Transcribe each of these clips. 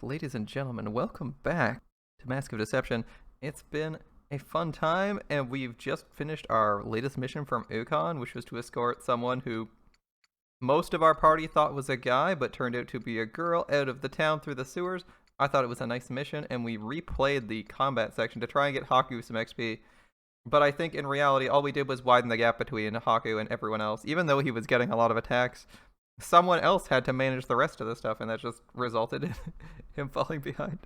Ladies and gentlemen, welcome back to Mask of Deception. It's been a fun time, and we've just finished our latest mission from Ukon, which was to escort someone who most of our party thought was a guy, but turned out to be a girl out of the town through the sewers. I thought it was a nice mission, and we replayed the combat section to try and get Haku some XP. But I think in reality, all we did was widen the gap between Haku and everyone else. Even though he was getting a lot of attacks, someone else had to manage the rest of the stuff, and that just resulted in him falling behind.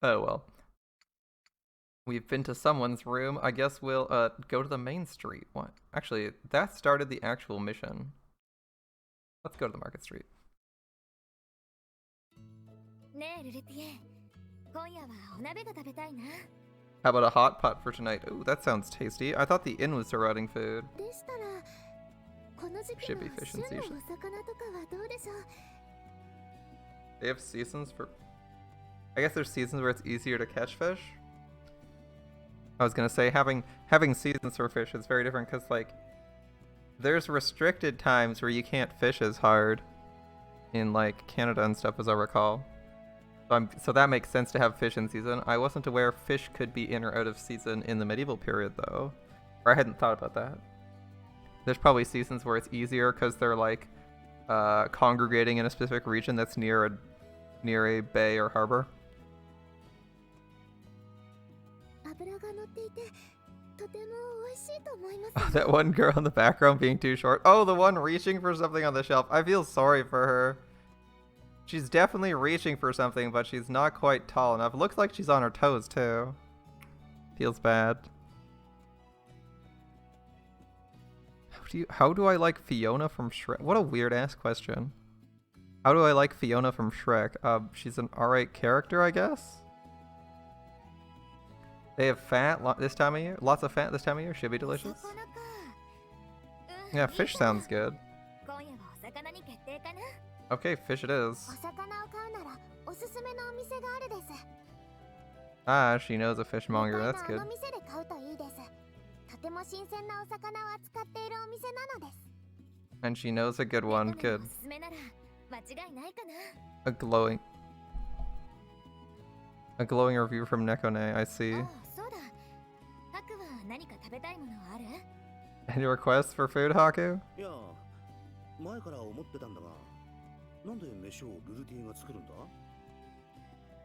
Oh well. We've been to someone's room. I guess we'll go to the main street. What? Actually, that started the actual mission. Let's go to the market street. How about a hot pot for tonight? Ooh, that sounds tasty. I thought the inn was providing food. Should be fish and seafood. They have seasons for... I guess there's seasons where it's easier to catch fish. I was gonna say having seasons for fish is very different because like there's restricted times where you can't fish as hard in like Canada and stuff, as I recall. So that makes sense to have fish in season. I wasn't aware fish could be in or out of season in the medieval period though, or I hadn't thought about that. There's probably seasons where it's easier because they're like congregating in a specific region that's near a bay or harbor. Oh, that one girl in the background being too short. Oh, the one reaching for something on the shelf. I feel sorry for her. She's definitely reaching for something, but she's not quite tall enough. It looks like she's on her toes too. Feels bad. How do I like Fiona from Shrek? What a weird ass question. How do I like Fiona from Shrek? She's an alright character, I guess? They have fat this time of year? Lots of fat this time of year? Should be delicious. Yeah, fish sounds good. Okay, fish it is. Ah, she knows a fishmonger. That's good. And she knows a good one. Good. A glowing review from Nekone, I see. Any requests for food, Haku?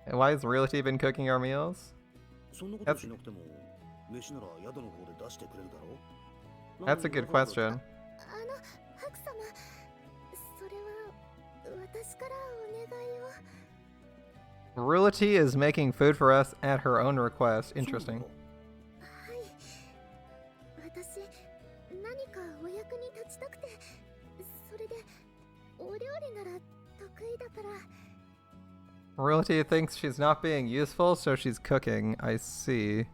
And why has Realty been cooking our meals? That's a good question. Realty is making food for us at her own request. Interesting. Realty thinks she's not being useful, so she's cooking. I see.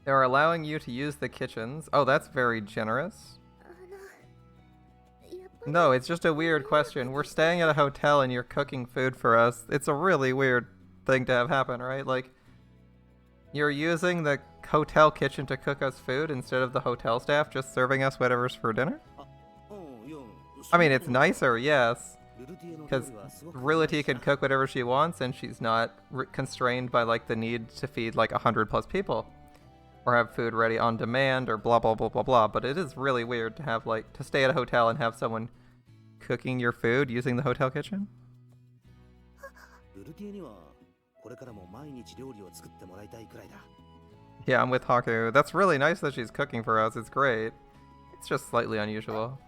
They're allowing you to use the kitchens. Oh, that's very generous. No, it's just a weird question. We're staying at a hotel and you're cooking food for us. It's a really weird thing to have happen, right? Like, you're using the hotel kitchen to cook us food instead of the hotel staff just serving us whatever's for dinner? I mean, it's nicer, yes. Because Realty can cook whatever she wants and she's not constrained by like the need to feed like 100+ people. Or have food ready on demand or blah blah blah blah blah. But it is really weird to have like to stay at a hotel and have someone cooking your food using the hotel kitchen. Yeah, I'm with Haku. That's really nice that she's cooking for us. It's great. It's just slightly unusual.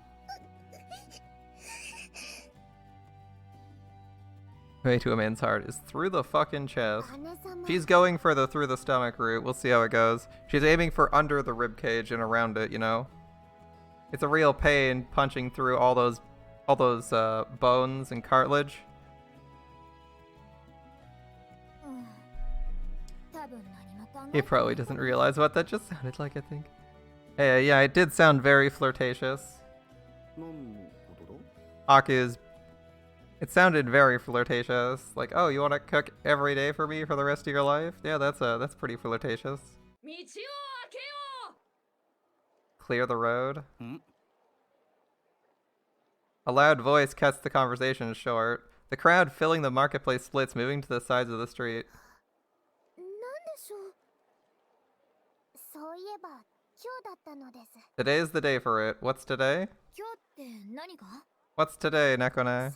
Way to a man's heart is through the fucking chest. She's going for the through the stomach route. We'll see how it goes. She's aiming for under the rib cage and around it, you know? It's a real pain punching through all those bones and cartilage. He probably doesn't realize what that just sounded like, I think. Hey, yeah, it did sound very flirtatious. Haku's... It sounded very flirtatious. Like, oh, you want to cook every day for me for the rest of your life? Yeah, that's pretty flirtatious. Clear the road. A loud voice cuts the conversation short. The crowd filling the marketplace splits, moving to the sides of the street. Today is the day for it. What's today? What's today, Nekone?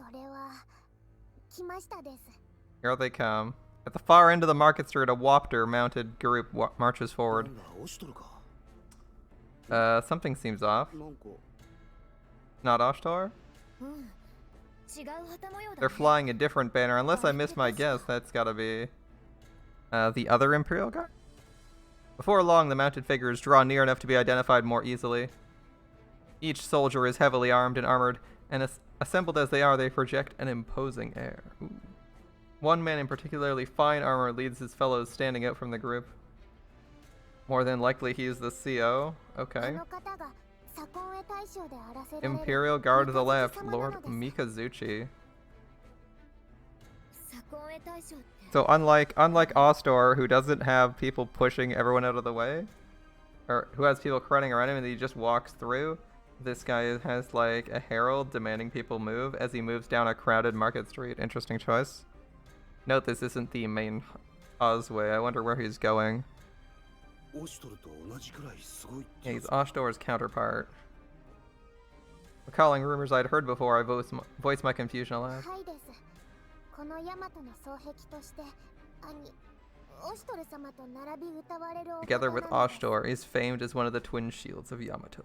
Here they come. At the far end of the market street, a Wapter-mounted group marches forward. Something seems off. Not Ashtar? They're flying a different banner. Unless I missed my guess, that's gotta be the other Imperial Guard? Before long, the mounted figures draw near enough to be identified more easily. Each soldier is heavily armed and armored, and assembled as they are, they project an imposing air. Ooh. One man in particularly fine armor leads his fellows standing out from the group. More than likely he is the CO. Okay. Imperial Guard to the left, Lord Mikazuchi. So unlike Ostor, who doesn't have people pushing everyone out of the way, or who has people crowding around him and he just walks through, this guy has like a herald demanding people move as he moves down a crowded market street. Interesting choice. Note this isn't the main Osway. I wonder where he's going. Yeah, he's Ostor's counterpart. Recalling rumors I'd heard before, I voiced my confusion aloud. Together with Ashtor, is famed as one of the twin shields of Yamato.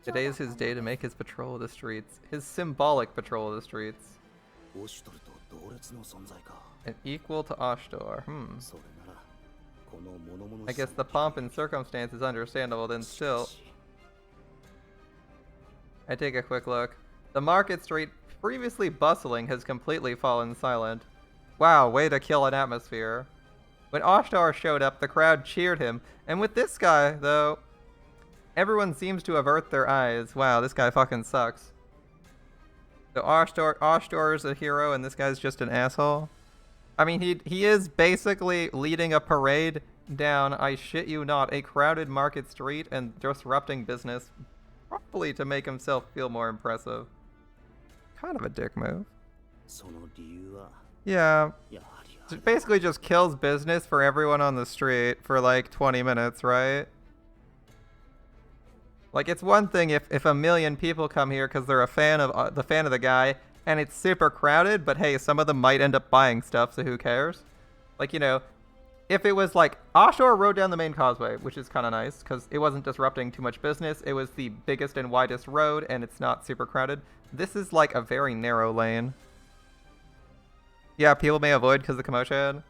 Today is his day to make his patrol of the streets. His symbolic patrol of the streets. And equal to Ashtor. I guess the pomp and circumstance is understandable, then still. I take a quick look. The market street, previously bustling, has completely fallen silent. Wow, way to kill an atmosphere. When Ashtar showed up, the crowd cheered him, and with this guy, though, everyone seems to avert their eyes. Wow, this guy fucking sucks. So Ashtar is a hero, and this guy's just an asshole. I mean, he is basically leading a parade down, I shit you not, a crowded market street and disrupting business, probably to make himself feel more impressive. Kind of a dick move. Yeah. It basically just kills business for everyone on the street for like 20 minutes, right? Like, it's one thing if a million people come here because they're a fan of the guy, and it's super crowded, but hey, some of them might end up buying stuff, so who cares? Like, you know, if it was like Ashur rode down the main causeway, which is kind of nice because it wasn't disrupting too much business. It was the biggest and widest road, and it's not super crowded. This is like a very narrow lane. Yeah, people may avoid because of the commotion.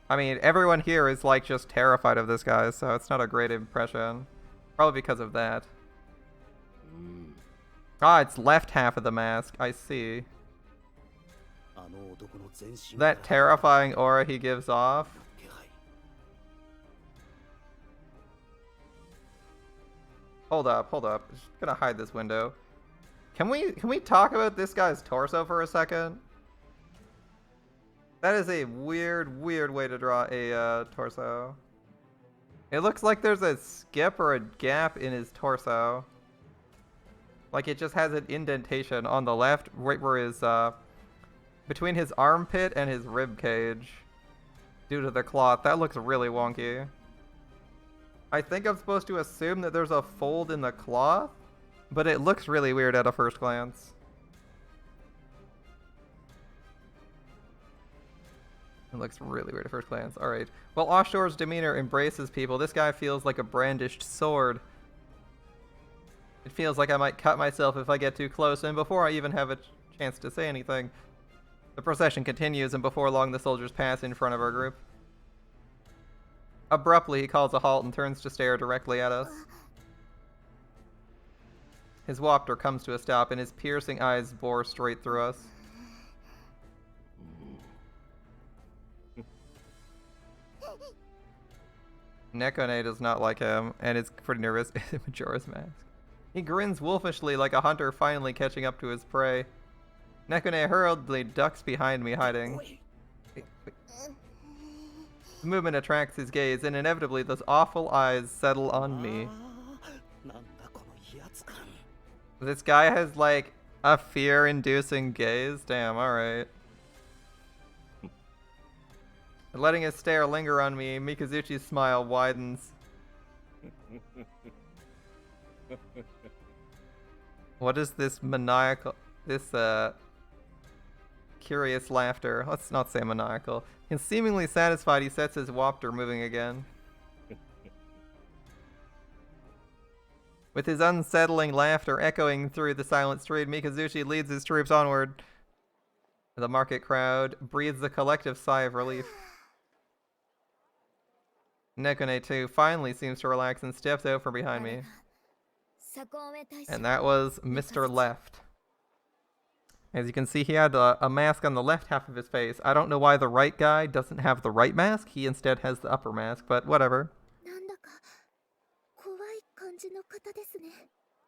I mean, everyone here is like just terrified of this guy, so it's not a great impression. Probably because of that. Ah, it's left half of the mask. I see. That terrifying aura he gives off. Hold up. Just gonna hide this window. Can we talk about this guy's torso for a second? That is a weird way to draw a torso. It looks like there's a skip or a gap in his torso. Like it just has an indentation on the left, right where his, between his armpit and his rib cage. Due to the cloth. That looks really wonky. I think I'm supposed to assume that there's a fold in the cloth, but it looks really weird at a first glance. It looks really weird at first glance. Alright. While Ashtor's demeanor embraces people, this guy feels like a brandished sword. It feels like I might cut myself if I get too close, and before I even have a chance to say anything, the procession continues, and before long the soldiers pass in front of our group. Abruptly, he calls a halt and turns to stare directly at us. His wafter comes to a stop, and his piercing eyes bore straight through us. Nekone does not like him, and is pretty nervous in Majora's Mask. He grins wolfishly like a hunter finally catching up to his prey. Nekone hurriedly ducks behind me, hiding. Wait. The movement attracts his gaze, and inevitably those awful eyes settle on me. This guy has, like, a fear-inducing gaze? Damn, alright. Letting his stare linger on me, Mikazuchi's smile widens. What is this maniacal... this, curious laughter? Let's not say maniacal. And seemingly satisfied, he sets his wapter moving again. With his unsettling laughter echoing through the silent street, Mikazuchi leads his troops onward. The market crowd breathes a collective sigh of relief. Nekone, too, finally seems to relax and steps out from behind me. And that was Mr. Left. As you can see, he had a mask on the left half of his face. I don't know why the right guy doesn't have the right mask. He instead has the upper mask, but whatever.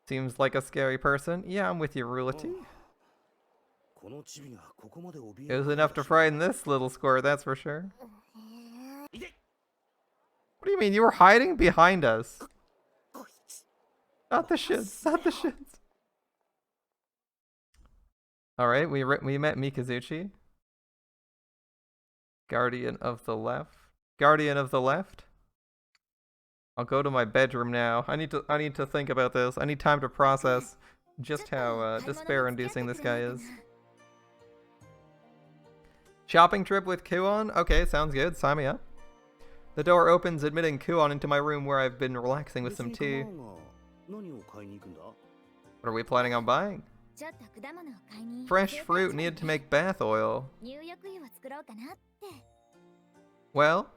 Seems like a scary person. Yeah, I'm with you, Rulity. It was enough to frighten this little squirt, that's for sure. What do you mean? You were hiding behind us. Not the shits. Not the shits. Alright, we met Mikazuchi. Guardian of the left. Guardian of the left? I'll go to my bedroom now. I need to think about this. I need time to process just how despair-inducing this guy is. Shopping trip with Kuon? Okay, sounds good. Sign me up. The door opens, admitting Kuon into my room where I've been relaxing with some tea. What are we planning on buying? Fresh fruit needed to make bath oil. Well,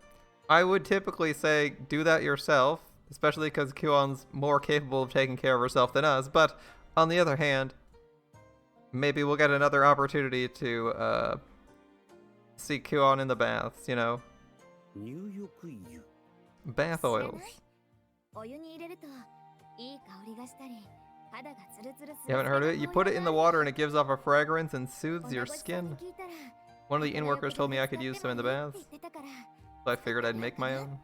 I would typically say do that yourself, especially because Kuon's more capable of taking care of herself than us, but on the other hand, maybe we'll get another opportunity to see Kuon in the baths, you know. Bath oils. You haven't heard of it? You put it in the water and it gives off a fragrance and soothes your skin. One of the inn-workers told me I could use some in the baths, so I figured I'd make my own.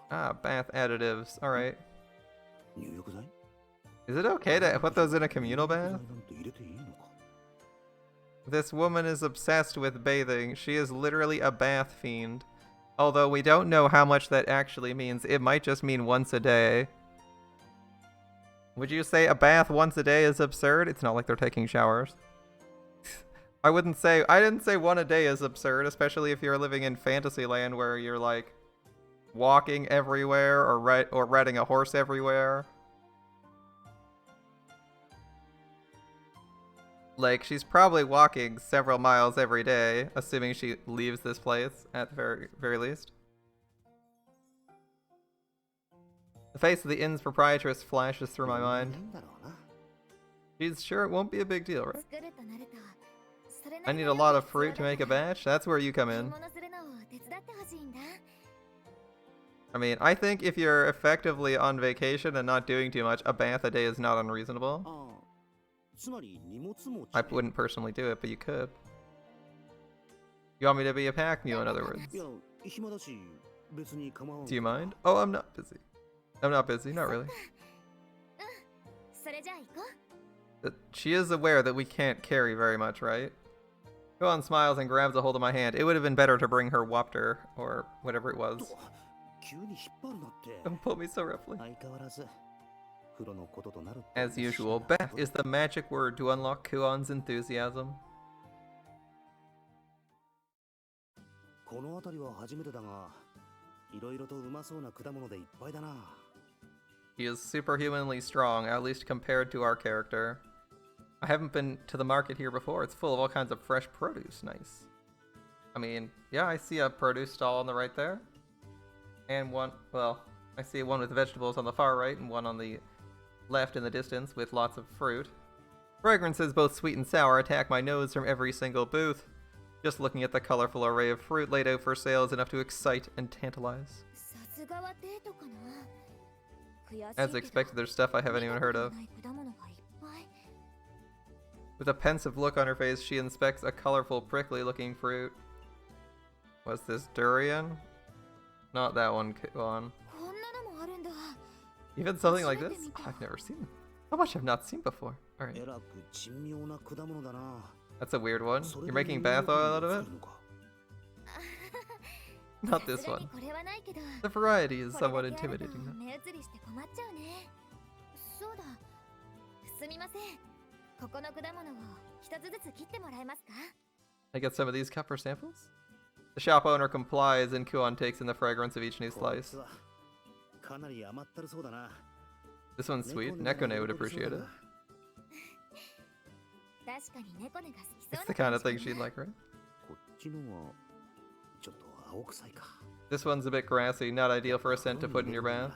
Ah, bath additives. Alright. Is it okay to put those in a communal bath? This woman is obsessed with bathing. She is literally a bath fiend. Although we don't know how much that actually means. It might just mean once a day. Would you say a bath once a day is absurd? It's not like they're taking showers. I didn't say one a day is absurd, especially if you're living in Fantasyland where you're like walking everywhere or riding a horse everywhere. Like, she's probably walking several miles every day, assuming she leaves this place, at the very least. The face of the inn's proprietress flashes through my mind. She's sure it won't be a big deal, right? I need a lot of fruit to make a batch. That's where you come in. I mean, I think if you're effectively on vacation and not doing too much, a bath a day is not unreasonable. I wouldn't personally do it, but you could. You want me to be a pack mule, in other words? Do you mind? Oh, I'm not busy. I'm not busy, not really. She is aware that we can't carry very much, right? Kuon smiles and grabs a hold of my hand. It would have been better to bring her wapter, or whatever it was. Don't pull me so roughly. As usual, bath is the magic word to unlock Kuon's enthusiasm. He is superhumanly strong, at least compared to our character. I haven't been to the market here before. It's full of all kinds of fresh produce. Nice. I mean, yeah, I see a produce stall on the right there. And one, well, I see one with vegetables on the far right and one on the left in the distance with lots of fruit. Fragrances, both sweet and sour, attack my nose from every single booth. Just looking at the colorful array of fruit laid out for sale is enough to excite and tantalize. As expected, there's stuff I haven't even heard of. With a pensive look on her face, she inspects a colorful, prickly-looking fruit. What's this, durian? Not that one, Kuon. Even something like this? Oh, I've never seen. How much I've not seen before. Alright. That's a weird one. You're making bath oil out of it? Not this one. The variety is somewhat intimidating though. I get some of these cup for samples? The shop owner complies and Kuon takes in the fragrance of each new slice. This one's sweet. Nekone would appreciate it. It's the kind of thing she'd like, right? This one's a bit grassy, not ideal for a scent to put in your bath.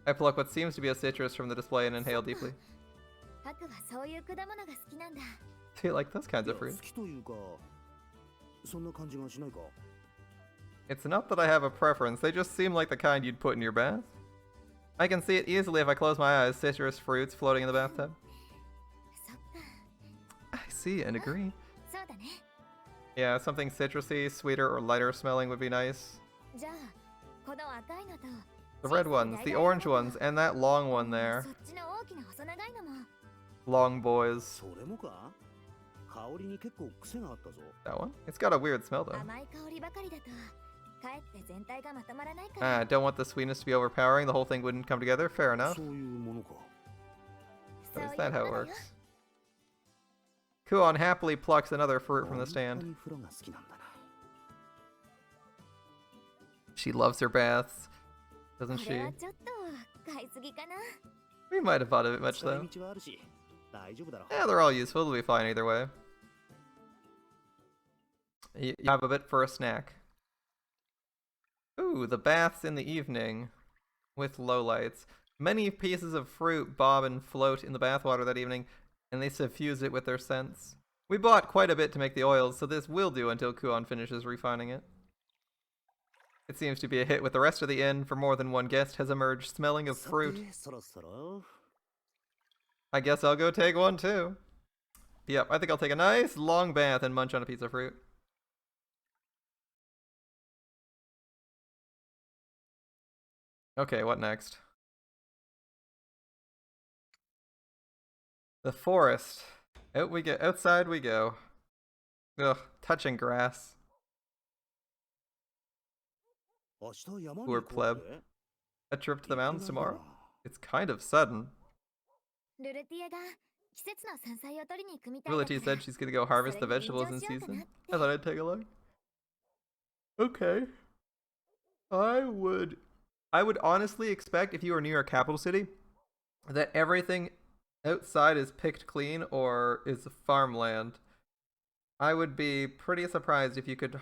I pluck what seems to be a citrus from the display and inhale deeply. Do you like those kinds of fruit? It's not that I have a preference, they just seem like the kind you'd put in your bath. I can see it easily if I close my eyes, citrus fruits floating in the bathtub. I see and agree. Yeah, something citrusy, sweeter, or lighter smelling would be nice. The red ones, the orange ones, and that long one there. Long boys. That one? It's got a weird smell though. Don't want the sweetness to be overpowering, the whole thing wouldn't come together, fair enough. So is that how it works? Kuon happily plucks another fruit from the stand. She loves her baths, doesn't she? We might have thought of it much though. Yeah, they're all useful, they'll be fine either way. You have a bit for a snack. Ooh, the baths in the evening with lowlights. Many pieces of fruit bob and float in the bathwater that evening, and they suffuse it with their scents. We bought quite a bit to make the oils, so this will do until Kuon finishes refining it. It seems to be a hit with the rest of the inn, for more than one guest has emerged smelling of fruit. I guess I'll go take one too. Yep, I think I'll take a nice long bath and munch on a piece of fruit. Okay, what next? The forest. Out we get. Outside we go. Ugh, touching grass. Poor pleb. A trip to the mountains tomorrow? It's kind of sudden. Lility said she's gonna go harvest the vegetables in season. I thought I'd take a look. Okay. I would honestly expect, if you were near a capital city, that everything outside is picked clean or is farmland. I would be pretty surprised if you could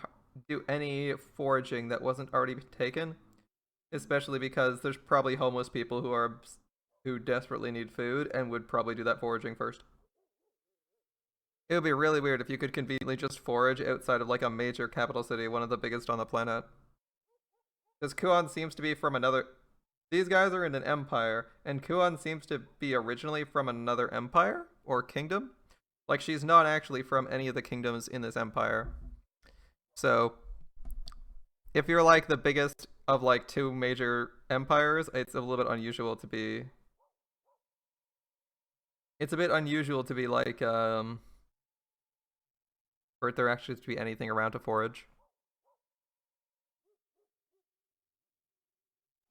do any foraging that wasn't already taken, especially because there's probably homeless people who desperately need food and would probably do that foraging first. It would be really weird if you could conveniently just forage outside of like a major capital city, one of the biggest on the planet. Because Kuon seems to be from another... These guys are in an empire, and Kuon seems to be originally from another empire, or kingdom. Like, she's not actually from any of the kingdoms in this empire. So, if you're like the biggest of like two major empires, it's a little bit unusual to be... It's a bit unusual to be like, for there actually to be anything around to forage.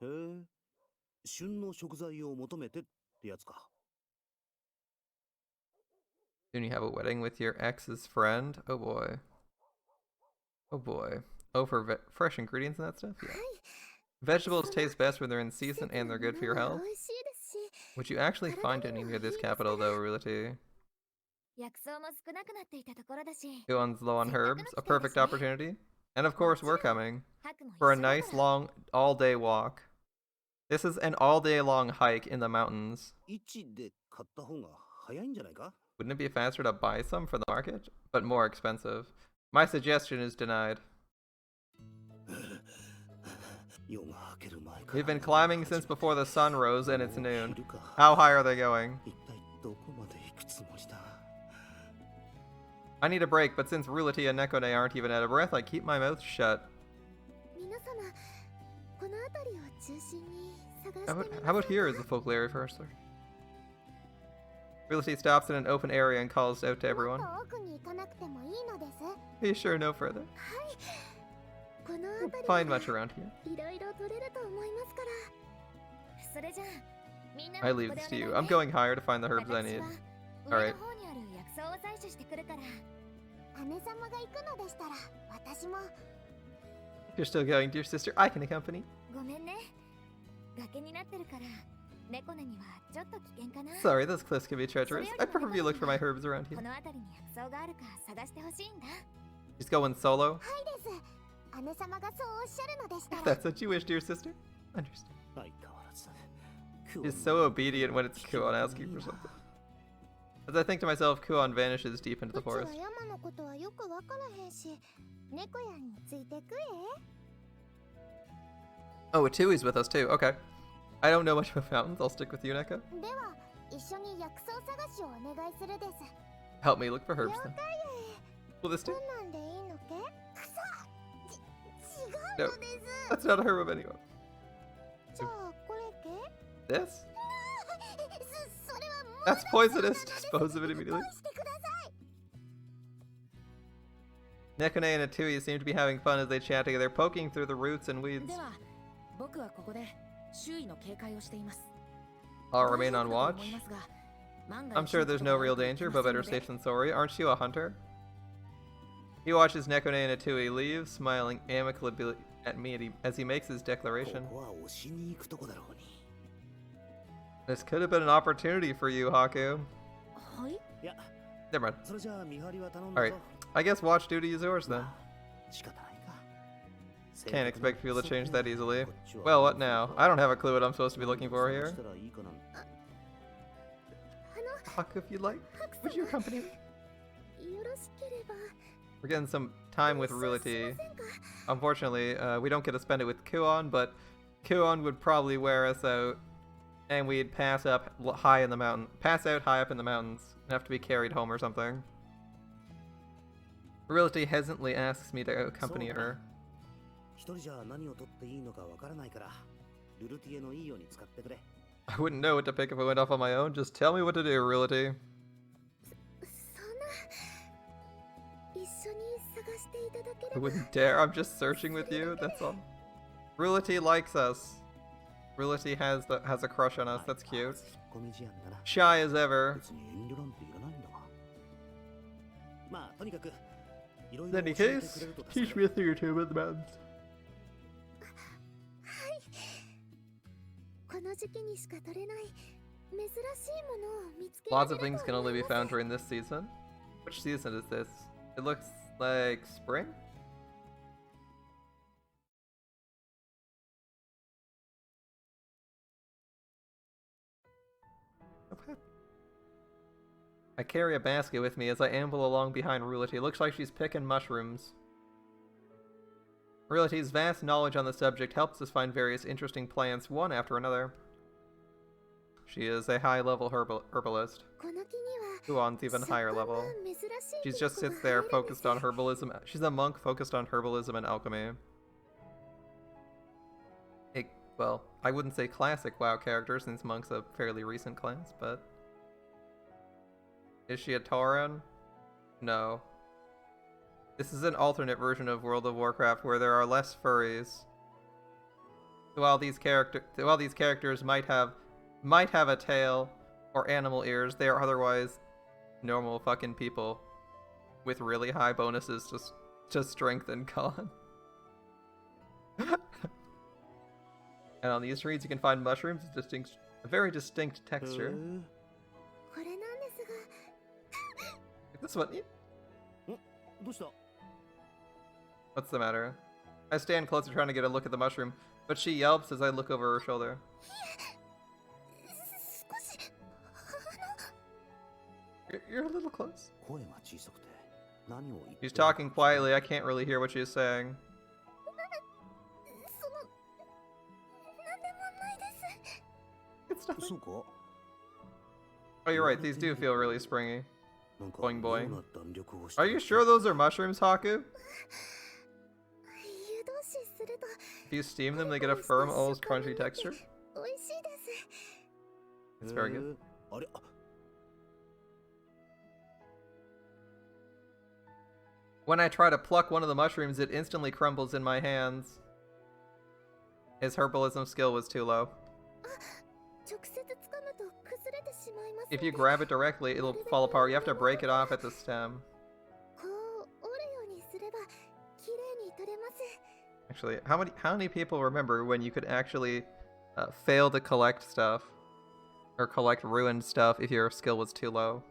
Soon you have a wedding with your ex's friend? Oh boy. Oh boy. Oh, for fresh ingredients and that stuff? Yeah. Vegetables taste best when they're in season and they're good for your health. Would you actually find any near this capital though, Realty? Kuon's low on herbs, a perfect opportunity. And of course we're coming for a nice long all-day walk. This is an all-day long hike in the mountains. Wouldn't it be faster to buy some for the market? But more expensive. My suggestion is denied. We've been climbing since before the sun rose and it's noon. How high are they going? I need a break, but since Rulity and Nekone aren't even out of breath, I keep my mouth shut. How about here is the focal area first? Rulity stops in an open area and calls out to everyone. Are you sure no further? Won't find much around here. I leave this to you. I'm going higher to find the herbs I need. Alright. You're still going, dear sister. I can accompany. Sorry, those cliffs can be treacherous. I prefer you look for my herbs around here. She's going solo? If that's what you wish, dear sister. Understood. She's so obedient when it's Kuon asking for something. As I think to myself, Kuon vanishes deep into the forest. Oh, Atuy's with us too. Okay. I don't know much about mountains. I'll stick with you, Neko. Help me look for herbs then. Will this do? No, that's not a herb of anyone. This? That's poisonous. Dispose of it immediately. Nekone and Atuy seem to be having fun as they chat together, poking through the roots and weeds. I'll remain on watch. I'm sure there's no real danger, but better safe than sorry. Aren't you a hunter? He watches Nekone and Atuy leave, smiling amicably at me as he makes his declaration. This could have been an opportunity for you, Haku. Never mind. Alright, I guess watch duty is yours then. Can't expect people to change that easily. Well, what now? I don't have a clue what I'm supposed to be looking for here. Haku, if you'd like, would you accompany me? We're getting some time with Rulity. Unfortunately, we don't get to spend it with Kuon, but Kuon would probably wear us out, and we'd pass out high up in the mountains, and have to be carried home or something. Rulity hesitantly asks me to accompany her. I wouldn't know what to pick if I went off on my own. Just tell me what to do, Rulity. I wouldn't dare. I'm just searching with you. That's all. Rulity likes us. Rulity has a crush on us. That's cute. Shy as ever. In any case, teach me a thing or two about the mountains. Lots of things can only be found during this season. Which season is this? It looks like spring? Okay. I carry a basket with me as I amble along behind Rulity. Looks like she's picking mushrooms. Rulity's vast knowledge on the subject helps us find various interesting plants, one after another. She is a high-level herbalist. Kuon's even higher level. She just sits there focused on herbalism. She's a monk focused on herbalism and alchemy. Well, I wouldn't say classic WoW character since monk's a fairly recent class, but... Is she a Tauren? No. This is an alternate version of World of Warcraft where there are less furries. While these characters might have a tail or animal ears, they are otherwise normal fucking people with really high bonuses to strength and con. And on these trees you can find mushrooms with a very distinct texture. This one. What's the matter? I stand closer trying to get a look at the mushroom, but she yelps as I look over her shoulder. You're a little close. She's talking quietly, I can't really hear what she's saying. It's nothing. Oh, you're right, these do feel really springy. Boing boing. Are you sure those are mushrooms, Haku? If you steam them, they get a firm, almost crunchy texture. It's very good. When I try to pluck one of the mushrooms, it instantly crumbles in my hands. His herbalism skill was too low. If you grab it directly, it'll fall apart. You have to break it off at the stem. Actually, how many people remember when you could actually fail to collect stuff? Or collect ruined stuff if your skill was too low?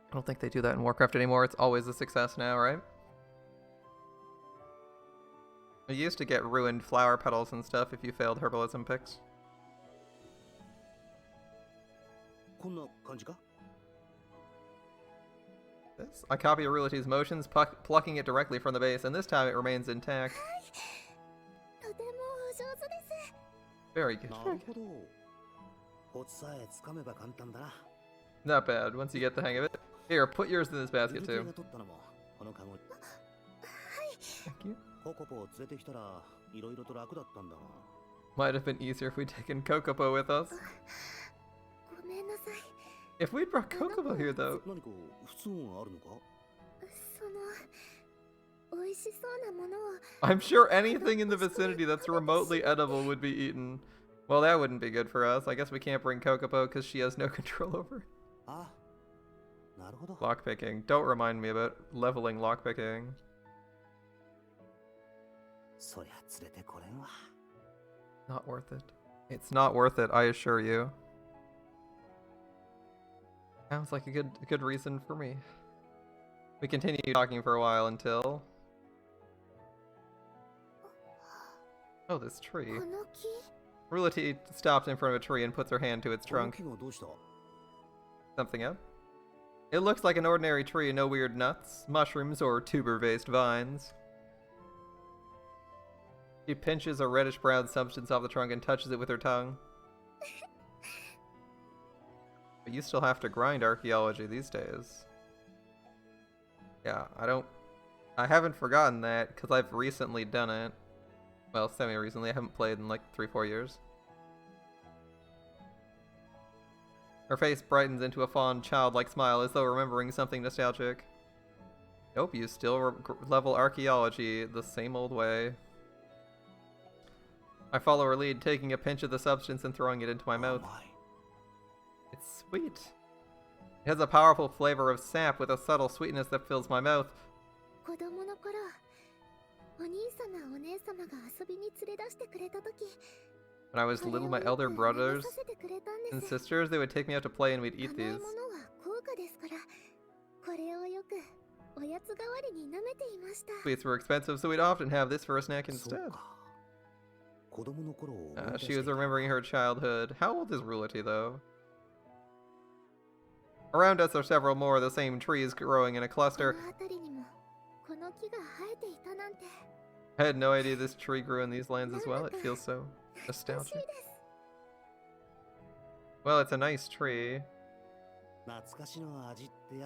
I don't think they do that in Warcraft anymore. It's always a success now, right? You used to get ruined flower petals and stuff if you failed herbalism picks. This? I copy Arulati's motions, plucking it directly from the base, and this time it remains intact. Very good. Not bad, once you get the hang of it. Here, put yours in this basket too. Thank you. Might have been easier if we'd taken Kokopo with us. If we'd brought Kokopo here though. I'm sure anything in the vicinity that's remotely edible would be eaten. Well, that wouldn't be good for us. I guess we can't bring Kokopo because she has no control over it. Lockpicking. Don't remind me about leveling lockpicking. Not worth it. It's not worth it, I assure you. Sounds like a good reason for me. We continue talking for a while until... Oh, this tree. Rulati stops in front of a tree and puts her hand to its trunk. Something up? It looks like an ordinary tree, no weird nuts, mushrooms, or tuber-based vines. She pinches a reddish-brown substance off the trunk and touches it with her tongue. But you still have to grind archaeology these days. Yeah, I haven't forgotten that, because I've recently done it. Well, semi-recently. I haven't played in like 3-4 years. Her face brightens into a fond, childlike smile as though remembering something nostalgic. Nope, you still level archaeology the same old way. I follow her lead, taking a pinch of the substance and throwing it into my mouth. It's sweet. It has a powerful flavor of sap with a subtle sweetness that fills my mouth. When I was little, my elder brothers and sisters, they would take me out to play and we'd eat these. Sweets were expensive, so we'd often have this for a snack instead. She was remembering her childhood. How old is Rulati, though? Around us are several more of the same trees growing in a cluster. I had no idea this tree grew in these lands as well. It feels so nostalgic. Well, it's a nice tree.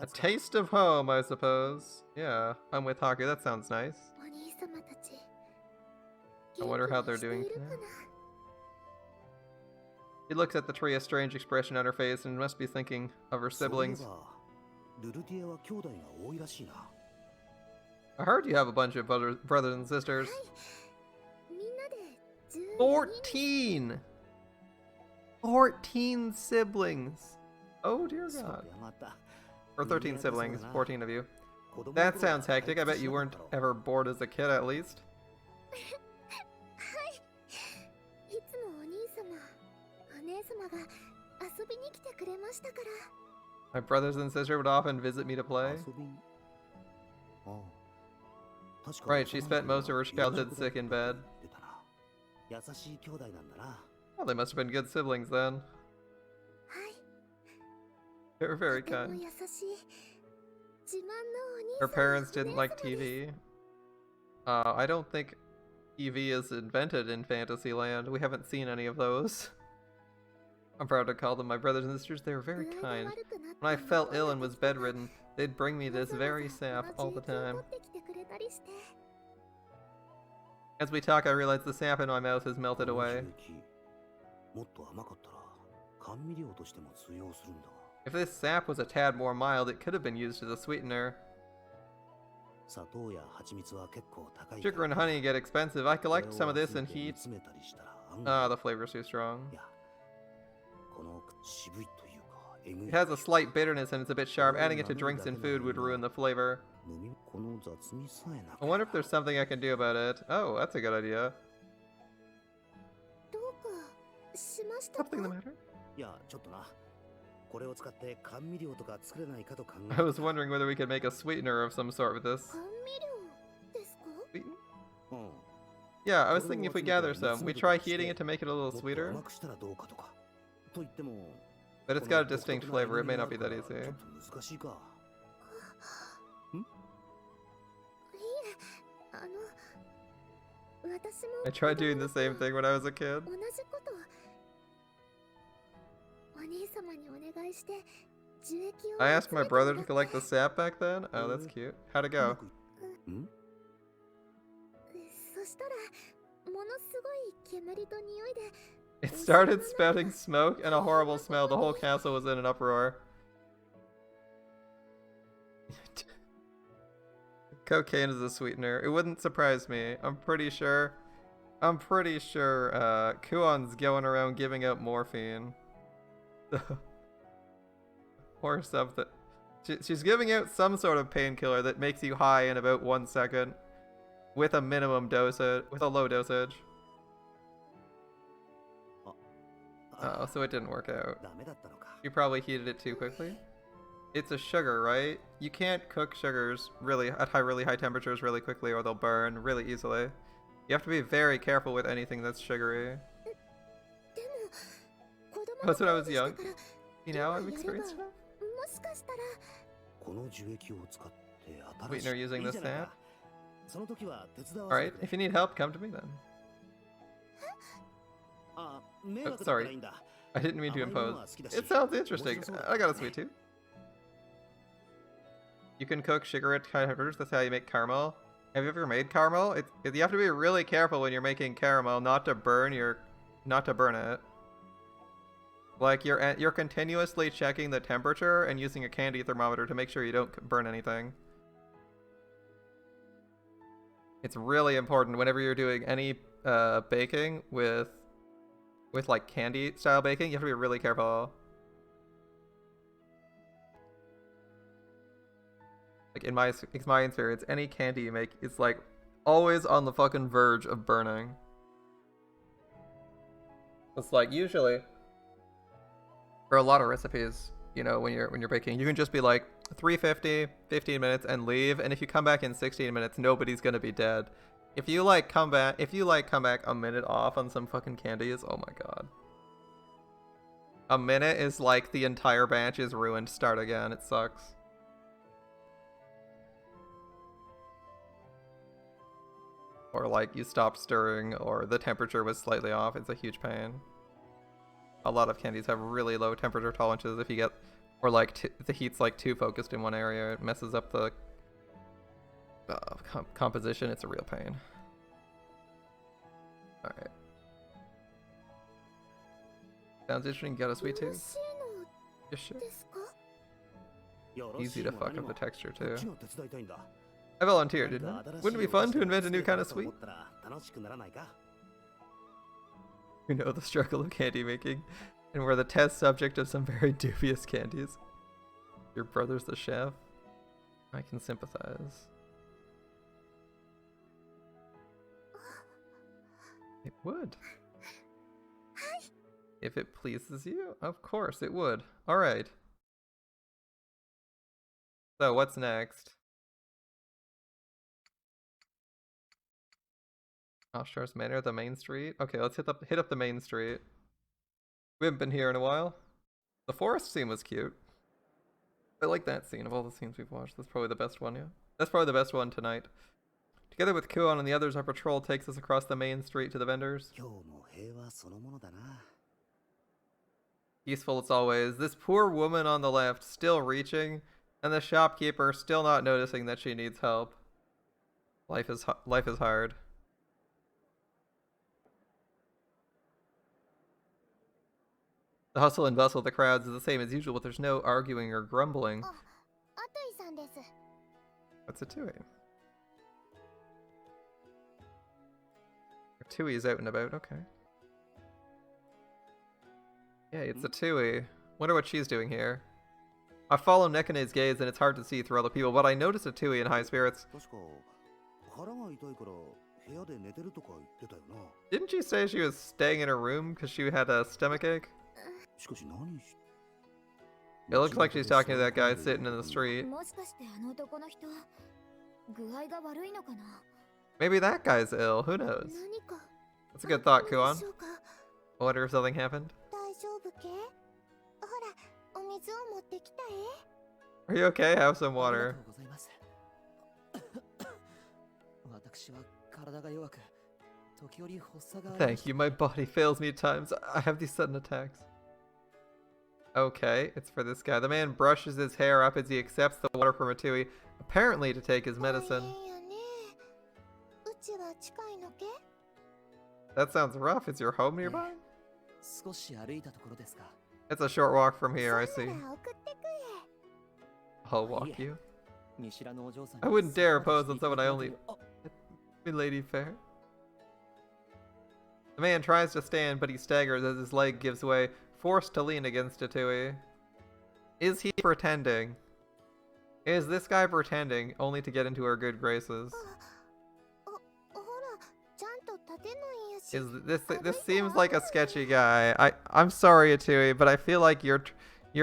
A taste of home, I suppose. Yeah, I'm with Haku. That sounds nice. I wonder how they're doing today. She looks at the tree, a strange expression on her face, and must be thinking of her siblings. I heard you have a bunch of brothers and sisters. 14! 14 siblings! Oh dear God. Or 13 siblings, 14 of you. That sounds hectic. I bet you weren't ever bored as a kid, at least. My brothers and sisters would often visit me to play. Right, she spent most of her childhood sick in bed. Oh, they must have been good siblings then. They were very kind. Her parents didn't like TV. I don't think TV is invented in Fantasyland. We haven't seen any of those. I'm proud to call them my brothers and sisters. They were very kind. When I fell ill and was bedridden, they'd bring me this very sap all the time. As we talk, I realize the sap in my mouth has melted away. If this sap was a tad more mild, it could have been used as a sweetener. Sugar and honey get expensive. I collect some of this and heat. Ah, the flavor's too strong. It has a slight bitterness and it's a bit sharp. Adding it to drinks and food would ruin the flavor. I wonder if there's something I can do about it. Oh, that's a good idea. Something the matter? I was wondering whether we could make a sweetener of some sort with this. Sweeten? Yeah, I was thinking if we gather some, we try heating it to make it a little sweeter. But it's got a distinct flavor, it may not be that easy. I tried doing the same thing when I was a kid. I asked my brother to collect the sap back then. Oh, that's cute. How'd it go? It started spouting smoke and a horrible smell. The whole castle was in an uproar. Cocaine is a sweetener. It wouldn't surprise me. I'm pretty sure Kuon's going around giving out morphine. Or something. She's giving out some sort of painkiller that makes you high in about 1 second. With a minimum dosage. With a low dosage. Oh, so it didn't work out. You probably heated it too quickly. It's a sugar, right? You can't cook sugars really at really high temperatures really quickly or they'll burn really easily. You have to be very careful with anything that's sugary. That's when I was young. You know, I've experienced it. Sweetener using this sap. Alright, if you need help, come to me then. Oh, sorry. I didn't mean to impose. It sounds interesting. I got a sweet tooth. You can cook sugar at high temperatures. That's how you make caramel. Have you ever made caramel? You have to be really careful when you're making caramel not to burn it. Like you're continuously checking the temperature and using a candy thermometer to make sure you don't burn anything. It's really important whenever you're doing any baking with like candy style baking. You have to be really careful. Like in my experience, any candy you make is like always on the fucking verge of burning. It's like usually for a lot of recipes, you know, when you're baking, you can just be like 350, 15 minutes and leave, and if you come back in 16 minutes, nobody's gonna be dead. If you come back a minute off on some fucking candies, oh my god. A minute is like the entire batch is ruined. Start again. It sucks. Or like you stopped stirring, or the temperature was slightly off. It's a huge pain. A lot of candies have really low temperature tolerances. If you get, or like the heat's like too focused in one area, it messes up the composition. It's a real pain. All right. Sounds interesting. Got a sweet tooth? Yeah, sure. Easy to fuck up the texture too. I volunteered, didn't I? Wouldn't it be fun to invent a new kind of sweet? We know the struggle of candy making, and we're the test subject of some very dubious candies. Your brother's the chef? I can sympathize. It would. If it pleases you, of course it would. Alright. So, what's next? Offshore's Manor, the main street? Okay, let's hit up the main street. We haven't been here in a while. The forest scene was cute. I like that scene of all the scenes we've watched. That's probably the best one, yeah. That's probably the best one tonight. Together with Kuon and the others, our patrol takes us across the main street to the vendors. Peaceful as always. This poor woman on the left still reaching, and the shopkeeper still not noticing that she needs help. Life is hard. The hustle and bustle of the crowds is the same as usual, but there's no arguing or grumbling. What's Atuy? Atuy is out and about, okay. Yeah, it's Atuy. Wonder what she's doing here. I follow Nekane's gaze and it's hard to see through all the people, but I notice Atuy in high spirits. Didn't she say she was staying in her room because she had a stomachache? It looks like she's talking to that guy sitting in the street. Maybe that guy's ill, who knows? That's a good thought, Kuon. I wonder if something happened. Are you okay? Have some water. Thank you, my body fails me at times. I have these sudden attacks. Okay, it's for this guy. The man brushes his hair up as he accepts the water from Atuy, apparently to take his medicine. That sounds rough. Is your home nearby? It's a short walk from here, I see. I'll walk you. I wouldn't dare oppose on someone I only... Milady fair. The man tries to stand, but he staggers as his leg gives way, forced to lean against Atuy. Is he pretending? Is this guy pretending only to get into her good graces? This seems like a sketchy guy. I'm sorry, Atuy, but I feel like your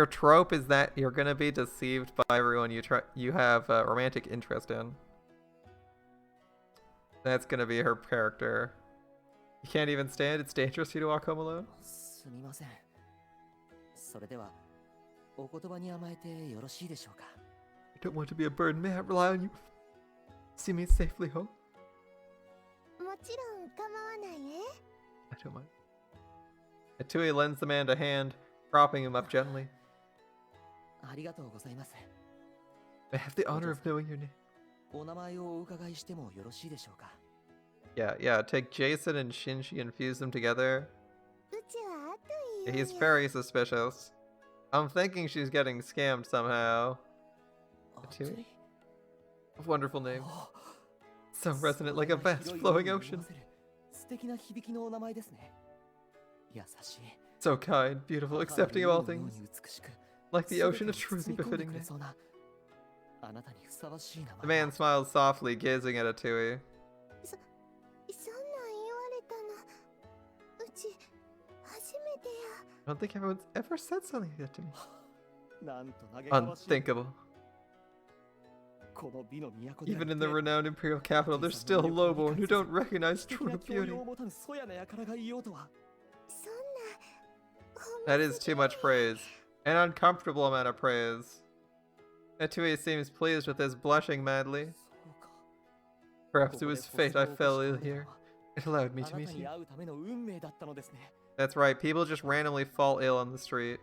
trope is that you're gonna be deceived by everyone you have a romantic interest in. That's gonna be her character. You can't even stand? It's dangerous for you to walk home alone? I don't want to be a burden. May I rely on you? See me safely home? I don't mind. Atuy lends the man a hand, propping him up gently. May I have the honor of knowing your name? Yeah, take Jason and Shinji and fuse them together. Yeah, he's very suspicious. I'm thinking she's getting scammed somehow. Atuy? A wonderful name. So resonant like a vast flowing ocean. So kind, beautiful, accepting of all things. Like the ocean, a truly befitting name. The man smiles softly, gazing at Atuy. I don't think everyone's ever said something like that to me. Unthinkable. Even in the renowned imperial capital, there's still lowborn who don't recognize true beauty. That is too much praise. An uncomfortable amount of praise. Atuy seems pleased with this, blushing madly. Perhaps it was fate I fell ill here. It allowed me to meet you. That's right, people just randomly fall ill on the street.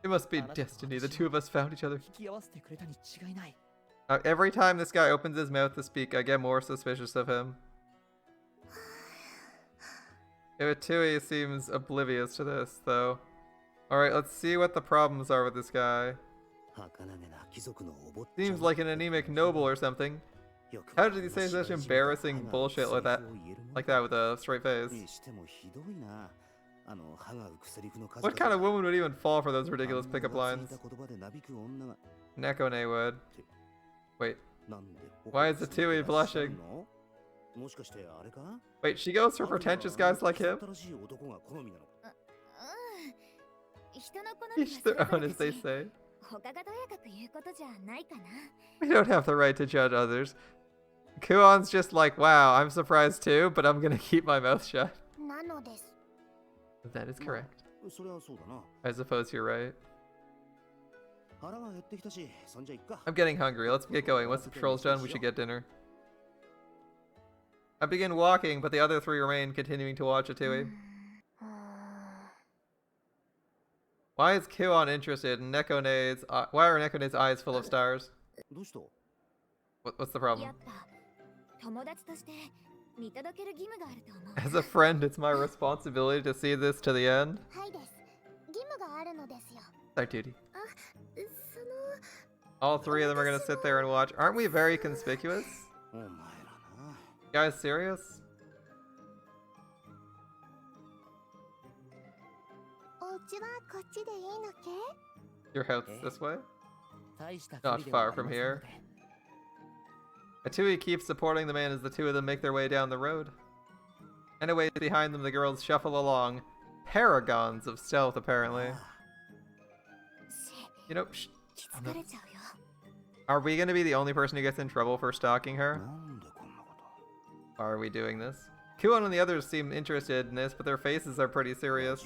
It must be destiny, the two of us found each other. Every time this guy opens his mouth to speak, I get more suspicious of him. Atuy seems oblivious to this, though. Alright, let's see what the problems are with this guy. Seems like an anemic noble or something. How did he say such embarrassing bullshit like that with a straight face? What kind of woman would even fall for those ridiculous pickup lines? Nekone would. Wait. Why is Atuy blushing? Wait, she goes for pretentious guys like him? Each their own, as they say. We don't have the right to judge others. Kuon's just like, wow, I'm surprised too, but I'm gonna keep my mouth shut. That is correct. I suppose you're right. I'm getting hungry. Let's get going. Once the patrol's done, we should get dinner. I begin walking, but the other three remain, continuing to watch Atuy. Why is Kiwon interested in Nekone's? Why are Nekone's eyes full of stars? What's the problem? As a friend, it's my responsibility to see this to the end. It's our duty. All three of them are gonna sit there and watch. Aren't we very conspicuous? You guys serious? Your house this way? Not far from here. Atuy keeps supporting the man as the two of them make their way down the road. And away behind them, the girls shuffle along. Paragons of stealth, apparently. You know, are we gonna be the only person who gets in trouble for stalking her? Are we doing this? Kuon and the others seem interested in this, but their faces are pretty serious.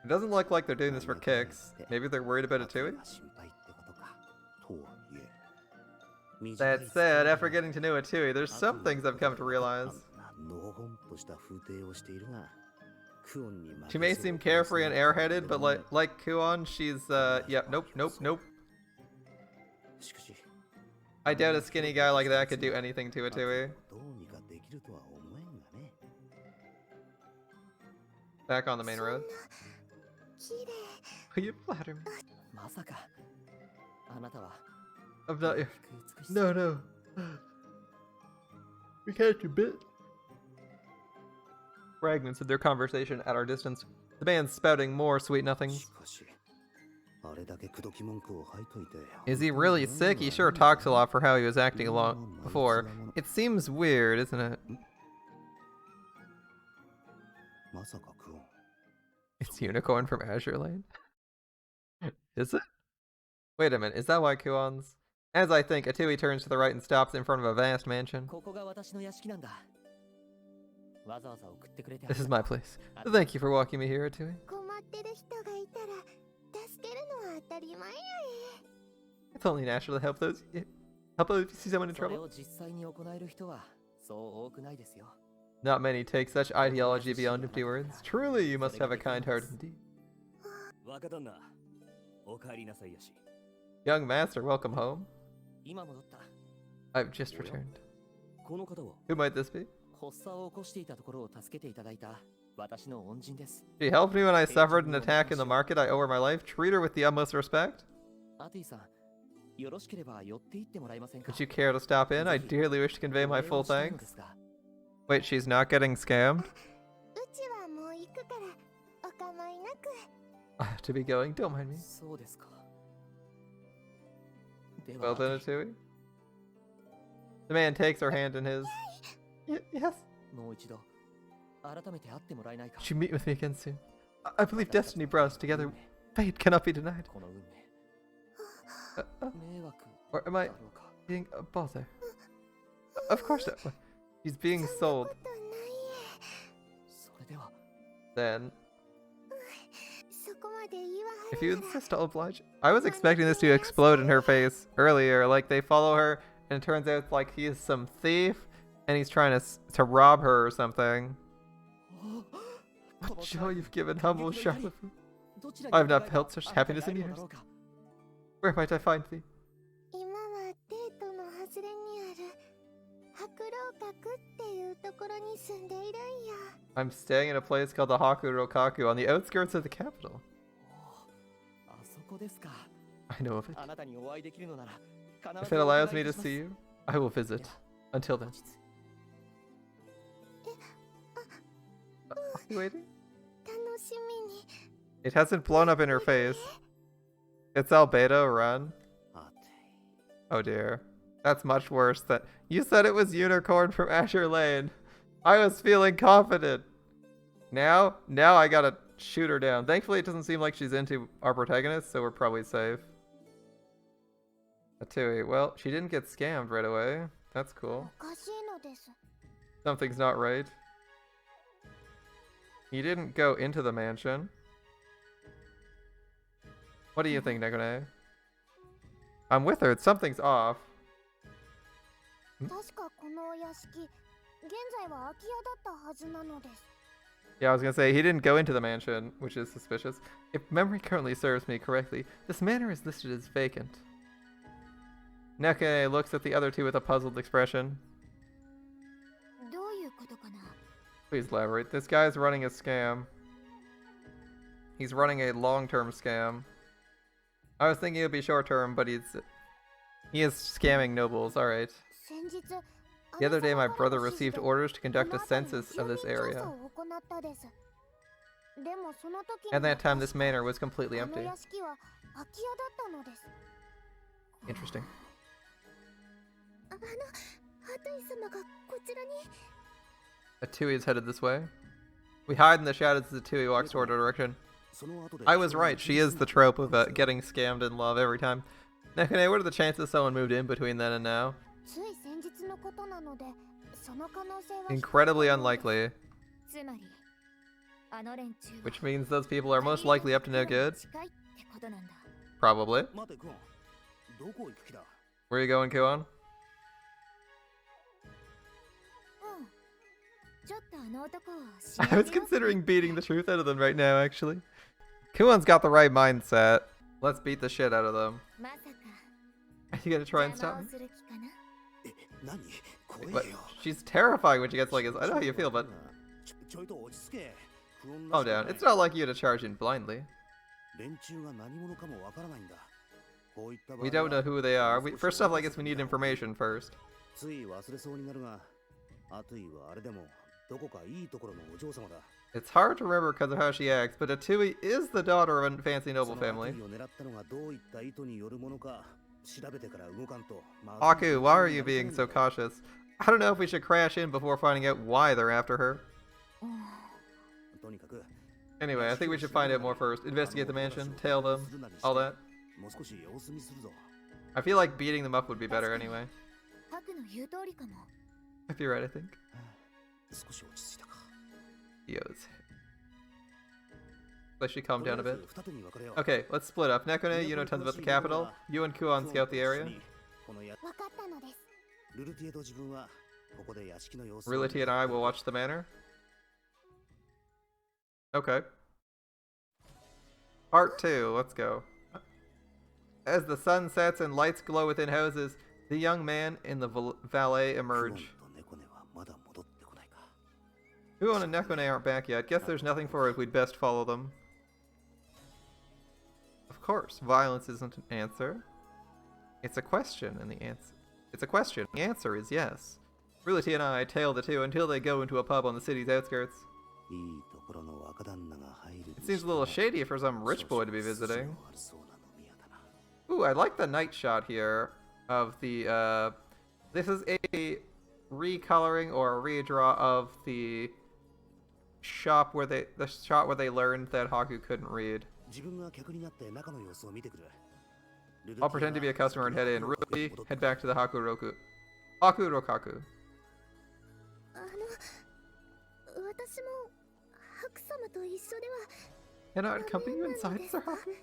It doesn't look like they're doing this for kicks. Maybe they're worried about Atuy? That said, after getting to know Atuy, there's some things I've come to realize. She may seem carefree and airheaded, but like Kuon, she's, yeah, nope. I doubt a skinny guy like that could do anything to Atuy. Back on the main road. You flatter me. I'm not. No. We catch a bit. Fragments of their conversation at our distance. The man's spouting more sweet nothings. Is he really sick? He sure talks a lot for how he was acting along before. It seems weird, isn't it? It's Unicorn from Azure Lane. Is it? Wait a minute, is that why Kuon's? As I think, Atuy turns to the right and stops in front of a vast mansion. This is my place. Thank you for walking me here, Atuy. It's only natural to help those if you see someone in trouble. Not many take such ideology beyond empty words. Truly, you must have a kind heart indeed. Young master, welcome home. I've just returned. Who might this be? She helped me when I suffered an attack in the market. I owe her my life. Treat her with the utmost respect. Would you care to stop in? I dearly wish to convey my full thanks. Wait, she's not getting scammed? I have to be going, don't mind me. Well done, Atuy. The man takes her hand in his. Yes. Would you meet with me again soon? I believe destiny brought us together. Fate cannot be denied. Or am I being a bother? Of course not. He's being sold. Then, if you insist, I'll oblige. I was expecting this to explode in her face earlier. Like they follow her, and it turns out like he is some thief, and he's trying to rob her or something. What joy you've given humble Charlotte. I have not felt such happiness in years. Where might I find thee? I'm staying in a place called the Hakurokaku on the outskirts of the capital. I know of it. If it allows me to see you, I will visit. Until then. Are you waiting? It hasn't blown up in her face. It's Albedo, run. Oh dear. That's much worse than... You said it was Unicorn from Azure Lane. I was feeling confident. Now I gotta shoot her down. Thankfully, it doesn't seem like she's into our protagonist, so we're probably safe. Atuy, well, she didn't get scammed right away. That's cool. Something's not right. He didn't go into the mansion. What do you think, Negone? I'm with her. Something's off. Yeah, I was gonna say, he didn't go into the mansion, which is suspicious. If memory currently serves me correctly, this manor is listed as vacant. Neke looks at the other two with a puzzled expression. Please elaborate. This guy's running a scam. He's running a long-term scam. I was thinking it would be short-term, but he is scamming nobles, alright. The other day, my brother received orders to conduct a census of this area. At that time, this manor was completely empty. Interesting. Atuy is headed this way. We hide in the shadows as Atuy walks toward our direction. I was right, she is the trope of getting scammed in love every time. Nekane, what are the chances someone moved in between then and now? Incredibly unlikely. Which means those people are most likely up to no good. Probably. Where are you going, Kuon? I was considering beating the truth out of them right now, actually. Kuon's got the right mindset. Let's beat the shit out of them. Are you gonna try and stop me? But she's terrifying when she gets like this. I know how you feel, but... Calm down. It's not like you to charge in blindly. We don't know who they are. For stuff like this, we need information first. It's hard to remember because of how she acts, but Atuy is the daughter of a fancy noble family. Aku, why are you being so cautious? I don't know if we should crash in before finding out why they're after her. Anyway, I think we should find out more first. Investigate the mansion, tail them, all that. I feel like beating them up would be better anyway. If you're right, I think. Yos. Let she calm down a bit. Okay, let's split up. Nekone, you know tons about the capital. You and Kuon scout the area. Rility and I will watch the manor. Okay. Part 2, let's go. As the sun sets and lights glow within houses, the young man and the valet emerge. Kuon and Nekone aren't back yet. Guess there's nothing for it. We'd best follow them. Of course, violence isn't an answer. It's a question, and the answer... It's a question. The answer is yes. Rility and I tail the two until they go into a pub on the city's outskirts. It seems a little shady for some rich boy to be visiting. Ooh, I like the night shot here of the, this is a recoloring or a redraw of the shop where the shot where they learned that Haku couldn't read. I'll pretend to be a customer and head in. Ruby, head back to the Hakurokaku. Can I accompany you inside, Sir Haku?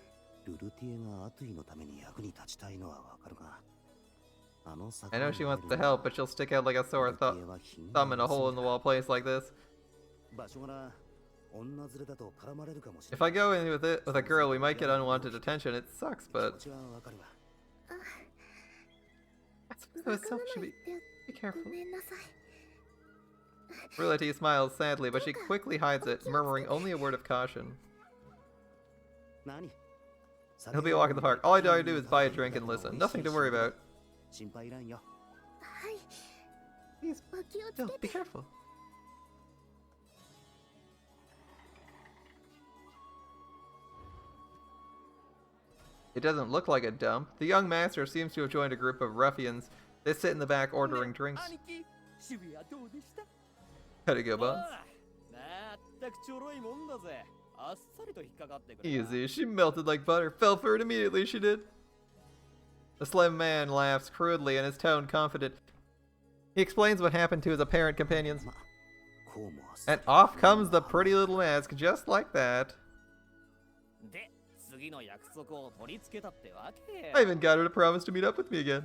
I know she wants to help, but she'll stick out like a sore thumb in a hole-in-the-wall place like this. If I go in with a girl, we might get unwanted attention. It sucks, but... Be careful. Rility smiles sadly, but she quickly hides it, murmuring only a word of caution. He'll be walking the park. All I gotta do is buy a drink and listen. Nothing to worry about. Please, Bill, be careful. It doesn't look like a dump. The young master seems to have joined a group of ruffians. They sit in the back ordering drinks. How'd it go, boss? Easy, she melted like butter. Fell for it immediately, she did. The slim man laughs crudely and his tone confident. He explains what happened to his apparent companions. And off comes the pretty little mask, just like that. I even got her to promise to meet up with me again.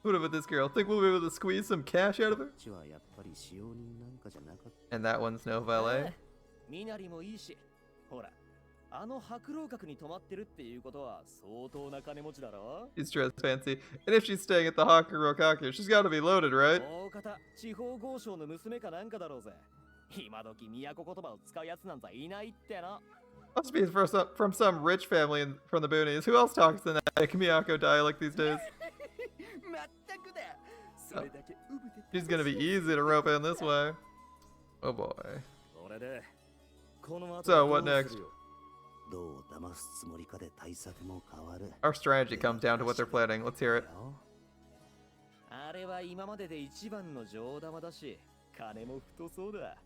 What about this girl? Think we'll be able to squeeze some cash out of her? And that one's no valet. 身なりもいいし、ほら、あの白老閣に泊まってるっていうことは相当な金持ちだろ。 She's dressed fancy. And if she's staying at the Hakurokaku, she's gotta be loaded, right? 大方、地方豪商の娘かなんかだろうぜ。今時都言葉を使うやつなんざいないってな。 Must be from some rich family from the boonies. Who else talks in that Miyako dialect these days? Oh. She's gonna be easy to rope in this way. Oh boy. So, what next? Our strategy comes down to what they're planning. Let's hear it. あれは今までで一番の上玉だし、金も太そうだ。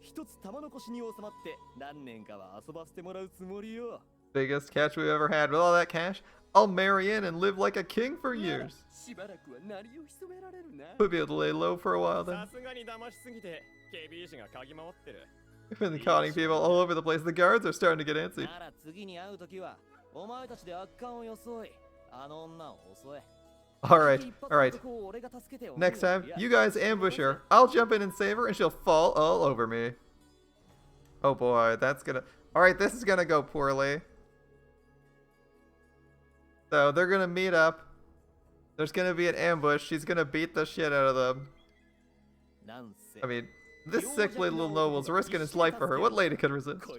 一つ玉残しに収まって何年かは遊ばせてもらうつもりよ。 Biggest catch we've ever had. With all that cash, I'll marry in and live like a king for years. しばらくはなりを潜められるな。 We'll be able to lay low for a while then. さすがに騙しすぎて警備士が嗅ぎ回ってる。 We've been conning people all over the place. The guards are starting to get antsy. なら次に会うときはお前たちで悪漢を装い、あの女を襲え。 Alright, alright. Next time, you guys ambush her. I'll jump in and save her, and she'll fall all over me. Oh boy, that's gonna... Alright, this is gonna go poorly. So, they're gonna meet up. There's gonna be an ambush. She's gonna beat the shit out of them. I mean, this sickly little noble's risking his life for her. What lady could resist?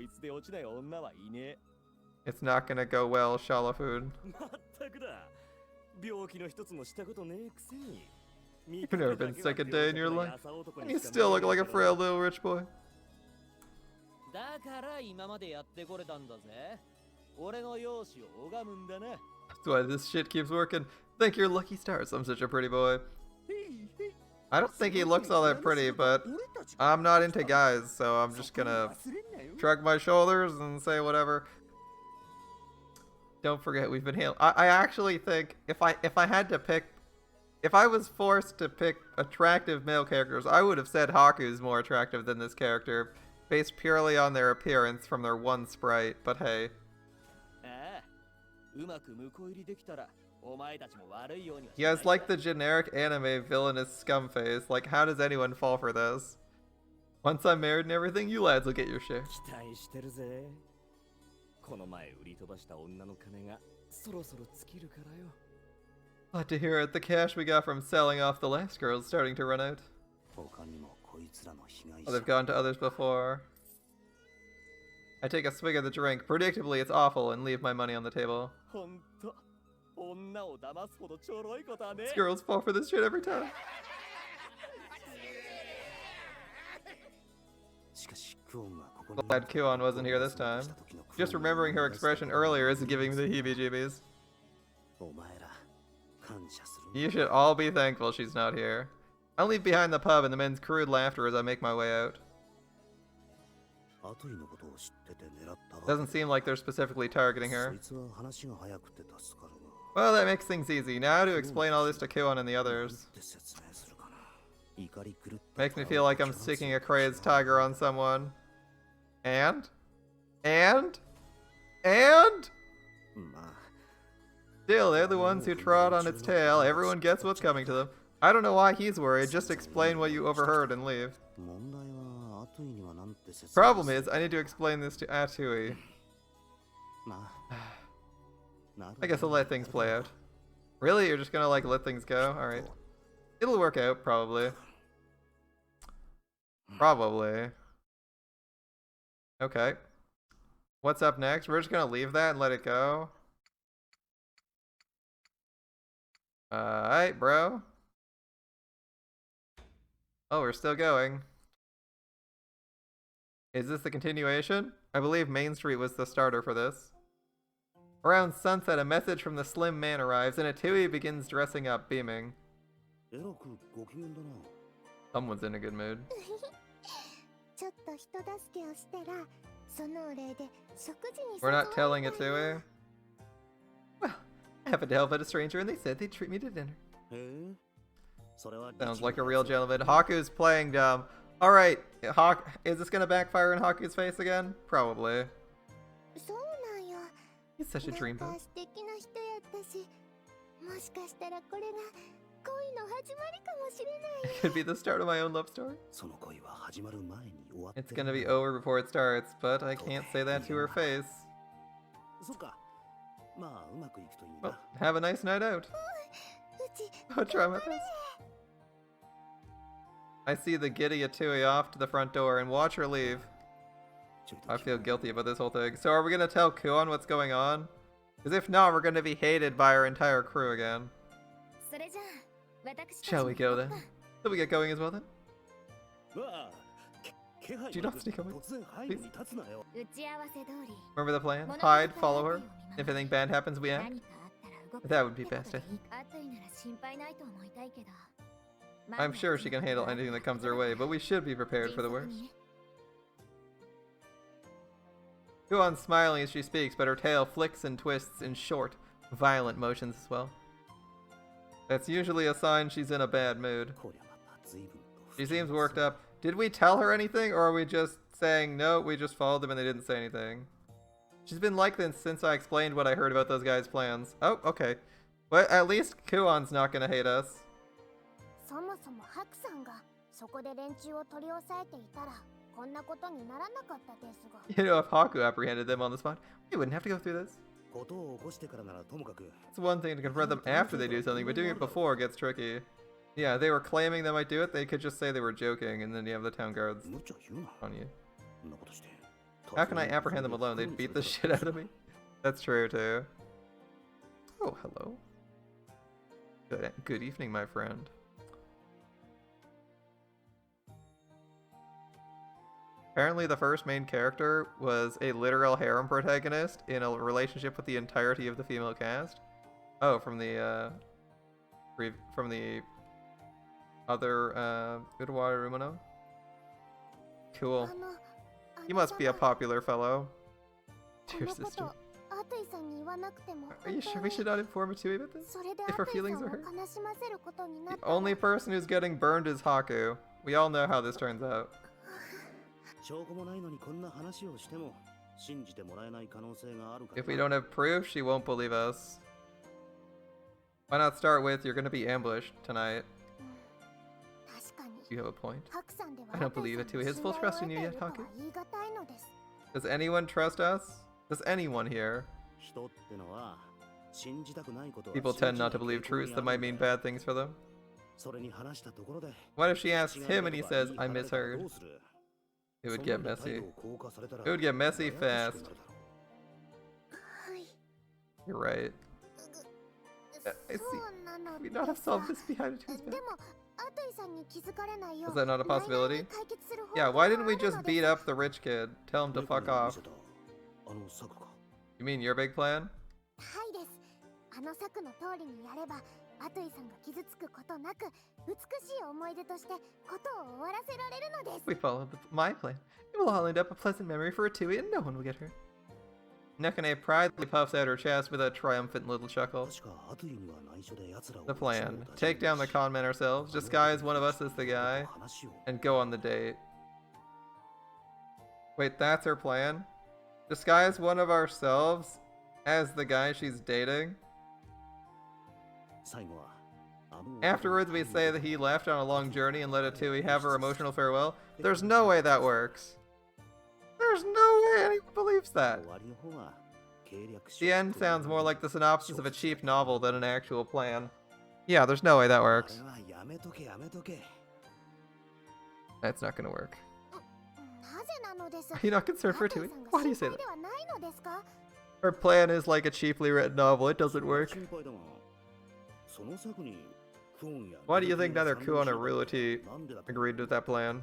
It's not gonna go well, Shalafood. You've never been sick a day in your life, and you still look like a frail little rich boy. That's why this shit keeps working. Thank your lucky stars, I'm such a pretty boy. I don't think he looks all that pretty, but I'm not into guys, so I'm just gonna shrug my shoulders and say whatever. Don't forget we've been hailed. I actually think if I had to pick, if I was forced to pick attractive male characters, I would have said Haku's more attractive than this character, based purely on their appearance from their one sprite, but hey. You guys like the generic anime villainous scum face, like how does anyone fall for this? Once I'm married and everything, you lads will get your share. Glad to hear it. The cash we got from selling off the last girl is starting to run out. Oh, they've gone to others before. I take a swig of the drink. Predictably, it's awful, and leave my money on the table. These girls fall for this shit every time. Glad Kuon wasn't here this time. Just remembering her expression earlier is giving me the heebie-jeebies. You should all be thankful she's not here. I'll leave behind the pub and the men's crude laughter as I make my way out. Doesn't seem like they're specifically targeting her. Well, that makes things easy. Now to explain all this to Kuon and the others. Makes me feel like I'm sticking a crazed tiger on someone. And? Still, they're the ones who trod on its tail. Everyone gets what's coming to them. I don't know why he's worried. Just explain what you overheard and leave. Problem is, I need to explain this to Atuy. I guess I'll let things play out. Really? You're just gonna like let things go? Alright. It'll work out, probably. Probably. Okay. What's up next? We're just gonna leave that and let it go. Alright, bro. Oh, we're still going. Is this the continuation? I believe Main Street was the starter for this. Around sunset, a message from the slim man arrives, and Atuy begins dressing up, beaming. Someone's in a good mood. We're not telling Atuy. Well, I happened to help out a stranger, and they said they'd treat me to dinner. Sounds like a real gentleman. Haku's playing dumb. Alright, is this gonna backfire in Haku's face again? Probably. He's such a dreamboat. Could be the start of my own love story. It's gonna be over before it starts, but I can't say that to her face. Well, have a nice night out. I'll try my best. I see the giddy Atuy off to the front door and watch her leave. I feel guilty about this whole thing. So are we gonna tell Kuon what's going on? Because if not, we're gonna be hated by our entire crew again. Shall we go then? Shall we get going as well then? Do not sneak away, please. Remember the plan? Hide, follow her. If anything bad happens, we act. That would be best, I think. I'm sure she can handle anything that comes her way, but we should be prepared for the worst. Kuon's smiling as she speaks, but her tail flicks and twists in short, violent motions as well. That's usually a sign she's in a bad mood. She seems worked up. Did we tell her anything, or are we just saying, no, we just followed them and they didn't say anything? She's been like this since I explained what I heard about those guys' plans. Oh, okay. But at least Kuon's not gonna hate us. You know, if Haku apprehended them on the spot, we wouldn't have to go through this. It's one thing to confront them after they do something, but doing it before gets tricky. Yeah, they were claiming they might do it, they could just say they were joking, and then you have the town guards on you. How can I apprehend them alone? They'd beat the shit out of me. That's true, too. Oh, hello. Good evening, my friend. Apparently the first main character was a literal harem protagonist in a relationship with the entirety of the female cast. Oh, from the other Uruwaru Rumano? Cool. You must be a popular fellow. Dear sister. Are you sure we should not inform Atuy about this? If her feelings are hurt? The only person who's getting burned is Haku. We all know how this turns out. If we don't have proof, she won't believe us. Why not start with, you're gonna be ambushed tonight? You have a point. I don't believe Atuy has full trust in you yet, Haku. Does anyone trust us? Does anyone here? People tend not to believe truths that might mean bad things for them. What if she asks him and he says, I misheard? It would get messy. It would get messy fast. You're right. I see. Could we not have solved this behind Atuy's back? Is that not a possibility? Yeah, why didn't we just beat up the rich kid? Tell him to fuck off. You mean your big plan? We followed my plan. It will all end up a pleasant memory for Atuy and no one will get hurt. Nekane proudly puffs out her chest with a triumphant little chuckle. The plan. Take down the con men ourselves, disguise one of us as the guy, and go on the date. Wait, that's her plan? Disguise one of ourselves as the guy she's dating? Afterwards we say that he left on a long journey and let Atuy have her emotional farewell? There's no way that works. There's no way anyone believes that. The end sounds more like the synopsis of a cheap novel than an actual plan. Yeah, there's no way that works. That's not gonna work. Are you not concerned for Atuy? Why do you say that? Her plan is like a cheaply written novel. It doesn't work. Why do you think neither Kuon or Realty agreed with that plan?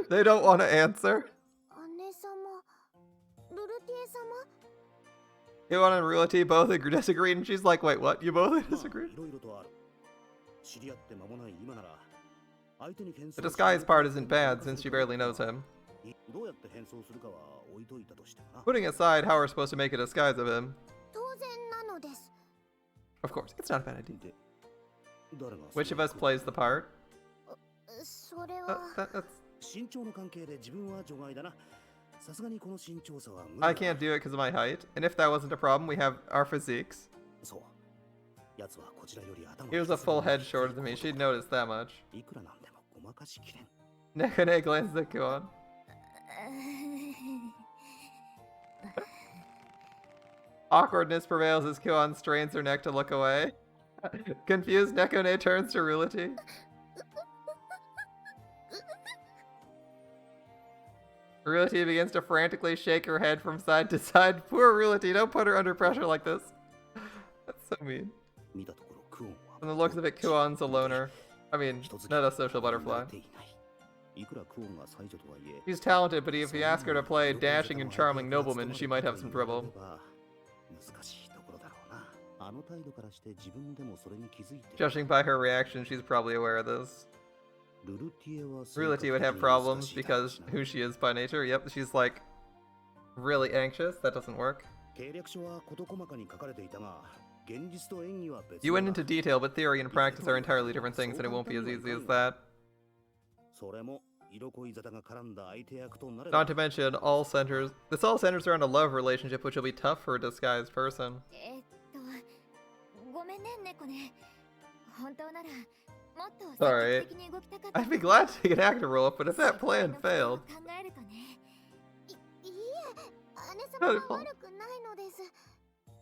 They don't want to answer. Kuon and Realty both disagreed, and she's like, wait, what? You both disagreed? The disguise part isn't bad, since she barely knows him. Putting aside how we're supposed to make a disguise of him. Of course, it's not a bad idea. Which of us plays the part? それは That's 身長の関係で自分は除外だな。さすがにこの身長差は無理だ。 I can't do it because of my height. And if that wasn't a problem, we have our physiques. そう。奴はこちらより頭 He was a full head shorter than me. She'd notice that much. いくらなんでもごまかしきれん。 Nekone glances at Kuon. Awkwardness prevails as Kuon strains her neck to look away. Confused, Nekone turns to Rulity. Rulity begins to frantically shake her head from side to side. Poor Rulity, don't put her under pressure like this. That's so mean. 見たところクオンは From the looks of it, Kuon's a loner. I mean, not a social butterfly. いくらクオンが才女とはいえ She's talented, but if you ask her to play dashing and charming nobleman, she might have some trouble. 難しいところだろうな。あの態度からして自分でもそれに気づいて Judging by her reaction, she's probably aware of this. ルルティエは Rulity would have problems because who she is by nature. Yep, she's like really anxious. That doesn't work. 計略書は事細かに書かれていたが、現実と演技は別だ。 You went into detail, but theory and practice are entirely different things, and it won't be as easy as that. それも色恋沙汰が絡んだ相手役となれ Not to mention, this all centers around a love relationship, which will be tough for a disguised person. ごめんね、猫ね。本当ならもっと Sorry. 積極的に動きたかった I'd be glad to take an actor role, but if that plan failed, 考えるとね。いえ、姉様は悪くないのです。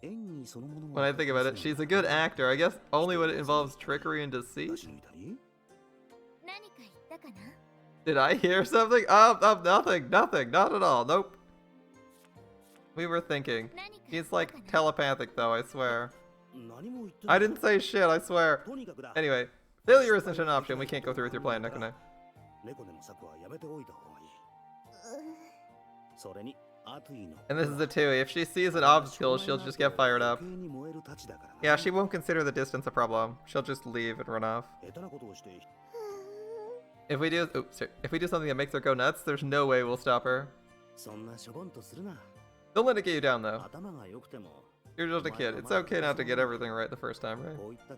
演技そのもの when I think about it, she's a good actor. I guess only when it involves trickery and deceit. 出し抜いたり 何か言ったかな Did I hear something? Nothing, not at all. Nope. We were thinking. 何か He's like telepathic though, I swear. 何も言ってな I い didn't say shit, I swear. とにかくだ Anyway, failure isn't an option. We can't go through with your plan, Nekone. 猫での策はやめておいた方がいい。それにアトゥイの And this is Atuy. If she sees an obstacle, she'll just get fired up. 余計に燃えるたちだからな Yeah, she won't consider the distance a problem. She'll just leave and run off. 下手なことをして If we do something that makes her go nuts, there's no way we'll stop her. そんなしょぼんとするな Don't let it get you down though. 頭が良くても You're just a kid. It's okay not to get everything right the first time, right? こういった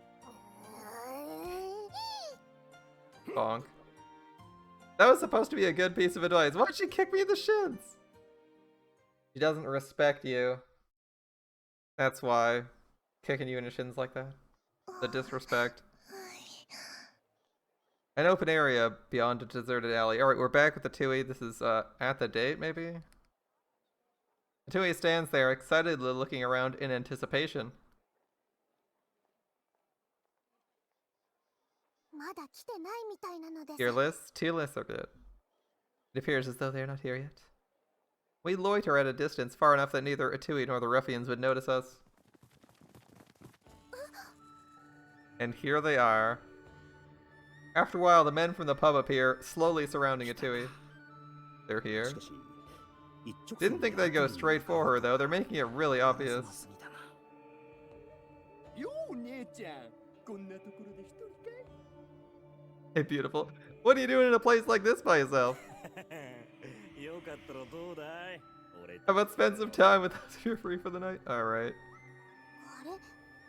Bonk. That was supposed to be a good piece of advice. Why'd she kick me in the shins? She doesn't respect you. That's why. Kicking you in the shins like that. The disrespect. An open area beyond a deserted alley. Alright, we're back with Atuy. This is at the date, maybe? Atuy stands there, excitedly looking around in anticipation. まだ来てないみたいなのです。 Tier lists? Tier lists are good. It appears as though they are not here yet. We loiter at a distance far enough that neither Atuy nor the ruffians would notice us. And here they are. After a while, the men from the pub appear, slowly surrounding Atuy. They're here. しかし一直線 Didn't think they'd go straight for her, though. They're making it really obvious. 過ぎたなよう姉ちゃん、こんなところで一人か Hey, beautiful. What are you doing in a place like this by yourself? いよかったらどうだい俺 How about spend some time with us if you're free for the night? Alright. あれ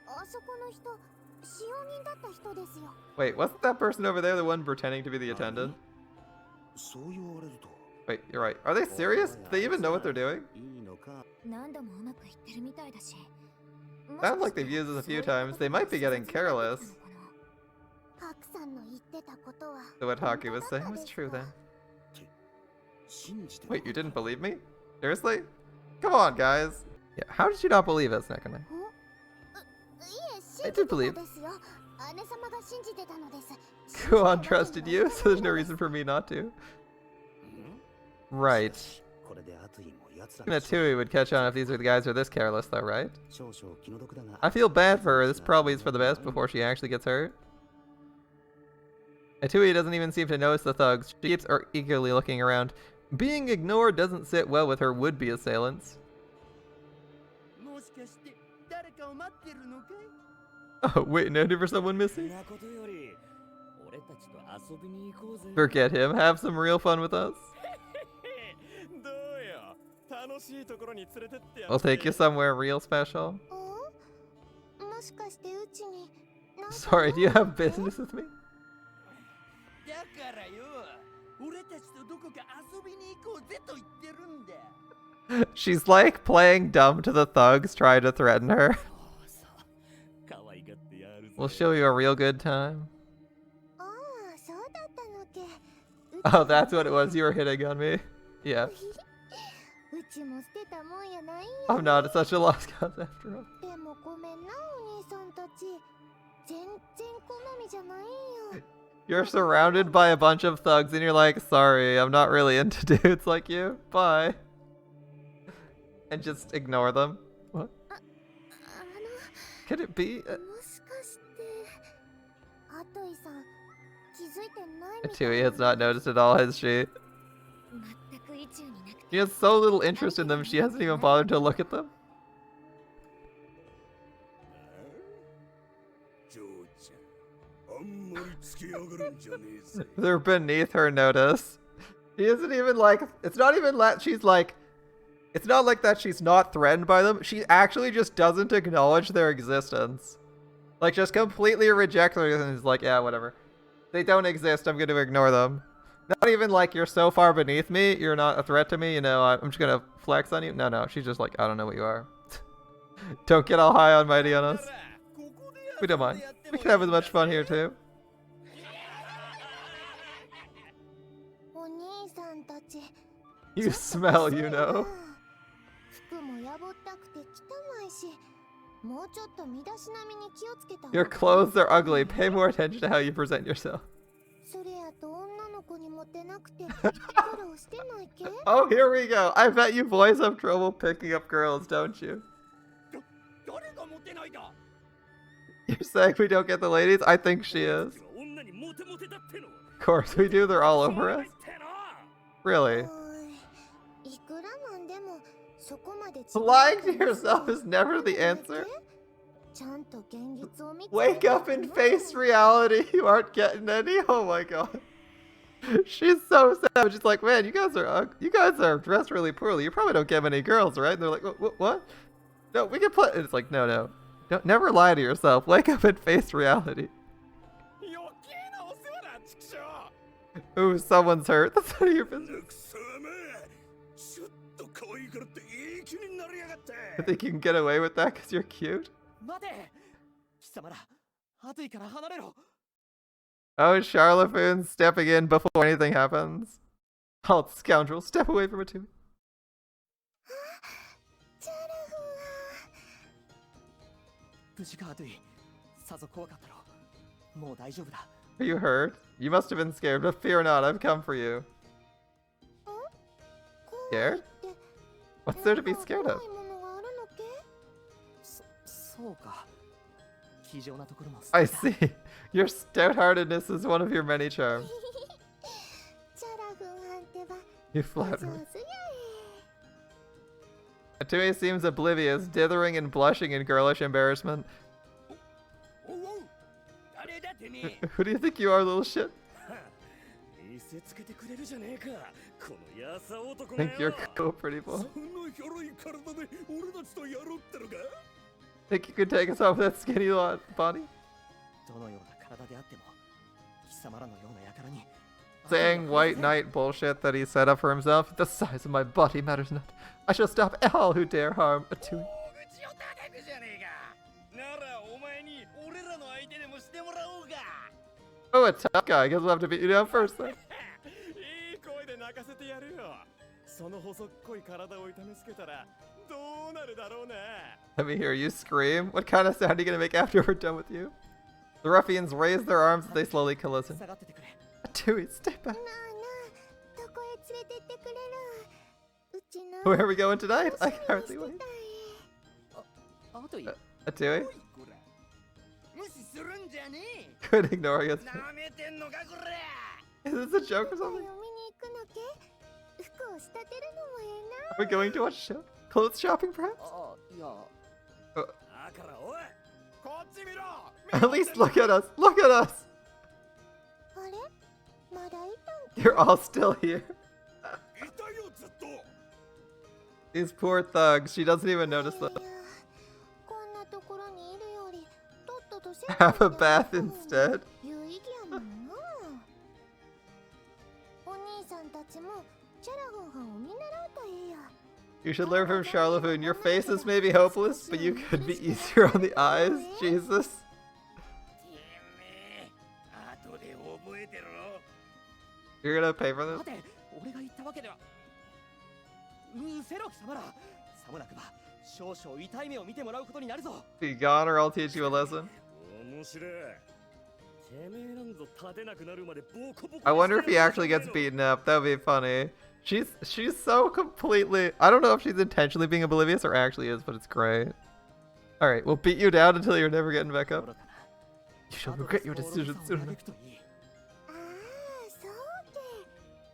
あそこの人、使用人だった人ですよ。 Wait, wasn't that person over there the one pretending to be the attendant? そう言われると Wait, you're right. Are they serious? Do they even know what they're doing? いいのか何度もうまくいってるみたいだし。 Sounds like they've used this a few times. They might be getting careless. ハクさんの言ってたことは So what Haki was saying was true then. 信じて Wait, you didn't believe me? Seriously? Come on, guys. Yeah, how did you not believe us, Nekone? いえ、 I 信じ did て believe. たですよ。姉様が信じてたのです。 Kuon trusted you, so there's no reason for me not to. Right. これでアトゥイも奴ら Atuy would catch on if these are the guys who are this careless, though, right? 少々気の毒だが I feel bad for her. This probably is for the best before she actually gets hurt. Atuy doesn't even seem to notice the thugs. She keeps eagerly looking around. Being ignored doesn't sit well with her would-be assailants. もしかして誰かを待ってるのかい Oh, waiting out for someone そ missing? んなことより俺たちと遊びに行こうぜ Forget him. Have some real fun with us. どうよ楽しいところに連れてってや I'll take you somewhere real special. もしかしてうちに Sorry, do you have business with me? からよ、俺たちとどこか遊びに行こうぜと言ってるんだ。She's like playing dumb to the thugs trying to threaten her. そうそう、可愛がってやるぜ。 We'll show you a real good time. ああ、そうだったのけ。 Oh, that's what it was. You were hitting on me. Yeah. うちも捨てたもんやないんや。 I'm not such a lost cause after all. でもごめんな、お兄さんたち。全然好みじゃないんよ。 You're surrounded by a bunch of thugs and you're like, sorry, I'm not really into dudes like you. Bye. And just ignore them. What? あの、 Could it be? もしかして、アトイさん、気づいてないみたい Atuy has not noticed at all, has she? 全く意中になくて。 She has so little interest in them, she hasn't even bothered to look at them. 嬢ちゃん、あんまりつけやがるんじゃねえぜ。 They're beneath her notice. She isn't even like, it's not even that she's like, it's not like that she's not threatened by them. She actually just doesn't acknowledge their existence. Like, just completely reject them and is like, yeah, whatever. They don't exist, I'm gonna ignore them. Not even like, you're so far beneath me, you're not a threat to me, you know, I'm just gonna flex on you. No, she's just like, I don't know what you are. Don't get all high and mighty on us. We don't mind. We can have as much fun here too. お兄さんたち。 You smell, you know. 服もやぼったくて汚いし、もうちょっと身だしなみに気をつけた方が。 Your clothes are ugly. Pay more attention to how you present yourself. それやと女の子にモテなくて苦労してないけ？ Oh, here we go. I bet you boys have trouble picking up girls, don't you? 誰がモテないだ。 You're saying we don't get the ladies? I think she is. 女にモテモテだっての。 Of course we do. They're all over us. Really? いくらなんでもそこまで Lying to yourself is never the answer. ちゃんと現実を見て Wake up and face reality. You aren't getting any. Oh my god. She's so savage. She's like, man, you guys are dressed really poorly. You probably don't get many girls, right? And they're like, what? No, we can play. And it's like, no. Don't never lie to yourself. Wake up and face reality. Ooh, someone's hurt. That's none of your business. I think you can get away with that because you're cute. 待て。貴様ら、アトイから離れろ。 Oh, Charlafune stepping in before anything happens. Oh, scoundrel, step away from Atuy. チャラフ無事かアトイ。さぞ怖かったろ。もう大丈夫だ。 Are you hurt? You must have been scared, but fear not, I've come for you. は。 Scared? What's there to be scared of? 怖いものがあるのけ？そうか。気丈なところも。 I see. Your stout-heartedness is one of your many charms. チャラフンなんてば You 上 flatter 手 me. やえ。 Atuy seems oblivious, dithering and blushing in girlish embarrassment. おうおう。誰だってね。 Who do you think you are, little shit? 見せつけてくれるじゃねえか。このやさ男 Think you're cool, pretty boy. その広い体で俺たちとやろうってのか？ Think you could take us off that skinny body? どのような体であっても、貴様らのような輩に。 Saying white knight bullshit that he set up for himself. The size of my body matters not. I shall stop all who dare harm Atuy. 口を叩くじゃねえか。ならお前に俺らの相手でもしてもらおうか。 Oh, a tough guy. I guess we'll have to beat you down first then. いい声で泣かせてやるよ。その細っこい体を痛めつけたらどうなるだろうな。 Let me hear you scream. What kind of sound are you gonna make after we're done with you? The ruffians raise their arms as they slowly collison. 下がっててくれ。 Atuy, stay back. なあなあ、どこへ連れてってくれる？うちの Where are we going tonight? I 楽 can't し hardly みに wait. してたんや。あとい。 Atuy? こら。無視するんじゃねえ。 Quit ignoring us. なめてんのかこら。 Is this a joke or 舞台を something? 見に行くのけ？服を仕立てるのもえ Are we going to watch a show? Clothes shopping, perhaps? あ、いや。あだからおい。こっち見ろ。 At least look at us. Look at us. えな。あれ？まだいたん You're all still here. いたよずっと。 These poor thugs. She doesn't even notice い them. やこんなところにいるよりとっとと Have a bath instead. 有意義やもんな。さんたちもチャラゴンハンを見習うといいよ。 You should learn from Charlavoon. Your faces may be hopeless, but you could be easier on the eyes. Jesus. てめえ後で覚えてろ。 You're gonna pay for 待 this? て、俺が言ったわけでは。セロキ様ら、さもなくば少々痛い目を見てもらうことになるぞ。 Be gone or I'll teach you a lesson. 面白い。てめえなんぞ立てなくなるまでボコボコ I wonder if he actually gets beaten up. That would be funny. She's so completely... I don't know if she's intentionally being oblivious or actually is, but it's great. Alright, we'll beat you down until you're never getting back up. You shall regret your decision soon enough. ああ、そうけ。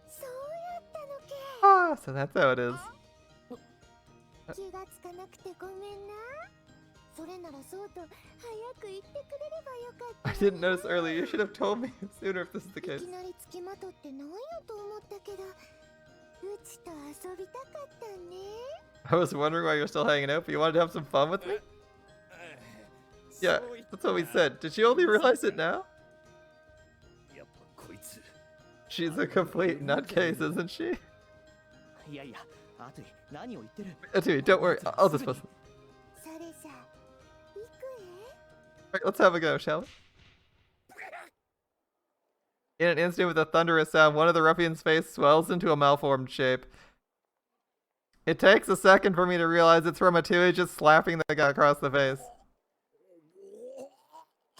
そうやったのけ。 Ah, so that's how it is. 気がつかなくてごめんな。それならそうと早く言ってくれればよかった。 I didn't notice earlier. You should have told me sooner if this is the い case. きなりつきまとってなんやと思ったけど、うちと遊びたかったね。 I was wondering why you're still hanging out, but you wanted to have some fun with me? Yeah, that's what we said. Did she only realize it now? やっぱこいつ She's a complete nutcase, isn't she? いやいや、アトゥイ、何を言ってる。 Atuy, don't worry. I'll dispose of it. それじゃ、行く Alright, let's have a go, shall we? In an instant, with a thunderous sound, one of the ruffian's face swells into a malformed shape. It takes a second for me to realize it's from Atuy just slapping the guy across the face.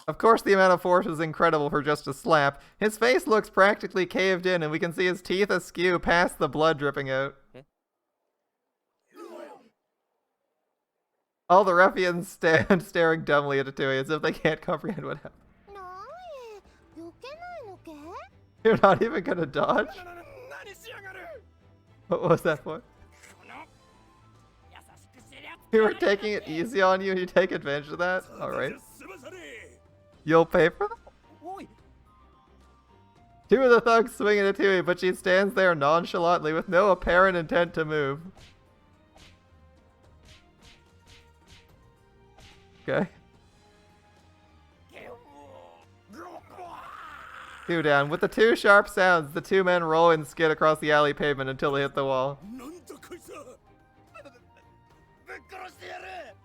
Of course, the amount of force is incredible for just a slap. His face looks practically caved in, and we can see his teeth askew past the blood dripping out. All the ruffians stand staring dumbly at Atuy as if they can't comprehend what happened. え。なーえ、避けないのけ？ You're not even gonna dodge? 何しやがる。 What was that for? この優しくしてりゃ You were taking it easy on you and you take advantage of that? Alright. 済まされ。 You'll pay for that? おい、 Two of the thugs swing at Atuy, but she stands there nonchalantly with no apparent intent to move. Okay. Two down. With the two sharp sounds, the two men roll and skid across the alley pavement until they hit the wall. なんだこいつは。ぶっ殺してやる。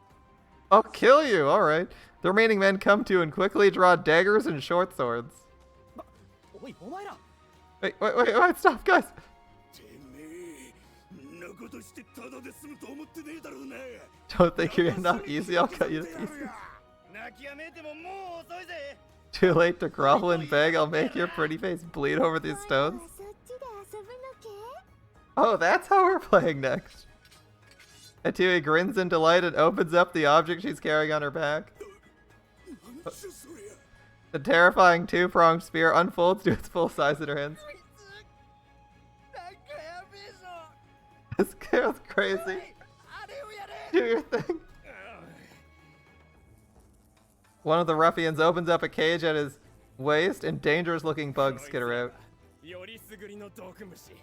I'll kill you! Alright. The remaining men come to and quickly draw daggers and short swords. おい、お前ら。 Wait, stop, guys! てめえんなことしてただで済むと思ってねえだろうな。 Don't think you're getting off easy, I'll cut you to pieces. 泣きやめてももう遅いぜ。 Too late to grovel and beg, I'll make your pretty face bleed over these おい stones. らそっちで遊ぶのけ？ Oh, that's how we're playing next. Atuy grins in delight and opens up the object she's carrying on her back. なんじゃそりゃ。 The terrifying two-pronged spear unfolds to its full size in her hands. なんかやべえぞ。 This girl's crazy. あれをやれ。 Do your thing. One of the ruffians opens up a cage at his waist and dangerous-looking bugs skitter out. よりすぐりの毒虫。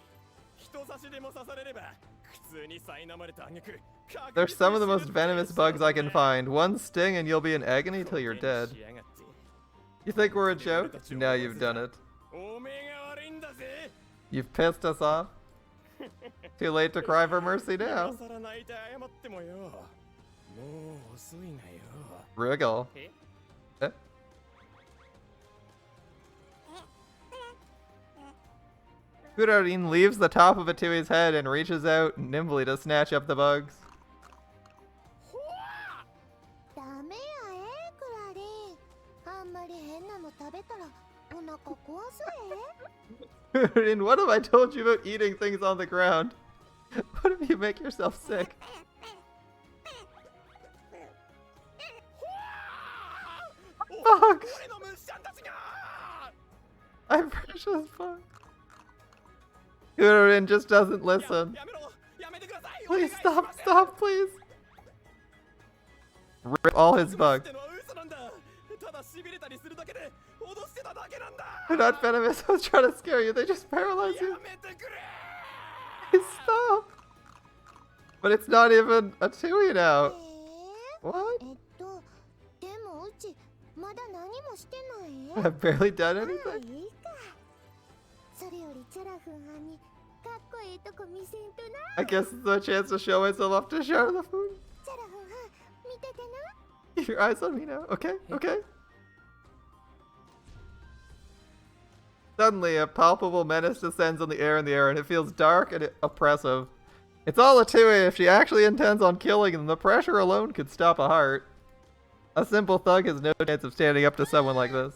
人差しでも刺されれば苦痛に苛まれた挙句。 They're some of the most venomous bugs I can find. One sting and you'll be in agony till you're dead. You think we're a joke? Now you've done it. おめえが悪いんだぜ。 You've pissed us off. Too late to cry for mercy 今 now. 更泣いて謝ってもよ。もう遅いがよ。 Wriggle. Eh? Eh? Fudorin leaves the top of Atuy's head and reaches out nimbly to snatch up the bugs. ダメやクラリン。あんまり変なの食べたらお腹壊すえ。 Fudorin, what have I told you about eating things on the ground? What if you make yourself sick? Bugs! 俺の虫ちゃんたちが。 I'm precious bugs. Fudorin just doesn't listen. やめろ。やめてください。 Please stop, please. Rip all his bugs. ってのは嘘なんだ。ただ痺れたりするだけで脅してただけなんだ。 They're not venomous. I was trying to scare you. They just paralyze you. やめてくれ。 Please stop. But it's not even a Tui え now. ー What? でもうちまだ何もしてない I've barely done まあ anything. いいか。それよりチャラフンはんにかっこいいとこ見せんとな。 I guess it's a chance to show myself off to share the food. チャラフンはん見ててな。 Keep your eyes on me now. Okay, okay. Suddenly, a palpable menace descends on the air, and it feels dark and oppressive. It's all Atuy. If she actually intends on killing them, the pressure alone could stop a heart. A simple thug has no chance of standing up to someone like this.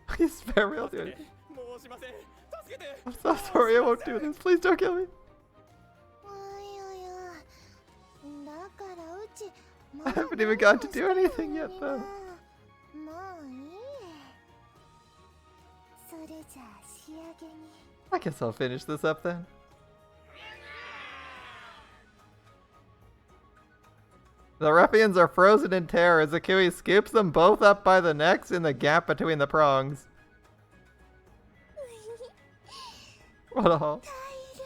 Please spare me, I'll do it. 申しません。助けて。 I'm so sorry, I won't do this. Please don't kill me. おいおいおい。だからうち I haven't even gotten to do anything yet, though. もういい。それじゃあ仕上げに。 I guess I'll finish this up then. The ruffians are frozen in terror as Atuy scoops them both up by the necks in the gap between the prongs. What a haul. 大量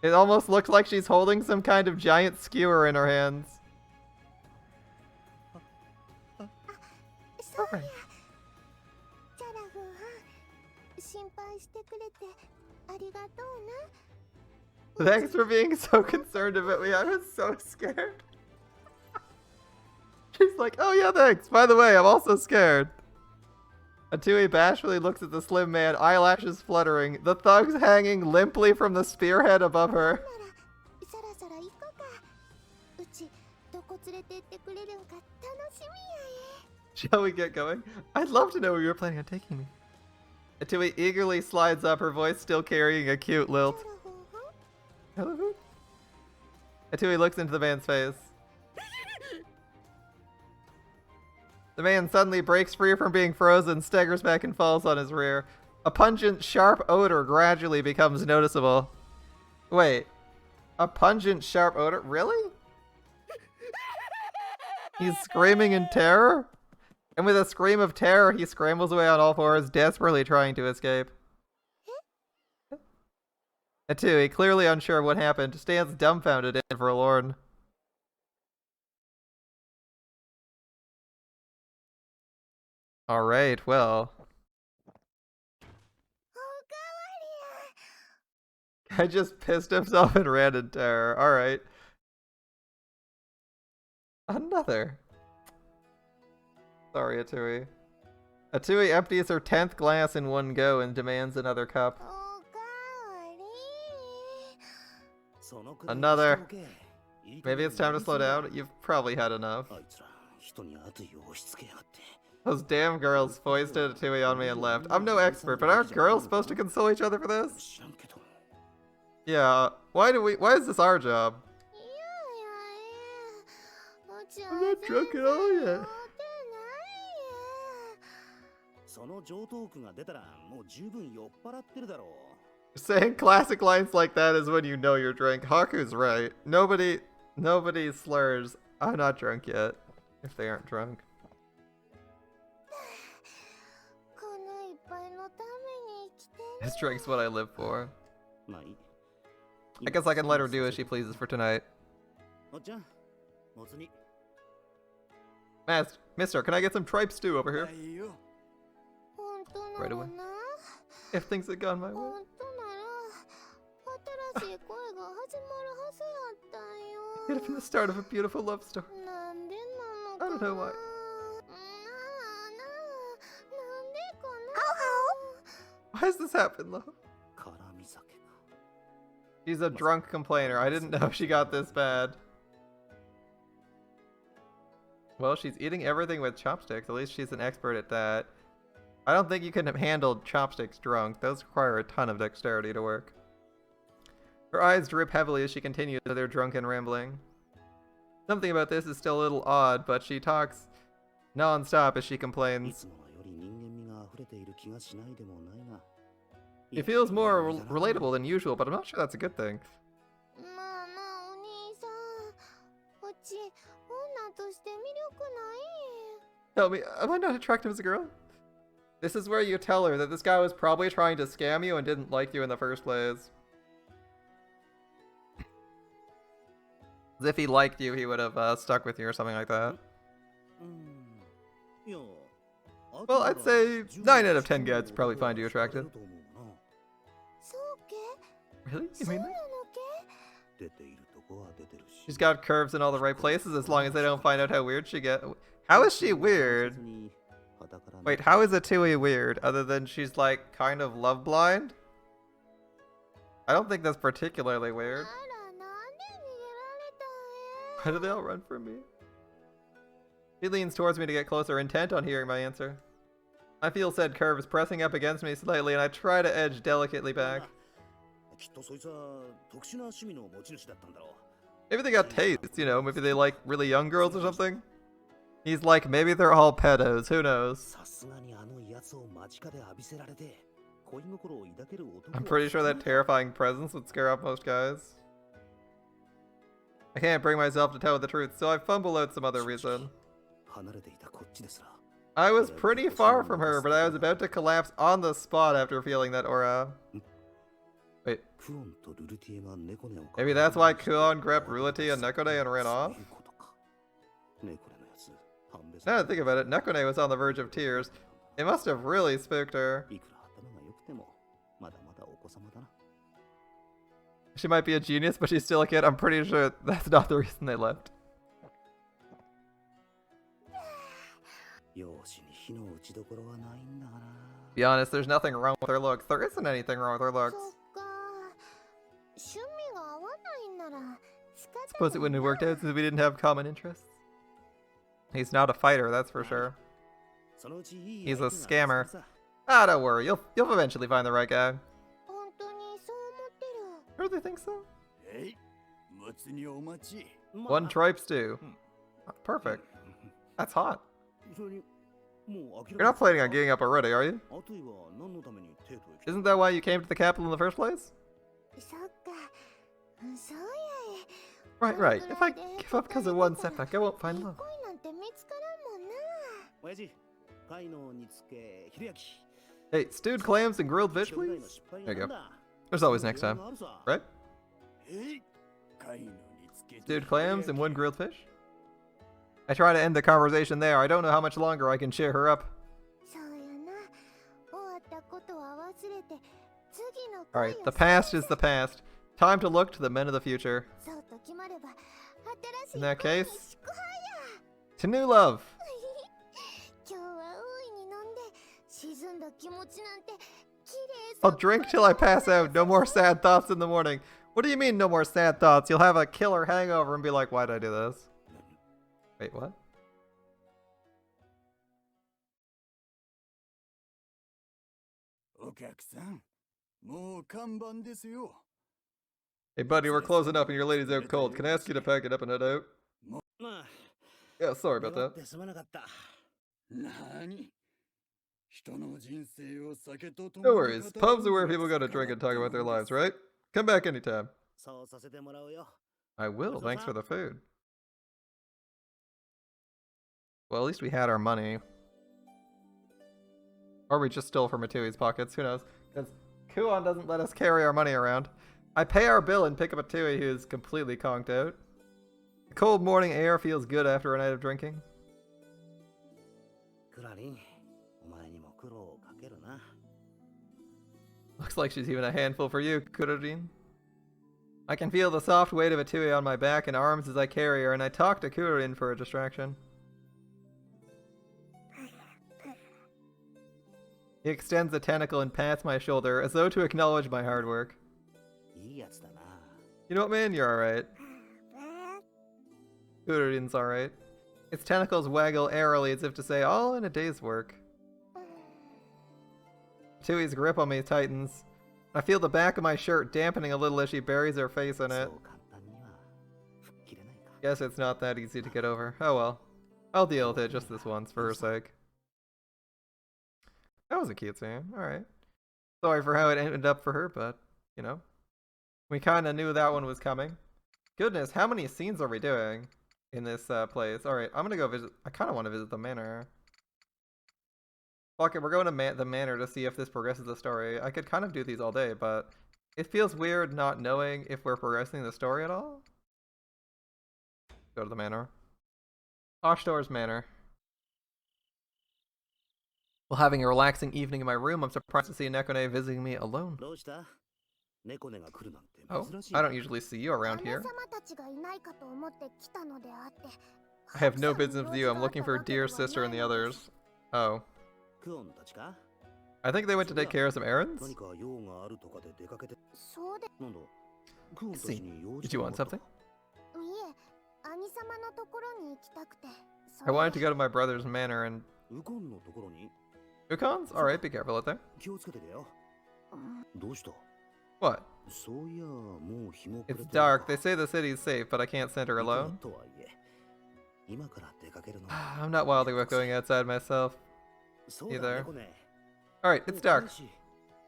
や。 It almost looks like she's holding some kind of giant skewer in her hands. そうや。チャラフンはん心配してくれてありがとうな。 Thanks for being so concerned about me. I was so scared. She's like, oh yeah, thanks. By the way, I'm also scared. Atuy bashfully looks at the slim man, eyelashes fluttering, the thugs hanging limply from the spearhead above her. ならそろそろ行こうか。うちどこ連れてってくれるんか楽しみやえ。 Shall we get going? I'd love to know where you're planning on taking me. Atuy eagerly slides up, her voice still carrying a cute チャ lilt. ラフンはん Hello? Atuy looks into the man's face. The man suddenly breaks free from being frozen, staggers back and falls on his rear. A pungent, sharp odor gradually becomes noticeable. Wait. A pungent, sharp odor? Really? He's screaming in terror? And with a scream of terror, he scrambles away on all fours, desperately trying to escape. Atuy, clearly unsure of what happened, stands dumbfounded and forlorn. Alright, well. おかわりや。 Guy just pissed himself and ran in terror. Alright. Another. Sorry, Atuy. Atuy empties her 10th glass in one go and demands another cup. おかわり。 そのくらいに Another. しておけ。いい加 Maybe 減 it's time to に slow すな down. You've probably had enough. あいつら人に熱いを押し付けやがって。 Those damn girls foisted Atuy on me and left. I'm no expert, but aren't girls supposed to console each other for this? 知らんけど。 Yeah, why is this our job? いやいやえ。うちは I'm not drunk at all yet. 全然酔ってないえ。その上等句が出たらもう十分酔っ払ってるだろう。 Saying classic lines like that is when you know you're drunk. Haku's right. Nobody slurs, I'm not drunk yet, if they aren't drunk. この一杯のために生きてる。 This drink's what I live for. まあいい。 I guess I can let her do as she pleases for tonight. おっちゃん、もつ煮。 Mister, can I get some tripe stew over here? いいよ。本当 Right な away. のな。 If things had gone my way. 本当なら新しい恋が始まるはずやったん Could よ。 have been the start of a beautiful love story. なんでなのか I な。 don't know why. なんでかな。 Why has this happened, love? 辛味酒か。 She's a drunk complainer. I didn't know she got this bad. Well, she's eating everything with chopsticks. At least she's an expert at that. I don't think you can handle chopsticks drunk. Those require a ton of dexterity to work. Her eyes drip heavily as she continues their drunken rambling. Something about this is still a little odd, but she talks non-stop as she い complains. つものより人間味が溢れている気がしないでもないが。 It feels more relatable than usual, but I'm not sure that's a good thing. まあなお兄さん。うち女として魅力ない。 Tell me, am I not attractive as a girl? This is where you tell her that this guy was probably trying to scam you and didn't like you in the first place. As if he liked you, he would have stuck with you or something like that. うん。Well, I'd say 9 out of 10 guys probably find you attractive. そうけ Really? You そう mean な that? のけ 出ているとこは出てるし She's got curves in all the right places as long as they don't find out how weird she gets. How is she weird? Wait, how is Atuy weird other than she's like kind of love blind? I don't think that's particularly あ weird. らなんで逃げられた Why do they all run from me? She leans towards me to get closer, intent on hearing my answer. I feel said curves pressing up against me slightly, and I try to edge delicately back. きっとそいつは特殊な趣味の持ち主だったんだろう Maybe they got taste, you know, maybe they like really young girls or something? He's like, maybe they're all pedos, who knows? さすがにあのやつを間近で浴びせられて恋心を抱ける男 I'm pretty sure that terrifying presence would scare off most guys. I can't bring myself to tell the truth, so I fumble out some other reason. 離れていたこっちですら I was pretty far from her, but I was about to collapse on the spot after feeling that aura. Wait, クオンとルルティエが猫ネを maybe that's why Kuon grabbed Rulati and Nekone and ran off? そういうことか猫ネのやつ判別 Now that I think about it, Nekone was on the verge of tears. It must have really spooked her. いくら頭が良くてもまだまだお子様だな She might be a genius, but she's still a kid. I'm pretty sure that's not the reason they left. 容姿に火の打ちどころはないんだがな Be honest, there's nothing wrong with her looks. There isn't anything wrong with her そ looks. っか趣味が合わないんなら仕方 Suppose it wouldn't have worked out since we didn't have common interests. He's not a fighter, that's for sure. そのうちいい He's a 相手が見 scammer. つかるさ Ah, don't worry. You'll eventually find the right guy. 本当にそう思ってる Really think so? えいもつにお待ち One tripe stew. Perfect. That's hot. それにもう諦 You're め not planning on getting up already, are you? アトイは何のためにテートへ来た Isn't that why you came to the capital in the first place? そっかそうや Right, right. If I give up because of one setback, I won't い find い love. 恋なんて見つからんもんな親父貝の煮付けひれ焼き Hey, stewed clams and grilled fish, 一度ぐらい please? の失敗 There you が go. なんだ There's always next time, あるさ right? えい貝の煮付け Stewed clams and one grilled fish? I try to end the conversation there. I don't know how much longer I can cheer her up. そうやな終わったことは忘れて次の Alright, 恋を the past is the past. Time to look to the men of the future. そうと決まれば新しい In that 恋に case, 祝杯や to new love. 今日は大いに飲んで沈んだ気持ちなんて綺麗 I'll drink till I pass out. No more sad thoughts in the morning. What do you mean, no more sad thoughts? You'll have a killer hangover and be like, why did I do this? Wait, what? お客さんもう看板ですよ Hey, buddy, we're closing up and your lady's out cold. Can I ask you to pack it up and head out? まあ Yeah, sorry about 粘っ that. てすまなかったなーに人の人生を酒と共 No に worries. 語る Pubs are where people go to drink and talk about their lives, right? Come back anytime. そうさせてもらうよ I will. Thanks for the food. Well, at least we had our money. Or we just stole from Atuy's pockets. Who knows? Because Kuon doesn't let us carry our money around. I pay our bill and pick up Atuy, who's completely conked out. The cold morning air feels good after a night of drinking. クラリンお前にも苦労をかけるな Looks like she's even a handful for you, Kurodin. I can feel the soft weight of Atuy on my back and arms as I carry her, and I talk to Kurodin for a distraction. He extends a tentacle and pats my shoulder, as though to acknowledge my hard work. いいやつだな You know what, man? You're alright. Kurodin's alright. Its tentacles waggle airily as if to say, all in a day's work. Atuy's grip on me tightens. I feel the back of my shirt dampening a little as she buries her face in it. そう簡単には吹っ切れないか Guess it's not that easy to get over. Oh well. I'll deal with it just this once for her sake. That was a cute scene. Alright. Sorry for how it ended up for her, but, you know. We kinda knew that one was coming. Goodness, how many scenes are we doing in this place? Alright, I'm gonna go visit. I kinda wanna visit the manor. Fuck it, we're going to the manor to see if this progresses the story. I could kind of do these all day, but it feels weird not knowing if we're progressing the story at all. Go to the manor. Oshtor's Manor. While having a relaxing evening in my room, I'm surprised to see Nekone visiting me alone. どうした？猫根が来るなんて Oh, 珍しい I な。 don't usually see you around 姉 here. 様たちがいないかと思って来たのであって I have no business with you. I'm looking for dear sister and the others. Oh. クオンたちか？ I think they went to take care of some errands? 何か用があるとかで出かけて。そうでなんだ？クオンた See, ちに用 did 事 you があ want った。 something? いえ兄様のところに行きたくて I wanted to go to my brother's manor and... ウコンのところに Ukons? Alright, be careful out there. 気をつけてよ。どうした？ What? そういや、もう日も暮れ It's てる dark. か。 They say the city's safe, but I can't send her いくら alone. とはいえ、今から出かけるのは I'm not wild about going outside myself. そうだ either. 猫根。 Alright, it's dark.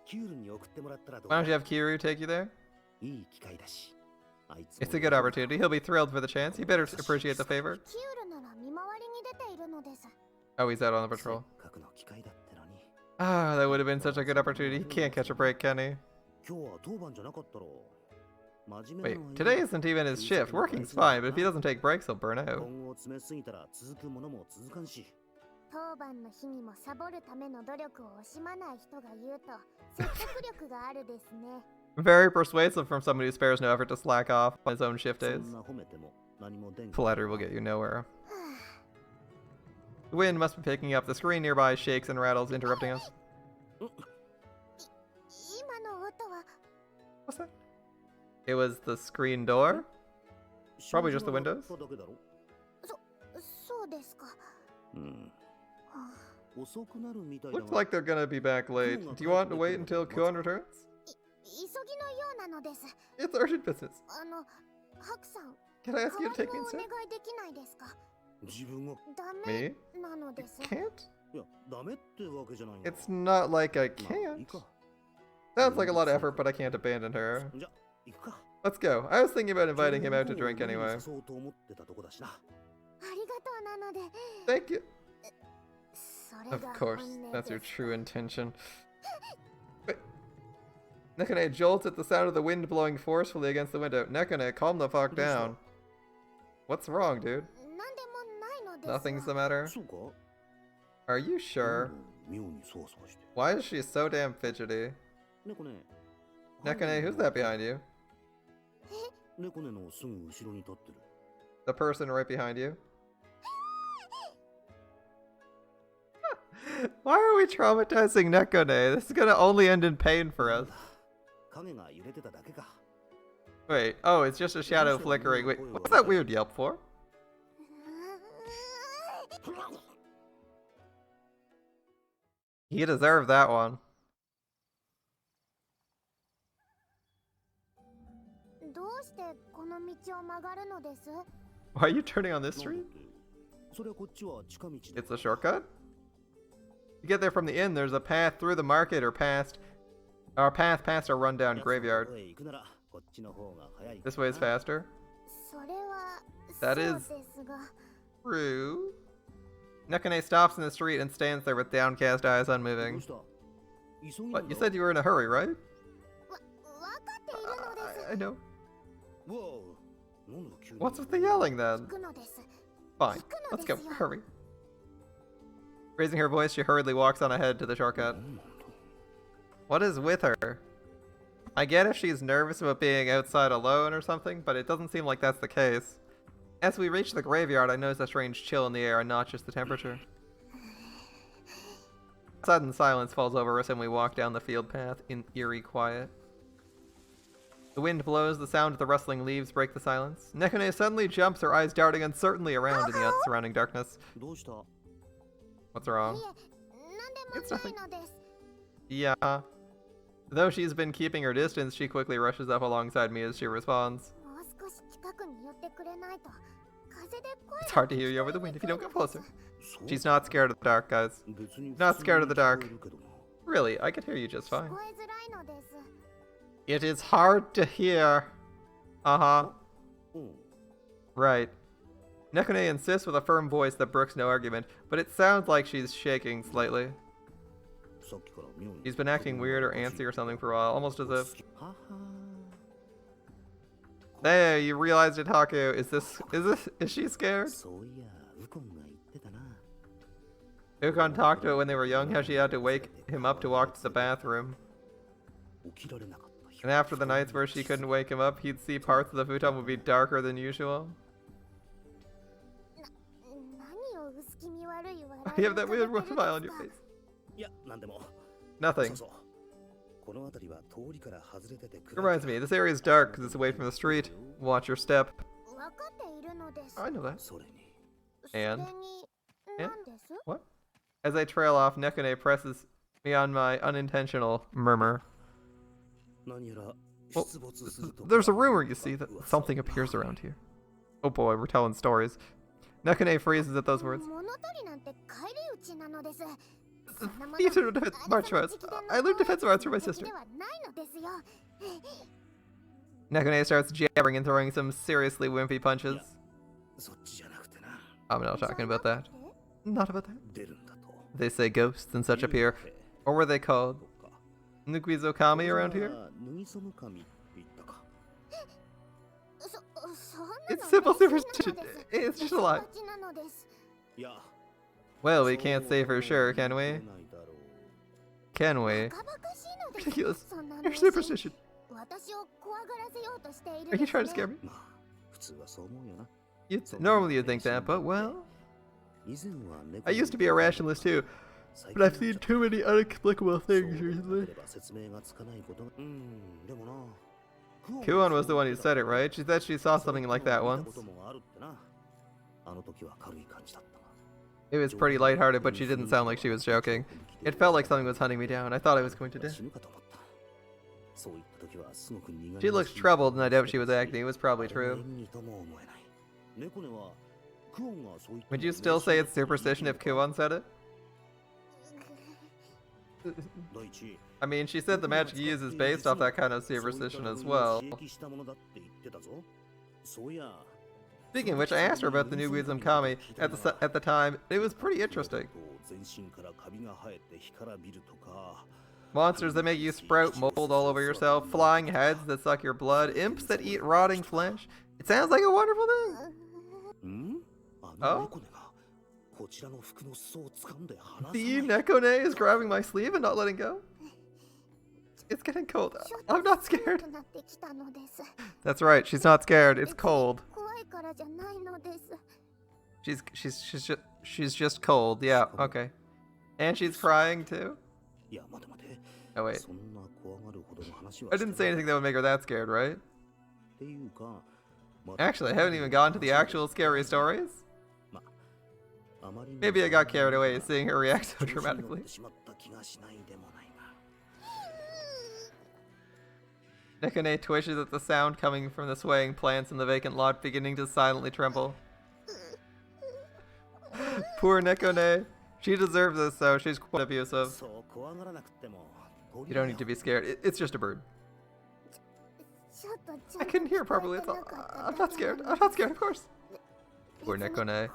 キュールに送ってもらったらどう Why だ？ don't you have Kiryu take you there? いい機会だし。あいつ It's a good opportunity. He'll be thrilled for the chance. You better appreciate the favor. キュールなら見回りに出ているのです Oh, he's out on the patrol. せっかくの機会だってのに。 Ah, that would have been such a good opportunity. He can't catch a break, can he? 今日は当番じゃなかったろ。真面 Wait, 目なのは today isn't even his shift. Working's fine, but if he doesn't take breaks, he'll burn out. 今後詰めすぎたら続くものも続かんし。当番の日にもサボるための努力を惜しまない人が言うと説得力があるですね Very persuasive from somebody who spares no effort to slack off on his own shift そ days. んな褒めても何も出ん。 Flattery will get you nowhere. The wind must be picking up. The screen nearby shakes and rattles, interrupting us. 今の音は What's that? It was the screen door? Probably just the windows. そうですかうん。遅くなるみたいだ Looks が。 like they're gonna be back late. Do you want to wait until Kuon returns? 急ぎのようなのです It's urgent business. ハクさん Can I ask 代 you わ to り take me をお願 instead? いできないですか自分が。ダメ Me? なのです Can't? いや、ダメってわけじゃないんだ。 It's not like I まあい can't. いか。 Sounds like a lot of effort, but I can't abandon her. じゃ、行くか。 Let's go. I was thinking about inviting him out to drink anyway. そうと思ってたとこだしな。ありがとうなので Thank you. それ Of が course, 本音 that's で your す true intention. Wait. Nekone jolts at the sound of the wind blowing forcefully against the window. Nekone, calm the fuck down. What's wrong, dude? なんでもないのです Nothing's the matter? そうか？ Are you sure? 妙にそわそわして。 Why is she so damn fidgety? 猫ね。 Nekone, who's that behind you? 猫ねのすぐ後ろに立ってる。 The person right behind you? Why are we traumatizing Nekone? This is gonna only end in pain for us. 影が揺れてただけか。 Wait, oh, it's just a shadow flickering. Wait, what's that weird yelp for? He deserved that one. どうしてこの道を曲がるのです Why are you turning on this なん street? だってそれはこっちは近道だ。 It's a shortcut? You get there from the inn, there's a path through the market or past our path past our rundown やつの graveyard. とこへ行くならこっちの方が早いか This way is な。 faster. それは That そう is- ですが True. Nekone stops in the street and stands there with downcast eyes ど unmoving. うした？急ぎな What? ん You だ。 said you were in a hurry, right? わかっているのです I know. わお。なんだ急に。 What's with the yelling 行 then? くのです Fine. Let's go. Hurry. Raising her voice, she hurriedly walks on ahead to the shortcut. What is with her? I get if she's nervous about being outside alone or something, but it doesn't seem like that's the case. As we reach the graveyard, I notice a strange chill in the air and not just the temperature. Sudden silence falls over us and we walk down the field path in eerie quiet. The wind blows, the sound of the rustling leaves break the silence. Nekone suddenly jumps, her eyes darting uncertainly around in the surrounding darkness. どうした？ What's い wrong? え何 It's でもない nothing. のです Yeah. Though she's been keeping her distance, she quickly rushes up alongside me as she responds. もう少し近くに寄ってくれないと風で声 It's が hard to hear you over the wind if you don't get closer. そう She's not scared of the dark, guys. 別に not scared of the dark. 普通に聞こえるけどな。 Really, I could hear you just 聞 fine. こえづらいのです It is hard to hear. Uh-huh. うん。 Right. Nekone insists with a firm voice that brooks no argument, but it sounds like she's shaking slightly. さっきから妙に。 She's been acting weird or antsy or something for a while, almost as if... はは。 There, you realized it, Haku. Is she scared? そういや、ウコンが言ってたな。Ukon talked about when they were young how she had to wake him up to walk to the bathroom. And after the nights where she couldn't wake him up, he'd see parts of the futon would be darker than usual. You have that weird smile on your face. Nothing. Reminds me, this area is dark because it's away from the street. Watch your step. I know that. And? What? As I trail off, Nekone presses me on my unintentional murmur. Well, there's a rumor, you see, that something appears around here. Oh boy, we're telling stories. Nekone freezes at those words. Martial arts. I learned defensive arts from my sister. Nekone starts jabbering and throwing some seriously wimpy punches. I'm not talking about that. Not about that. They say ghosts and such appear. Or were they called? Nuguizokami around here? It's simple superstition. It's just a lie. Well, we can't say for sure, can we? Can we? Ridiculous. You're superstition. Are you trying to scare me? Normally you'd think that, but well... I used to be a rationalist too, but I've seen too many inexplicable things recently. Kuon was the one who said it, right? She said she saw something like that once. It was pretty lighthearted, but she didn't sound like she was joking. It felt like something was hunting me down. I thought I was going to die. She looked troubled, and I doubt she was acting. It was probably true. Would you still say it's superstition if Kuon said it? I mean, she said the magic he uses is based off that kind of superstition as well. Speaking of which, I asked her about the new Wisdom Kami at the time. It was pretty interesting. Monsters that make you sprout mold all over yourself, flying heads that suck your blood, imps that eat rotting flesh. It sounds like a wonderful thing. Oh? The Nekone is grabbing my sleeve and not letting go? It's getting cold. I'm not scared. That's right, she's not scared. It's cold. She's just cold. Yeah, okay. And she's crying too? Oh wait. I didn't say anything that would make her that scared, right? Actually, I haven't even gotten to the actual scary stories. Maybe I got carried away seeing her react so dramatically. Nekone twitches at the sound coming from the swaying plants in the vacant lot, beginning to silently tremble. Poor Nekone. She deserves this, though. She's quite abusive. You don't need to be scared. It's just a bird. I couldn't hear properly. I'm not scared. I'm not scared, of course. Poor Nekone.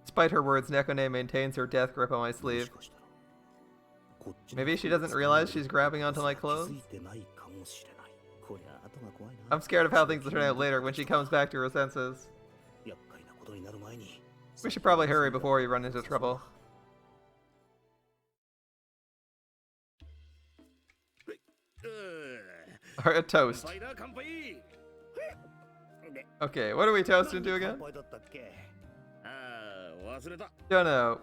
Despite her words, Nekone maintains her death grip on my sleeve. Maybe she doesn't realize she's grabbing onto my clothes? I'm scared of how things will turn out later when she comes back to her senses. We should probably hurry before we run into trouble. Alright, a toast. Okay, what are we toasting to again? Don't know.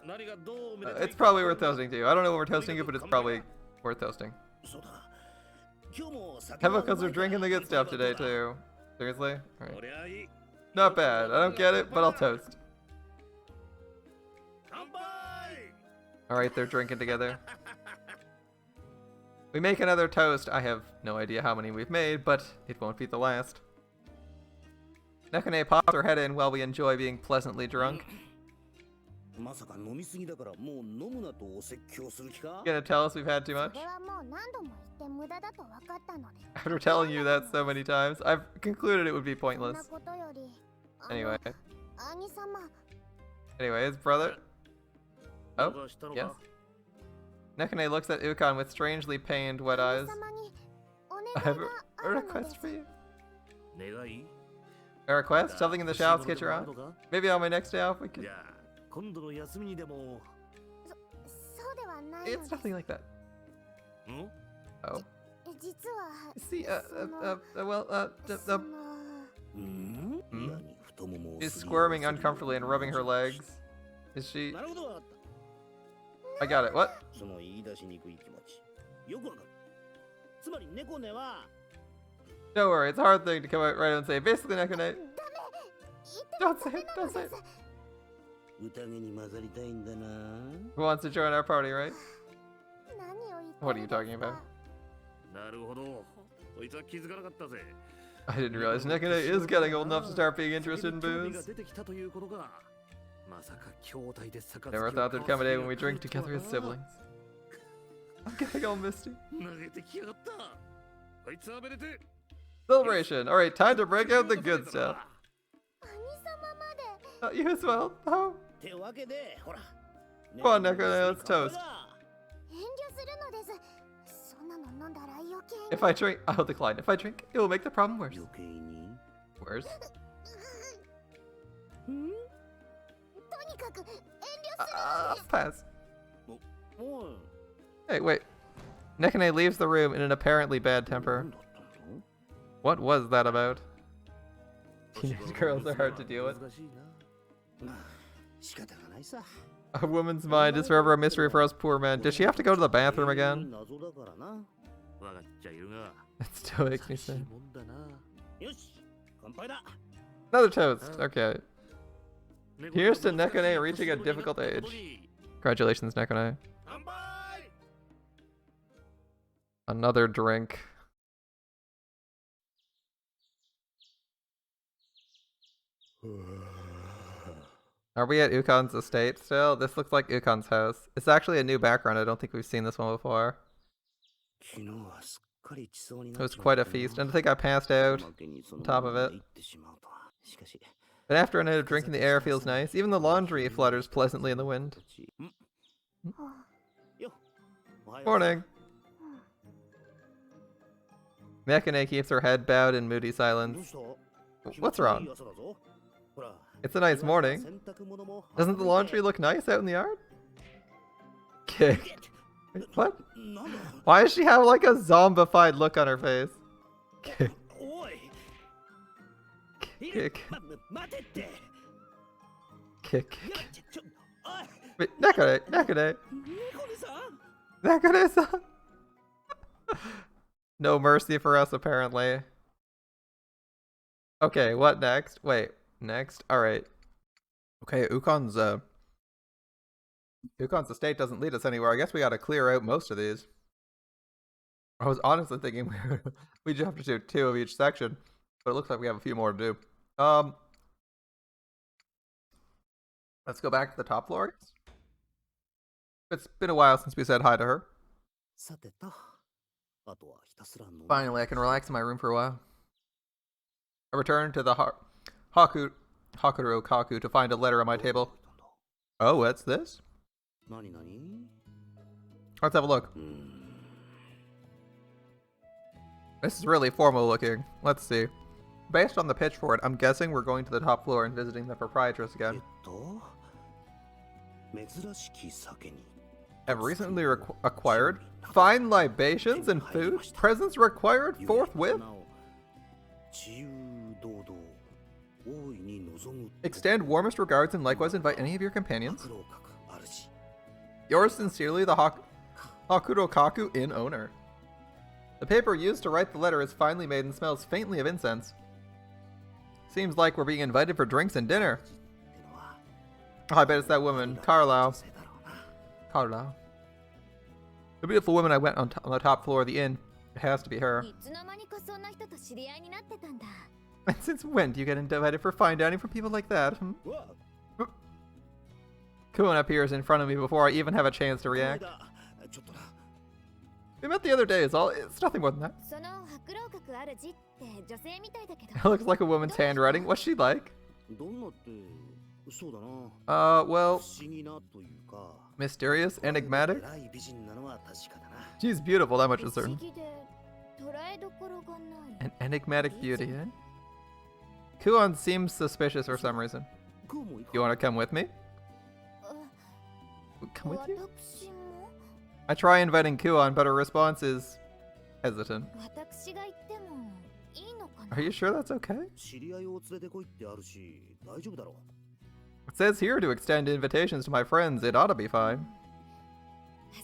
It's probably worth toasting to. I don't know what we're toasting to, but it's probably worth toasting. How about because we're drinking the good stuff today, too? Seriously? Alright. Not bad. I don't get it, but I'll toast. Alright, they're drinking together. We make another toast. I have no idea how many we've made, but it won't be the last. Nekone pops her head in while we enjoy being pleasantly drunk. Gonna tell us we've had too much? After telling you that so many times, I've concluded it would be pointless. Anyways, brother. Oh, yes. Nekone looks at Ukon with strangely pained, wet eyes. I have a request for you. A request? Something in the shops get your eye? Maybe on my next day off we could... 今度の休みにでも。そうではないの It's です。 nothing like that. ん Oh. 実は See, その うんうん嫌に太ももを she's すり squirming 合わせる uncomfortably and rubbing her legs. Is she? なるほどわかっ I got it. What? た。その言い出しにくい気持ち。よくわかる。つまり猫ねは Don't worry, it's a hard thing to come out right and say. Basically, Nekone. ダメ Don't say it. Don't say it. 宴に混ざりたいんだな。 Who wants to join our party, right? 何を言って What are る you んです talking about? か。なるほど。そいつは気づかなかったぜ。 I didn't realize Nekone is getting old enough to start being interested in 酒に興味 booze. が出てきたということか。まさか兄弟で杯を Never thought there'd come a day when we drink 交わ together す as 日が siblings. I'm getting all misty. 投げてきやがった。あいつはめでて。 Celebration. All right, time to break out the good stuff. 兄様まで。 Not you as well. Oh. ってわけで、ほら。 Come on, Nekone, let's toast. 遠慮するのです。そんなの飲んだら余計に。 If I drink, I'll decline. If I drink, it will make the problem worse. 余計に。 Worse? とにかく遠慮するのです。 Pass. おい。 Hey, wait. Nekone leaves the room in an apparently bad な temper. んだったの What was that about? Teenage girls are hard to deal with. 難しいな。まあ、仕方がないさ。 A woman's mind is forever a mystery for us poor men. Did she have to go to the bathroom again? 謎だからな。わかっちゃいるが。 It still makes me 寂しい sad. もんだな。よし、乾杯だ。 Another toast. Okay. Here's to Nekone reaching a difficult age. Congratulations, Nekone. 乾杯。 Another drink. Are we at Ukon's estate still? This looks like Ukon's house. It's actually a new background. I don't think we've seen this one before. 昨日はすっかり血相に It なっ was ちま quite っ a た feast, な。 and I think I passed out おまけにその on top of まま it. 行ってしまうとは。しかし、 But after a night of drinking, the air feels nice. Even the laundry flutters pleasantly in the wind. よ、おはよう。 Morning. Nekone keeps her head bowed in moody どう silence. した？ What's 気持ちい wrong? い朝だぞ。ほら、 It's a nice morning. 洗濯物も Doesn't the laundry look nice out in the yard? Kick. Wait, what? なんだ Why does she have like a zombified look on her face? Kick. おい。 Kick. 待てって。 Kick. ちょ、おい。 Wait, Nekone, Nekone, 猫にさん。 Nekone-san. No mercy for us, apparently. Okay, what next? Wait, next? Alright. Okay, Ukon's estate doesn't lead us anywhere. I guess we gotta clear out most of these. I was honestly thinking we just have to do 2 of each section, but it looks like we have a few more to do. Let's go back to the top floor. It's been a while since we said hi to her. さてと。あとはひたすら飲む。 Finally, I can relax in my room for a while. I returned to the Hakuro Kaku to find a letter on my table. Oh, what's this? なになに？ Let's have a look. うーん。 This is really formal looking. Let's see. Based on the pitch for it, I'm guessing we're going to the top floor and visiting the proprietress again. 珍しき酒に。 Have recently acquired fine libations and food. Presents required forthwith. 自由堂々。大いに望む。 Extend warmest regards and likewise invite any of your companions. 白を書く主。 Yours sincerely, the Hakuro Kaku Inn owner. The paper used to write the letter is finely made and smells faintly of incense. Seems like we're being invited for drinks and dinner. ってのは Oh, I bet it's that woman, Carlisle. 女性だろうな。 Carlisle. The beautiful woman I went on the top floor of the inn. It has to be her. いつの間にかそんな人と知り合いになってたんだ。 And since when do you get invited for fine dining from people like that? Hmm? うわ、 Kuon appears in front of me before I even have a chance to この react. 間ちょっとな。 We met the other day, is all. It's nothing more than that. その白老閣ある字って女性みたいだけど。 It looks like a woman's handwriting. What's she like? どんなって、そうだな。 Well, 不思議なというか。 mysterious, enigmatic. 偉い美人なのは確かだな。 She's beautiful, that much is 不思 certain. 議で捉えどころがない。 An enigmatic beauty, eh? Kuon seems suspicious for some reason. こうもいか You want to come with me? come with you? 私も I try inviting Kuon, but her response is hesitant. 私が行ってもいいのかな Are you sure that's okay? 知り合いを連れてこいってあるし、大丈夫だろ It says here to extend invitations to my friends. It ought to be fine.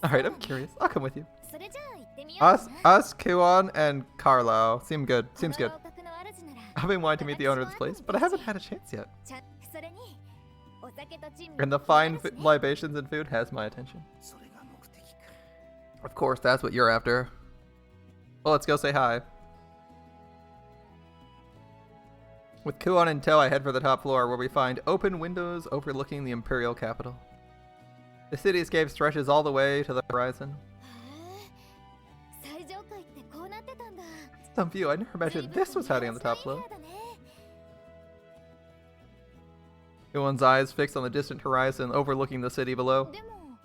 Alright, I'm curious. I'll come with you. それじゃあ行ってみようか Us, Kuon, and Carlo. Seem good. な Seems good. この楼閣の主なら I've been wanting to meet the owner of this place, but I haven't had a chance yet. ちゃんそれにお酒と珍味 And the fine libations and food has my attention. それが目的か Of course, that's what you're after. Well, let's go say hi. With Kuon in tow, I head for the top floor, where we find open windows overlooking the Imperial capital. The cityscape stretches all the way to the horizon. へえ最上階ってこうなってたんだ Some view, I never imagined this was hiding on the top floor. だね Kuon's eyes fixed on the distant horizon overlooking the city below. でも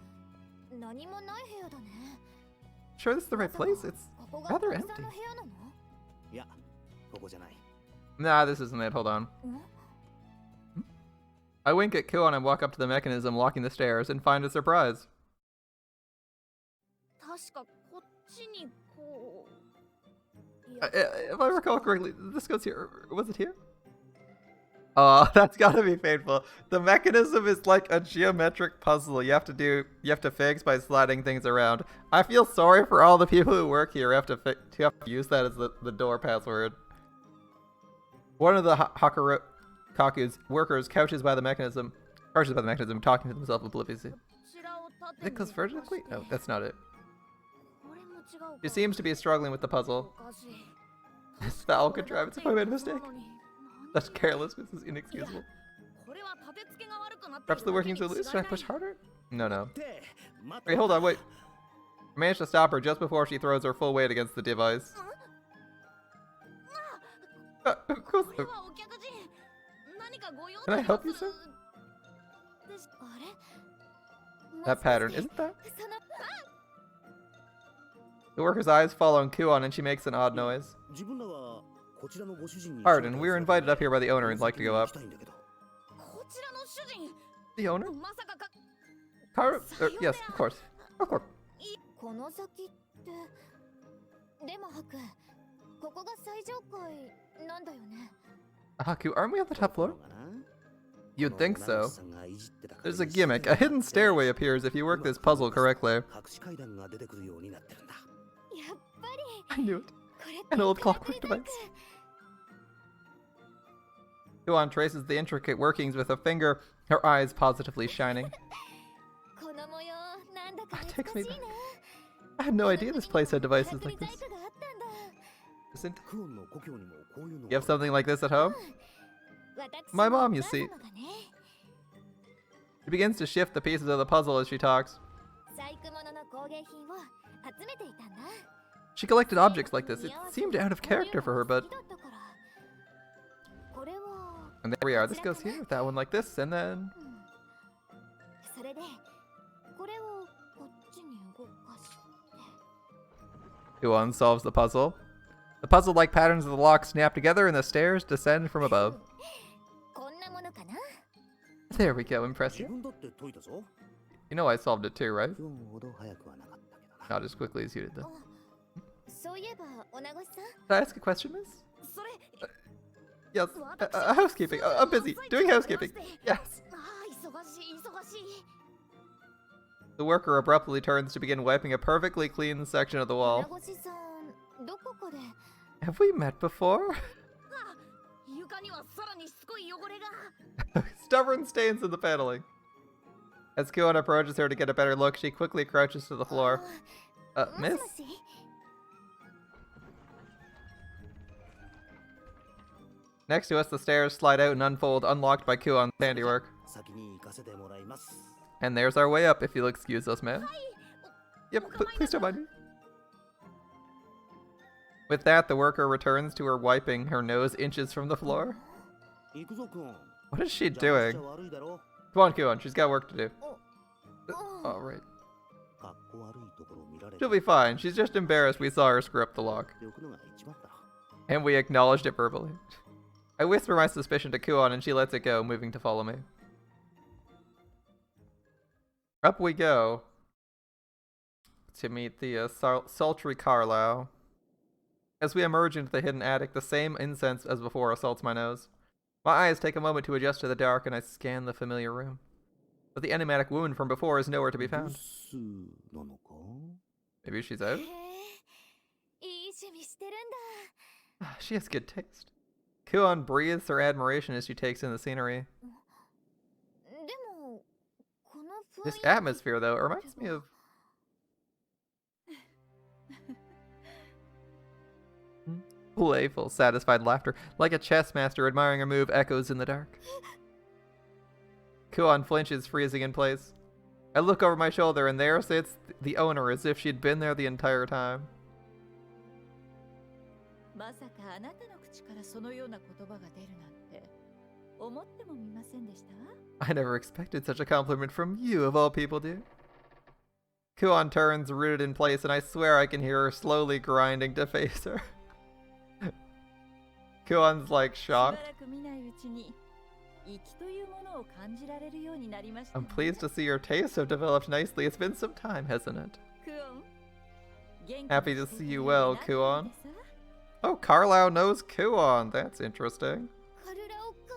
何もない部屋だね Sure this is the right place? It's ここが rather お客さ empty. んの部屋なのいや、ここじゃない Nah, this isn't it. Hold on. ん I wink at Kuon and walk up to the mechanism locking the stairs and find a surprise. 確かこっちにこうい If I recall correctly, this goes here. Was it here? Oh, that's gotta be painful. The mechanism is like a geometric puzzle you have to fix by sliding things around. I feel sorry for all the people who work here who have to use that as the door password. One of the Kaku's workers crouches by the mechanism, talking to himself obliviously. こちらを縦 It goes に動かして vertically? No, that's not it. これも違うか She seems to be struggling with the お puzzle. かしい This foul contrivance, if I made a mistake. なのに Such carelessness is inexcusable. これは立て付けが悪くなって Perhaps the るだけ workings に are loose? 違い Should I ない push harder? No, no. で、待 Wait, hold on, wait. I managed to stop her just before she throws her full weight against the device. Of course. これはお客人何かご用 Can I help you, sir? ですあれ That pattern, もしかして isn't that? その The worker's eyes fall on Kuon and she makes an odd noise. 自分らはこちらのご主人に Pardon, we were invited up here by the owner and お like to go 行 up. きたいんだけどこちらの主人 The owner? まさかか Yes, of course. Of course. この先ってでもハクここが最上階なんだよね Haku, aren't we on the top floor? そうかな You'd think この so. ナナさんがいじってた There's a gimmick. A hidden stairway appears if you work this puzzle correctly. 隠し階段が出てくるようになってるんだやっぱり I knew it. これって An old トラ clockwork ブル device. Kuon traces the intricate workings with a finger, her eyes positively shining. この模様なんだか It 懐 takes か me しい back. な I had no idea this place had devices like this. 細工があったんだ Isn't クオンの故郷にもこういうの you have something like this at home? 私 My の mom, お you 母 see. 様がね She begins to shift the pieces of the puzzle as she talks. 細工物の工芸品を集めていたんだ She collected objects like this. It seemed out of character for her, but... これは And there we are. This goes here, with that one like this, and then... それでこれをこっちに動かして Kuon solves the puzzle. The puzzle-like patterns of the lock snap together and the stairs descend from above. こんなものかな There we go, impress 自 you. 分だって解いたぞ You know I solved it too, right? クオンほど早くはなかったけどな Not as quickly as you did, though. そういえばお名越しさん Can I ask a question, miss? それ Yes. Housekeeping. I'm busy. Doing housekeeping. Yes. ああ忙しい忙しい The worker abruptly turns to begin wiping a perfectly clean section of the お wall. 名越しさんどこかで Have we met before? 床にはさらにしつこい汚れが Stubborn stains in the paneling. As Kuon approaches her to get a better look, she quickly crouches to the floor. もし Miss? もし Next to us, the stairs slide out and unfold, unlocked by Kuon's handiwork. 先に行かせてもらいます And there's our way up, if you'll excuse us, ma'am. Yep, please don't mind me. With that, the worker returns to her wiping, her nose inches from the floor. 行くぞクオン What is she 邪魔しちゃ doing? 悪いだろ Come on, Kuon, she's got work to do. お Alright. かっこ悪いところ見られ She'll be fine. She's just embarrassed we saw her screw up the lock. ておくのが一番だろ And we acknowledged it verbally. I whisper my suspicion to Kuon and she lets it go, moving to follow me. Up we go to meet the sultry Carlisle. As we emerge into the hidden attic, the same incense as before assaults my nose. My eyes take a moment to adjust to the dark, and I scan the familiar room. But the enigmatic woman from before is nowhere to be found. ブスなのか？ Maybe she's out? へえ、いい趣味してるんだ。 She has good taste. Kuon breathes her admiration as she takes in the scenery. でも、この雰囲 This 気 atmosphere, though, reminds me of... Playful, satisfied laughter, like a chess master admiring a move, echoes in the dark. Kuon flinches, freezing in place. I look over my shoulder, and there sits the owner as if she'd been there the entire time. まさかあなたの口からそのような言葉が出るなんて思ってもみませんでしたわ。 I never expected such a compliment from you, of all people, dear. Kuon turns, rooted in place, and I swear I can hear her slowly grinding to face her. Kuon's like しば shocked. らく見ないうちに粋というものを感じられるようになりました I'm ね。 pleased to see your tastes have developed nicely. It's been some time, hasn't it? クオン、元気に Happy to して see い you る well, ようになったの Kuon. ですわ。 Oh, Carlisle knows Kuon. That's interesting. カルラオか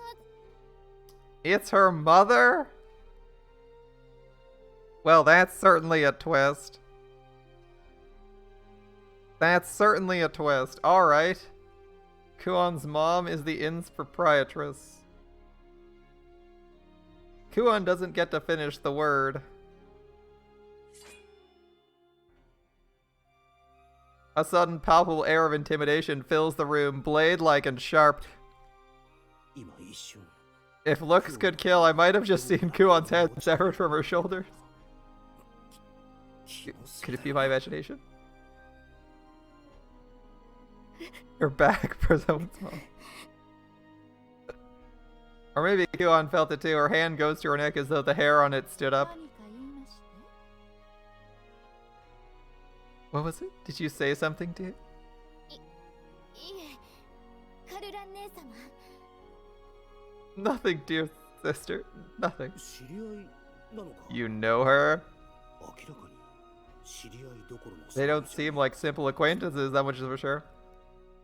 It's her mother? Well, that's certainly a twist. That's certainly a twist. Alright. Kuon's mom is the inn's proprietress. Kuon doesn't get to finish the word. A sudden palpable air of intimidation fills the room, blade-like and sharp. 今一瞬 If looks could kill, I might have just seen Kuon's head severed from her shoulders. 気のせ Could い it だ be my imagination? Her back for someone's mom. Or maybe Kuon felt it too. Her hand goes to her neck as though the hair on it stood up. 何か言いまして。 What was it? Did you say something, dear? いえ、カルラ姉様。 Nothing, dear sister. Nothing. 知り合いなのか？ You know her? 明らかに知り合いどころの They don't seem like simple acquaintances, that much is for sure.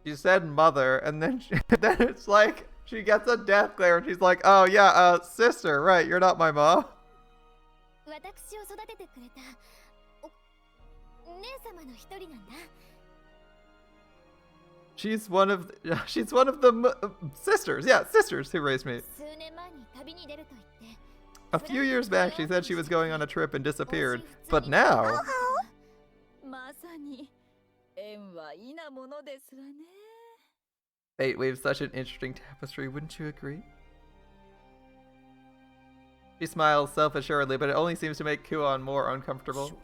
She said mother, and then then it's like she gets a death glare, and she's like, "Oh yeah, sister, right? You're not my mom." 私を育ててくれた姉様の一人なんだ。 She's one of the sisters, yeah, sisters who raised me. 数年前に旅に出ると言って。 A few years back, she said she was going on a trip and disappeared, but now まさに縁はいなものですわね。 fate weaves such an interesting tapestry, wouldn't you agree? She smiles self-assuredly, but it only seems to make Kuon more 正 uncomfortable. 直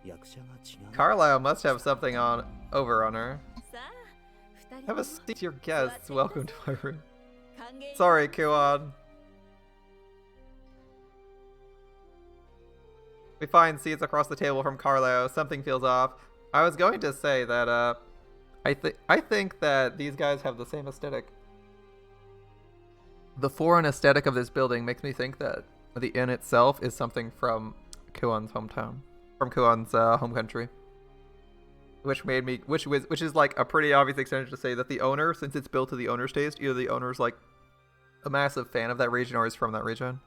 役者が違う Carlisle must have something over on her. さあ、二人 Have と a も seat, your guests. Welcome to my room. 歓迎 Sorry, Kuon. We find seats across the table from Carlisle. Something feels off. I was going to say that I think that these guys have the same aesthetic. The foreign aesthetic of this building makes me think that the inn itself is something from Kuon's hometown, from Kuon's home country. Which is like a pretty obvious extension to say that the owner, since it's built to the owner's taste, either the owner's like a massive fan of that region or is from that region.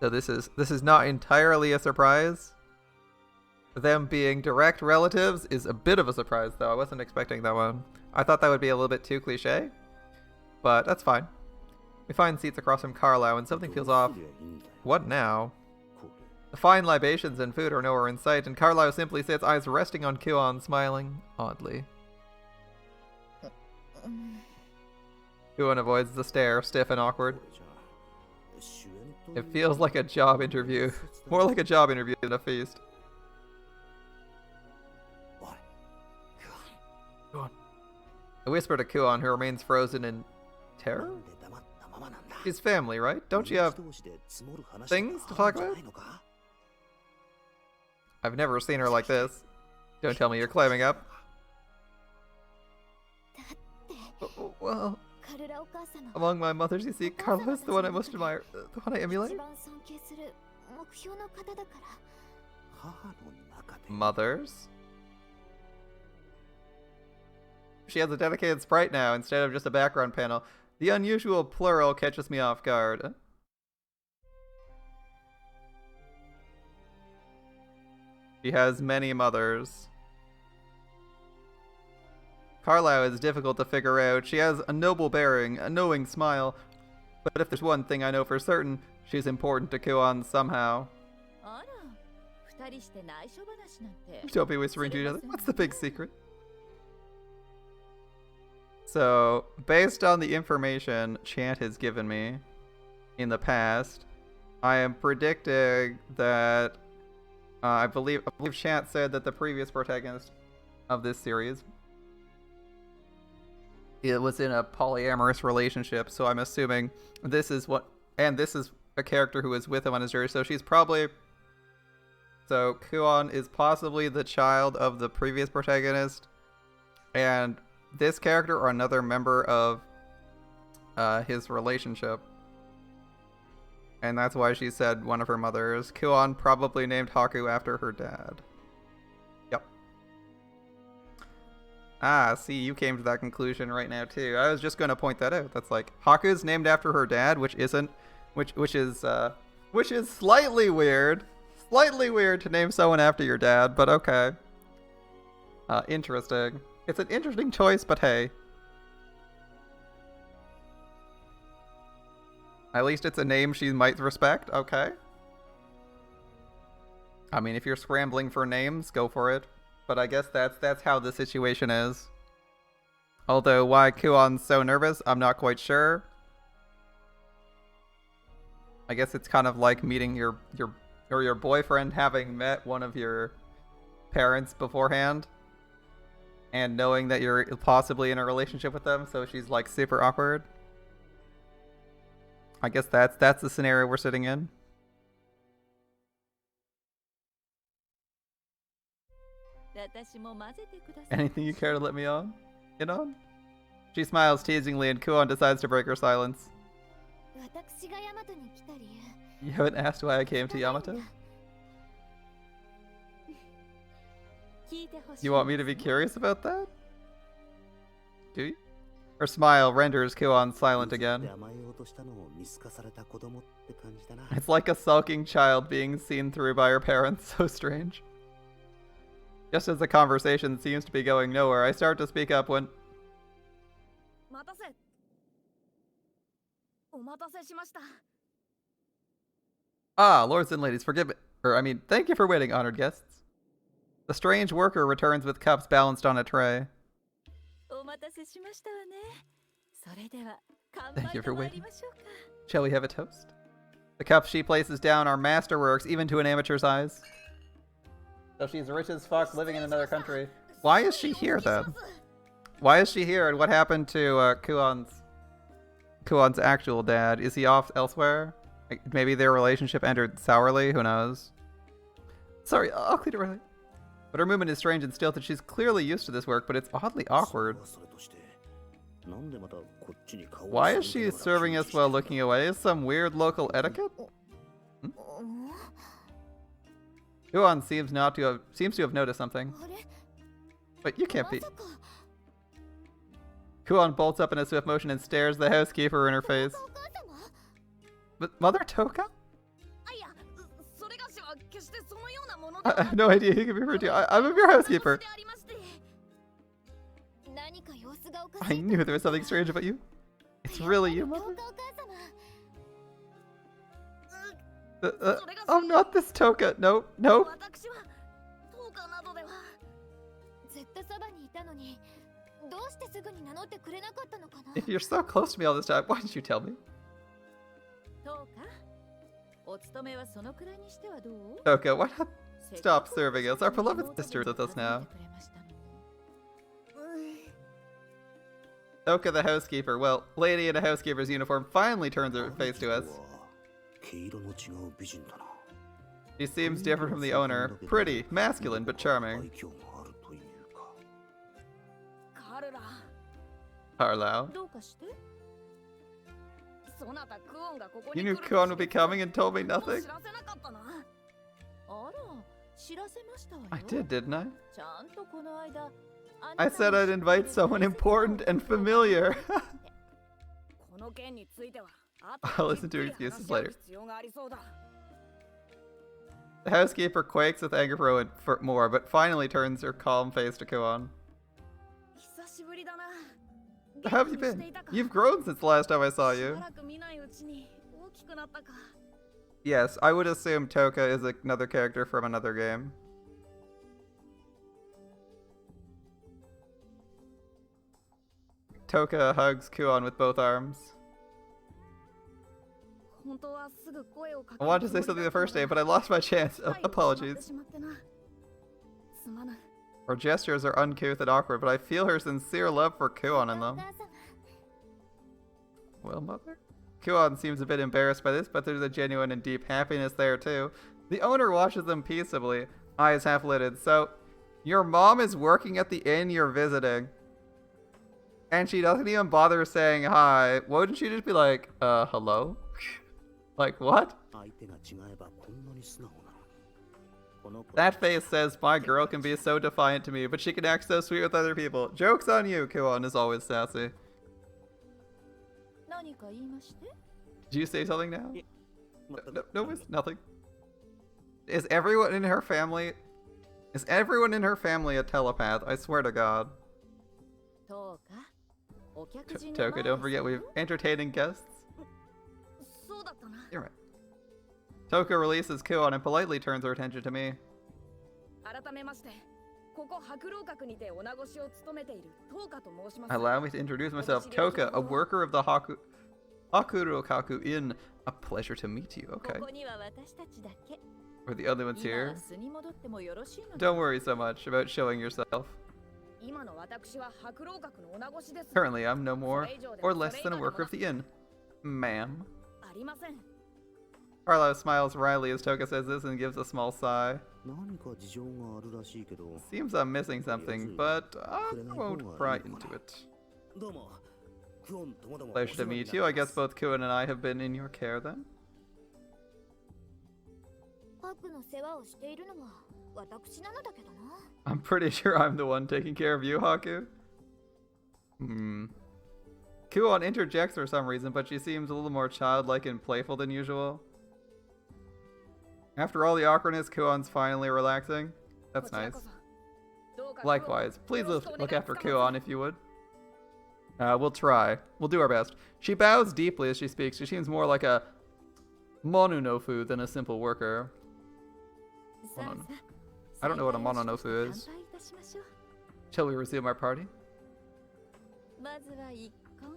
So this is not entirely a surprise. Them being direct relatives is a bit of a surprise, though. I wasn't expecting that one. I thought that would be a little bit too cliche, but that's fine. We find seats across from Carlisle, and something feels off. どうすりゃいいんだよ What now? これ The fine libations and food are nowhere in sight, and Carlisle simply sits, eyes resting on Kuon, smiling oddly. Kuon avoids the stare, stiff and awkward. これじゃ主演という It feels like a job interview. More like a job interview than a feast. おい I whisper to Kuon, who remains frozen in な terror? んで黙ったままなんだ She's family, right? Don't you have... 同士で積もる話 things to とかある talk んじゃ about? ないのか I've never seen her like this. Don't tell me you're climbing up. だって Well, カルラお母様 among my mothers, you see, Carla is the one I most admire, the one I 一 emulate. 番尊敬する目標の方だから。母の中で Mothers? She has a dedicated sprite now instead of just a background panel. The unusual plural catches me off guard. She has many mothers. Carlisle is difficult to figure out. She has a noble bearing, a knowing smile. But if there's one thing I know for certain, she's important to Kuon somehow. Don't be whispering to each other. What's the big secret? So, based on the information Chant has given me in the past, I am predicting that I believe Chant said that the previous protagonist of this series, it was in a polyamorous relationship, so I'm assuming this is a character who is with him on his journey, so she's probably... So, Kuon is possibly the child of the previous protagonist, and this character or another member of his relationship. And that's why she said one of her mothers. Kuon probably named Haku after her dad. Yep. Ah, see, you came to that conclusion right now too. I was just going to point that out. That's like, Haku's named after her dad, which is slightly weird. Slightly weird to name someone after your dad, but okay. Interesting. It's an interesting choice, but hey. At least it's a name she might respect, okay. I mean, if you're scrambling for names, go for it. But I guess that's how the situation is. Although why Kuon's so nervous, I'm not quite sure. I guess it's kind of like meeting your boyfriend having met one of your parents beforehand. And knowing that you're possibly in a relationship with them, so she's like super awkward. I guess that's the scenario we're sitting in. Anything you care to let me in on? She smiles teasingly and Kuon decides to break her silence. You haven't asked why I came to Yamato? You want me to be curious about that? Do you? Her smile renders Kuon silent again. It's like a sulking child being seen through by her parents. So strange. Just as the conversation seems to be going nowhere, I start to speak up when... Ah, lords and ladies, forgive me. Thank you for waiting, honored guests. The strange worker returns with cups balanced on a tray. Thank you for waiting. Shall we have a toast? The cups she places down are masterworks, even to an amateur's eyes. So she's rich as fuck, living in another country. Why is she here, then? Why is she here, and what happened to Kuon's actual dad? Is he off elsewhere? Like, maybe their relationship ended sourly? Who knows? Sorry, I'll clean it right. But her movement is strange and stilted. She's clearly used to this work, but it's oddly awkward. Why is she serving us while looking away? Is some weird local etiquette? Kuon seems to have noticed something. Wait, you can't be. Kuon bolts up in a swift motion and stares the housekeeper in her face. But Mother Toka? I have no idea who can be referred to. I'm your housekeeper. I knew there was something strange about you. It's really you, Mother? Oh, not this Toka. No, no. If you're so close to me all this time, why didn't you tell me? Toka, why not stop serving us? Our beloved sister is with us now. Toka the housekeeper. Well, lady in a housekeeper's uniform finally turns her face to us. She seems different from the owner. Pretty, masculine, but charming. Carlisle. You knew Kuon would be coming and told me nothing? I did, didn't I? ちゃんとこの間 I said I'd invite someone important and familiar. この件については I'll listen to excuses later. 必要がありそうだ The housekeeper quakes with anger for more, but finally turns her calm face to Kuon. 久しぶりだな How have you been? You've grown since the last time I saw し you. ばらく見ないうちに大きくなったか Yes, I would assume Toka is another character from another game. Toka hugs Kuon with both arms. 本当はすぐ声をかけ I wanted to say something the first day, but I lost my chance. Apologies. しまってなすまぬ Her gestures are uncouth and awkward, but I feel her sincere love for Kuon in them. お母様 Well, mother? Kuon seems a bit embarrassed by this, but there's a genuine and deep happiness there too. The owner watches them peaceably, eyes half lidded. So, your mom is working at the inn you're visiting. And she doesn't even bother saying hi. Wouldn't she just be like, hello? Like, what? 相手が違えばこんなに素直なのにこの子 That face says my girl can be so defiant to me, but she can act so sweet with other people. Joke's on you, Kuon is always sassy. 何か言いまして Did you say something now? まったく No, it's nothing. Is everyone in her family a telepath? I swear to God. どうかお客人の Toka, don't forget we've entertaining guests. そうだったな You're right. Toka releases Kuon and politely turns her attention to me. 改めましてここ白老閣にて女越しを務めているトーカと申します Allow me to introduce myself. Toka, a worker of the Hakurokaku Inn. A pleasure to meet you. こ Okay. こには私たちだけ We're the only ones 今 here. は巣に戻ってもよろしいの Don't worry so much about showing yourself. 今の私は白老閣の女越しです Currently, I'm no more or less than a worker of the inn. Ma'am. ありません Carlisle smiles wryly as Toka says this and gives a small sigh. 何か事情があるらしいけど Seems I'm missing something, but I won't pry into it. どうもクオンともども Pleasure to meet you. I guess both Kuon and I have been in your care then. ハクの世話をしているのは私なのだけどな I'm pretty sure I'm the one taking care of you, Haku. Kuon interjects for some reason, but she seems a little more childlike and playful than usual. After all the awkwardness, Kuon's finally relaxing. That's こちら nice. こそどうか Likewise, please よろしくお願い look after つかま Kuon if you would. We'll try. We'll do our best. She bows deeply as she speaks. She seems more like a mononofu than a simple worker. さあさあ I don't know what a 再会を mononofu して is. 乾杯いたしましょう Shall we resume our party? まずは一本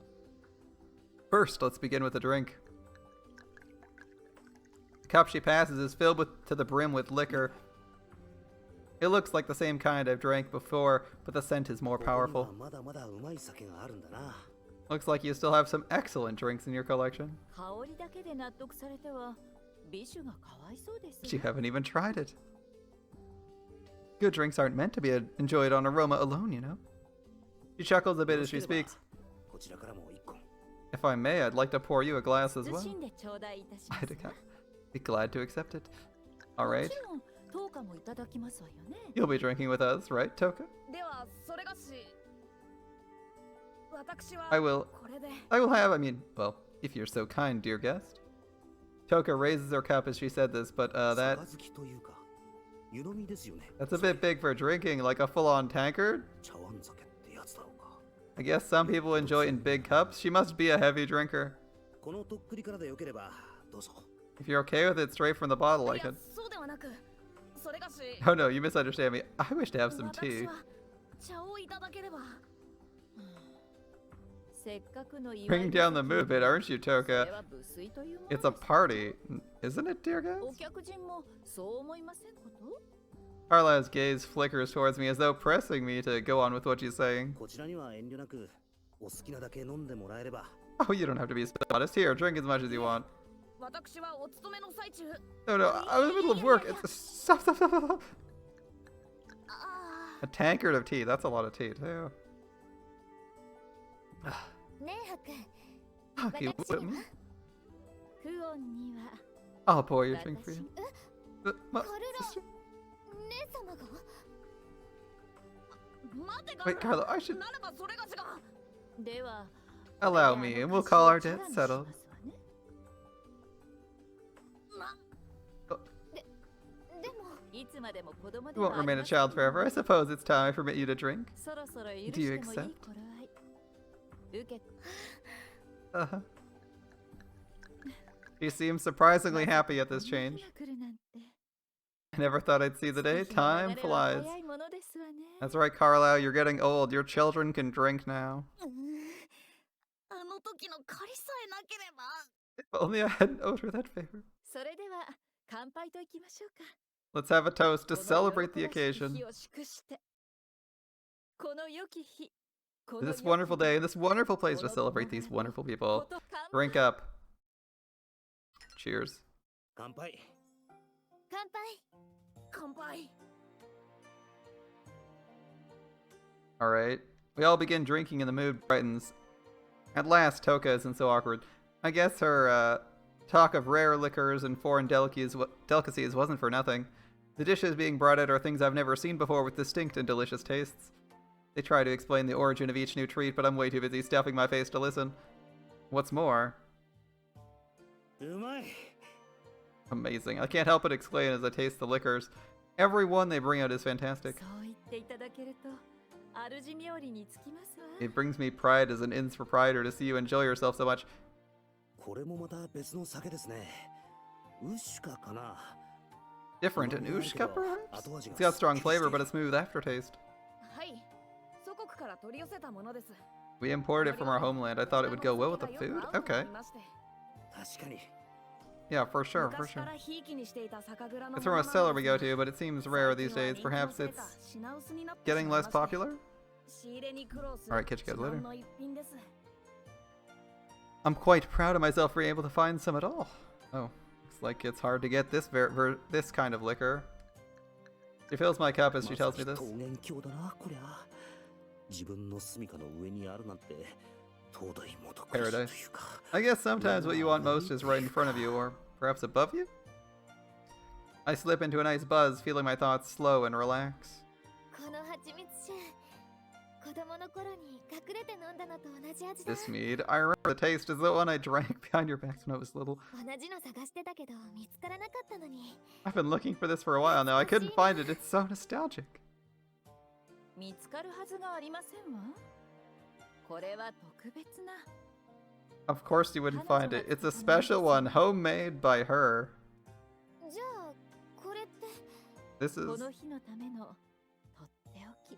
First, let's begin with a drink. The cup she passes is filled to the brim with liquor. It looks like the same kind I've drank before, but the scent is more ここには powerful. まだまだうまい酒があるんだな Looks like you still have some excellent drinks in your collection. 香りだけで納得されては美酒がかわいそうです But you haven't even tried it. Good drinks aren't meant to be enjoyed on aroma alone, you know. She chuckles a bit as she speaks. こちらからも一本 If I may, I'd like to pour you a glass as 謹 well. んで頂戴いたしま I'd すわ be glad to accept it. も Alright. ちろん当家もいただきますわよね You'll be drinking with us, right, Toka? ではそれがし私は I will. これで I will have, well, if you're so kind, dear guest. Toka raises her cup as she said this, but that 杯というか湯飲みですよね that's a bit big for drinking, like a full-on tankard. 茶碗酒ってやつだろうか I guess some people enjoy it in big cups. She must be a heavy drinker. このとっくりからでよければどうぞ If you're okay with it straight from the bottle, I いや could. そうではなくそれがし Oh no, you misunderstand me. I wish to have some 私 tea. は茶をいただければせっかくの祝い Bring down the mood a bit, aren't you, それ Toka? は無粋というもの It's a です party, isn't it, dear お guest? 客人もそう思いませんこと Carlisle's gaze flickers towards me as though pressing me to go on with what she's saying. こちらには遠慮なくお好きなだけ飲んでもらえれば Oh, you don't have to be so modest. Here, drink as much as you want. 私はお勤めの最中 No, no, I'm in the middle of work. Stop, stop, stop, stop. あ A tankard of tea. That's a lot of tea, too. ねえハク Okay, 私 what- にはクオンには I'll pour your drink for 私 you. Sister? 姉様が待て Wait, Carlo, I should ならばそれがしがでは allow me, and we'll call our debt settled. でもいつまでも子供で You は won't あり remain a ません child forever. I suppose it's time I permit you to drink. そろそろ許 Do し you てもいい accept? 頃合い受け Uh-huh. He seems surprisingly happy at this こんな日 change. が来るなんて I never thought I'd see the day. 月日の Time 流れは flies. 早いものですわね That's right, Carlisle. You're getting old. Your children can drink now. あの時の借りさえなければ If only I hadn't owed her that favor. それでは乾杯といきましょうか Let's have a toast to この celebrate the 喜ばしき occasion. 日を祝してこの良き日こ To の this 良き wonderful day, this wonderful place to celebrate these wonderful こ people. と乾杯 Drink up. Cheers. 乾杯。乾杯。乾杯 Alright. We all begin drinking and the mood brightens. At last, Toka isn't so awkward. I guess her, talk of rare liquors and foreign delicacies wasn't for nothing. The dishes being brought out are things I've never seen before with distinct and delicious tastes. They try to explain the origin of each new treat, but I'm way too busy stuffing my face to listen. What's more... うまい。 amazing. I can't help but exclaim as I taste the liquors. Every one they bring out is fantastic. そう言っていただけると主冥利につきますわ It brings me pride as an inn's proprietor to see you enjoy yourself so much. これもまた別の酒ですね。ウシカかな。 Different, an ushka perhaps? It's got strong flavor, but a smooth aftertaste. はい祖国から取り寄せたものです We imported it from our homeland. I thought it would go well with the food. Okay. 確かに。 Yeah, for sure, for 昔か sure. らひいきにしていた酒蔵の It's from a cellar we go to, but it seems rare these days. Perhaps it's getting less popular? 仕入れに苦労する Alright, catch you guys later. 自慢の一品です I'm quite proud of myself for being able to find some at all. Oh, looks like it's hard to get this this kind of liquor. She fills my cup as she tells me this. 桃源郷だなこりゃ。自分の住処の上にあるなんて東大もどかしいというか。 I guess sometimes what you want most is right in front of you, or perhaps above you? I slip into a nice buzz, feeling my thoughts slow and relax. この蜂蜜酒、子供の頃に隠れて飲んだのと同じ味だ。 This mead, I remember the taste as the one I drank behind your backs when I was little. 同じの探してたけど見つからなかったのに。 I've been looking for this for a while now. I couldn't find it. It's so nostalgic. 見つかるはずがありませんわこれは特別な Of course you wouldn't find it. It's a special one, homemade by her. じゃあこれって This こ is... の日のためのとっておき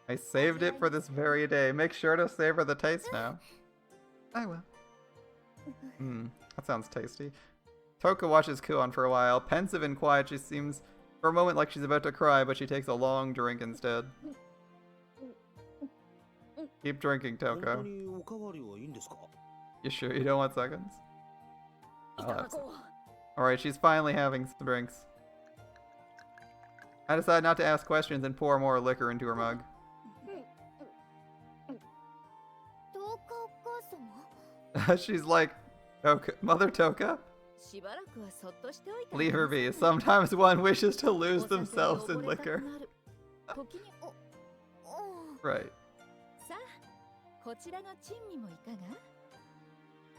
I saved it for this very day. Make sure to savor the taste now. I will. That sounds tasty. Toka watches Kuon for a while. Pensive and quiet, she seems for a moment like she's about to cry, but she takes a long drink instead. Keep drinking, 本当 Toko. におかわりはいいんですか。 You sure you don't want seconds? い I'll た have だ some. こう Alright, she's finally having some drinks. I decide not to ask questions and pour more liquor into her mug. どうかお母様 She's like, Toka, Mother Toka? しばらくはそっとしておいて Leave her be. くださいね Sometimes one wishes to お lose 酒に themselves in 溺れたく liquor. なる時に Right. さあこちらの珍味もいかが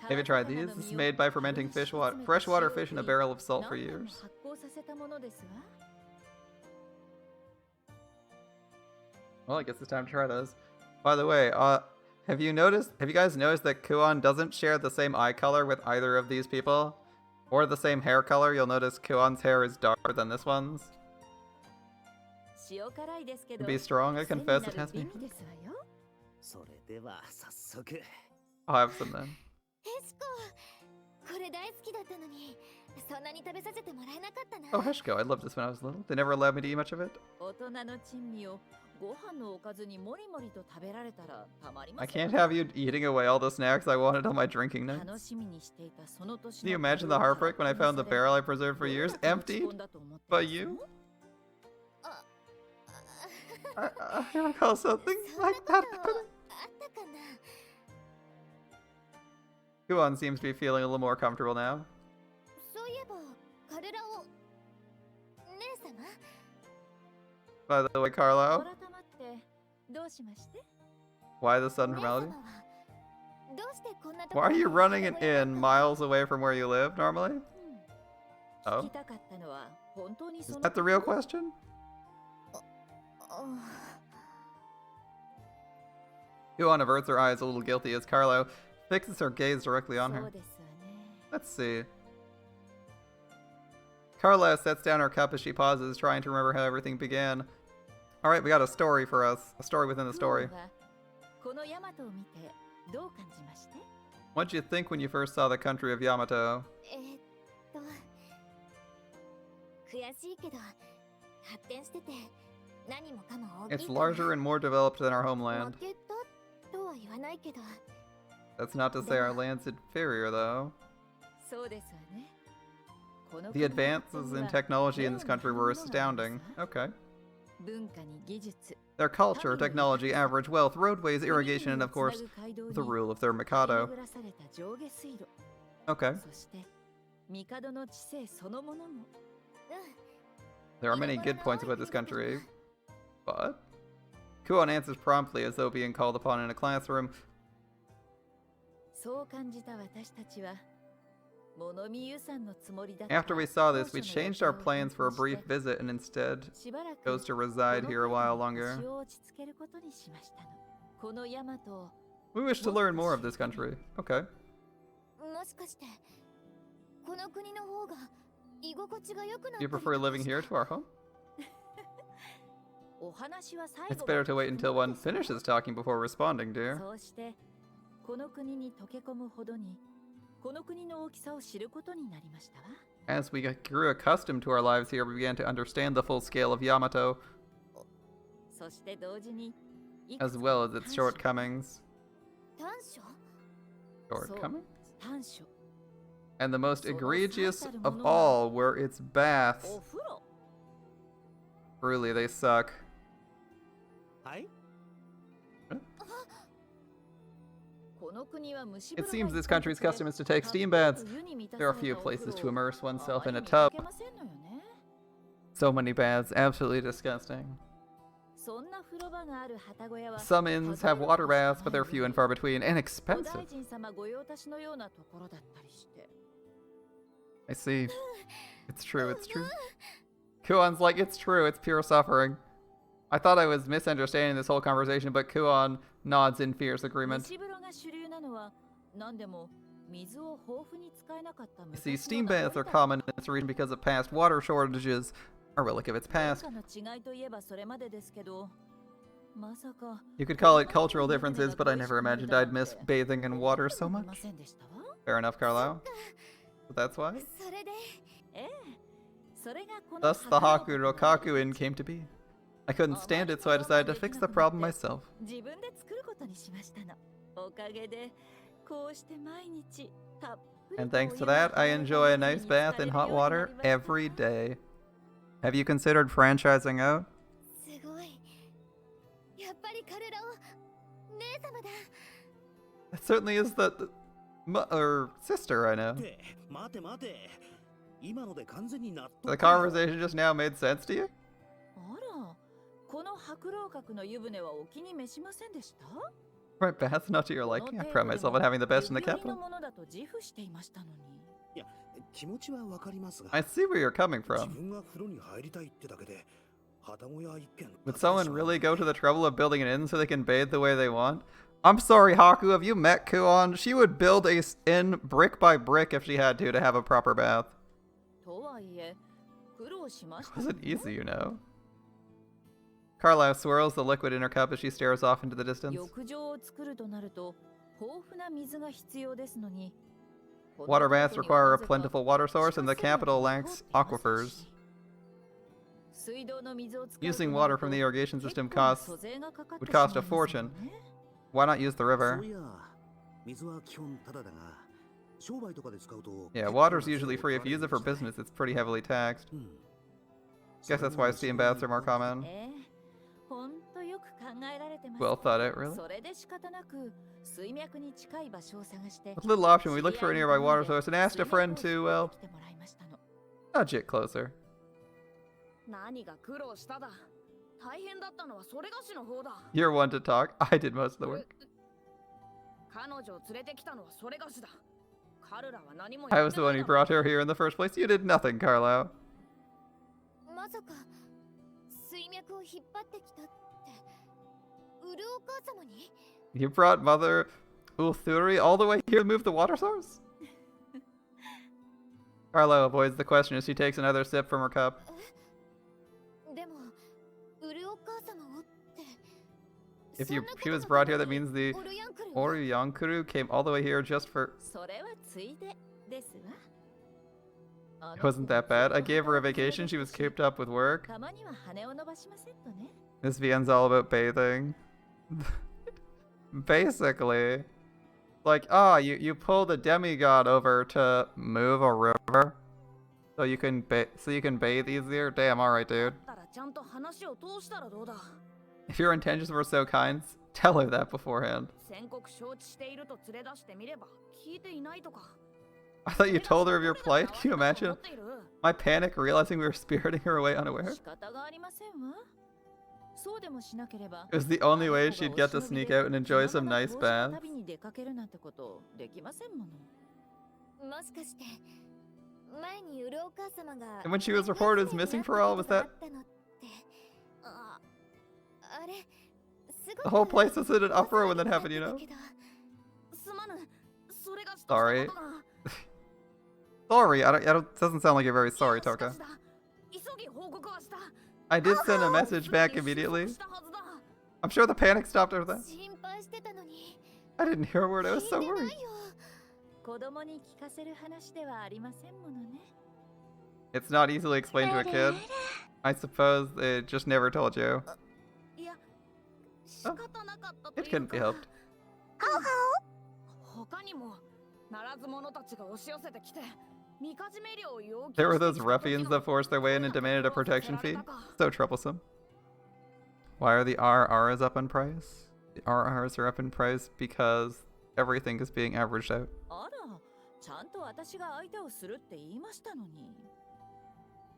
Have you tried these? This is made by fermenting freshwater fish in a barrel of salt for 何度も years. 発酵させたものですわ Well, I guess it's time to try those. By the way, have you guys noticed that Kuon doesn't share the same eye color with either of these people? Or the same hair color? You'll notice Kuon's hair is darker than this one's. 塩辛いですけ To ど be strong, I 癖に confess な it る has 美 me. 味ですわよそれでは早速。 I'll have some then. ヘシコこれ大好きだったのにそんなに食べさせてもらえなかったな Oh, Heshko, I loved this when I was little. They never allowed me to eat much of it. 大人の珍味をご飯のおかずにもりもりと食べられたらたまりま I せん can't have you eating away all the snacks I wanted on my drinking 楽 nights. しみにしていたその年 Can you の imagine the heartbreak when I found the barrel I preserved for years emptied by you? I recall something そんな like こと that あっ happening. たかな Kuon seems to be feeling a little more comfortable now. そういえば彼らを姉様 By the way, Carlo, 改まってどうしまして？ why the sudden 姉 formality? 様はどうしてこんなと Why こ are ろ you に running an 母親 inn miles away from where you live normally? 聞 Oh, きたかったのは本当に is その that the real question? あ Yuan averts her eyes a little guilty as Carlo fixes her gaze directly on そ her. うですわね。 Let's see. Carla sets down her cup as she pauses, trying to remember how everything began. Alright, we got a story for us. A story within the クオ story. ンはこのヤマトを見てどう感じまして？ What did you think when you first saw the country of Yamato? 悔しいけど発展してて何もかも大きい It's から larger and more developed than our 負 homeland. けたとは言わないけど That's not to say our land's inferior, though. そうですわね。この The 国の発展 advances に in は technology in this レオ country な were 反応があります astounding. わ。 Okay. 文化に技術、 Their culture, technology, average wealth, roadways, irrigation, and of course, つなぐ街道に the rule of their 張り Mikado. 巡らされた上下水路、 Okay. そして帝の知性そのものも。 There are many good points about this country. But? Kuon answers promptly as though being called upon in a classroom. そう感じた私たちは、物見遊山のつもりだった After we saw this, 当 we 初の予 changed 定 our を plans for a 変更 brief して visit and instead しばらく goes to reside here a while この longer. 腰を落ち着けることにしましたの。このヤマトを We wish to learn more of this country. Okay. もしかしてこの国の方が居心地が良くなった You りと prefer か living して here to our home? お話は最 It's 後 better to wait まで until 聞くも one のですわ finishes talking before responding, dear. そうしてこの国に溶け込むほどにこの国の大きさを知ることになりましたわ。 As we grew accustomed to our lives here, we began to understand the full scale of Yamato, そして同時にいく as つか well の as its 短所 shortcomings. 短所 Shortcomings? 短所 And the most その egregious 最たるも of のは all were its baths. お風呂 Truly, they suck. はい この国は蒸し It 風呂 seems が this 一般 country's 的で custom is to take たっぷ steam りと baths. 湯に満た There are さ few れたお風 places 呂 to を immerse あ oneself ま in り a 見か tub. けませんのよね。 So many baths, absolutely disgusting. そんな風呂場がある旗小屋は Some inns have water baths, but they're few and far between and お expensive. 大臣様御用達のようなところだったりして。 I see. It's true, it's true. Kuon's like, it's true, it's pure suffering. I thought I was misunderstanding this whole conversation, but Kuon nods in fierce 蒸 agreement. し風呂が主流なのは何でも水を豊富に使えなかった You see, 昔 steam の名 baths 残 are だ common in this region because of past water shortages, a relic of its 文 past. 化の違いといえばそれまでですけど、まさか You could call it cultural differences, but I never imagined I'd miss bathing in water so 思い much. ませんでしたわ。 Fair enough, Carlo. But that's why. それでええ、それがこの Thus, the Haku no Kaku Inn came to be. I couldn't stand it, so I decided to fix the problem myself. 自分で作ることにしましたの。おかげでこうして毎日たっぷり And と thanks お to 湯が that, I 入る enjoy a お風呂に nice bath 浸かれ in る hot ようにな water りました every day. Have you considered franchising out? すごいやっぱり彼らを姉様だ It certainly is the or sister I know. て待て待て今ので完全に納 The 得かよ conversation just now made sense to you? あら、この白老閣の湯船はお気に召しませんでした？ Right, bath's not to your この liking. I 程 pride 度で myself も on having the best in the 指折りの capital. ものだと自負していましたのに。いや気持ちはわかりますが I see where you're coming 自 from. 分が風呂に入りたいってだけで旗小屋一軒 Would someone really go to the trouble of building an inn so they can bathe the way they want? I'm sorry, Haku, have you met Kuon? She would build a inn brick by brick if she had to have a proper bath. とはいえ、苦労しまし It たの wasn't よ。 easy, you know. Carlisle swirls the liquid in her cup as she stares off into the distance. 浴場を作るとなると豊富な水が必要ですのに。 Water baths require a plentiful water source, and the capital lacks aquifers. 水道の水を使うと Using なる water from と the irrigation 結 system 構な costs 租税がかかって would しまい cost a ますもん fortune. ね。 Why not use the そ river? ういや水は基本タダだが商売とかで使うと Yeah, water's usually free. If you use it for business, it's pretty heavily taxed. うん Guess that's why steam baths are more common. ええ、ほんとよく考えられてます。 Well thought out, really. それで仕方なく水脈に近い場所を探して With little option, we looked for a nearby water source and asked a friend to, well, 来てもらいましたの。 nudge it closer. 何が苦労しただ。大変だったのはそれがしの方だ。 You're one to talk. I did most of the work. 彼女を連れてきたのはそれがしだ。彼らは何も I やっ was て the な one い who だろう。 brought her here in the first place. You did nothing, Carlo. まさか水脈を引っ張ってきたってウルお母様に？ You brought Mother Ulthuri all the way here to move the water source? Carlo avoids the question as she takes another sip from her cup. でもウルお母様をって If そんな she こ was と brought の here, た that めに means the オルヤンクルは Oryankuru came all the way here just for... それはついでですわ。 It wasn't that bad. I gave her a vacation. She was cooped up with work. たまには羽を伸ばしませんとね。 This VN's all about bathing. Basically. Like, you pull the demigod over to move a river so you can bathe easier. Damn, alright, dude. だったらちゃんと話を通したらどうだ。 If your intentions were so kind, tell her that beforehand. 宣告承知していると連れ出してみれば聞いていないとか。 I thought you told her of your plight. Can you imagine my panic realizing we were spiriting her away unaware? 仕方がありませんわ。そうでもしなければ。 It was the only way she'd get to sneak out and enjoy some nice baths. 旅に出かけるなんてことできませんもの。もしかして前にウルお母様が And when she was reported as missing for all, was that ああれすご the く whole place was in an uproar when that happened, you know? すまぬ。それがしとした Sorry. ことだ。 Sorry, I don't, doesn't sound like you're very sorry, しか Toka. しだ。急ぎ報告はした。 I did send a message back immediately. したはずだ。 I'm sure the panic stopped over that. 心配してたのに I didn't hear a word, I was 聞 so いてな worried. いよ。子供に聞かせる話ではありませんものね。 It's not easily explained to a kid. I suppose they just never told you. いや、仕方なかったと It いう couldn't be か。 helped. 他にもならず者たちが押し寄せてきて、みかじめ料を要求 There were して those きた時 ruffians の that forced their way in and demanded a 声が protection かけ fee. られたか。 So troublesome. Why are the RRs up in price? The RRs are up in price because everything is being averaged out. あら、ちゃんと私が相手をするって言いましたのに。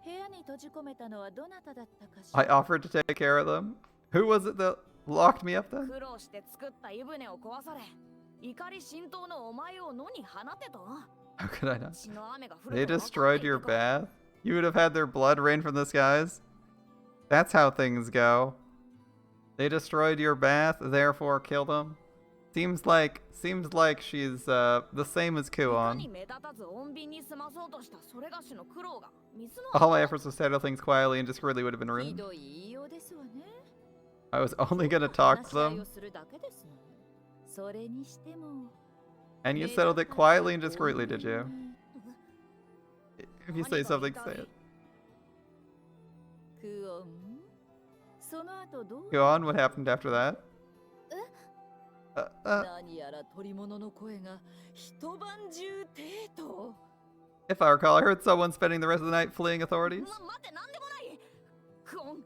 部屋に閉じ込めたのはどなただったかし I ら。 offered to take care of them. Who was it that locked me up then? 苦労して作った湯船を壊され、怒り心頭のお前を野に放てと。 How could I not? 血の雨が降る They と分かって destroyed い your たと。 bath? You would have had their blood rain from the skies? That's how things go. They destroyed your bath, therefore kill them? Seems like she's the same as いかに Kuon. 目立たず穏便に済まそうとしたそれがしの苦労が水の All my efforts to settle things quietly and discreetly would have been ひ ruined. どい言いようですわね。 I was only gonna talk to 話し合い them, をするだけですのに。それにしても。 and you settled it quietly and discreetly, did you? If you say something, say it. クオン。その後どう Kuon, what happened after that? 何やら鳥物の声が一晩中帝と。 If I recall, I heard someone spending the rest of the night fleeing authorities. 待ってなんでもないクオン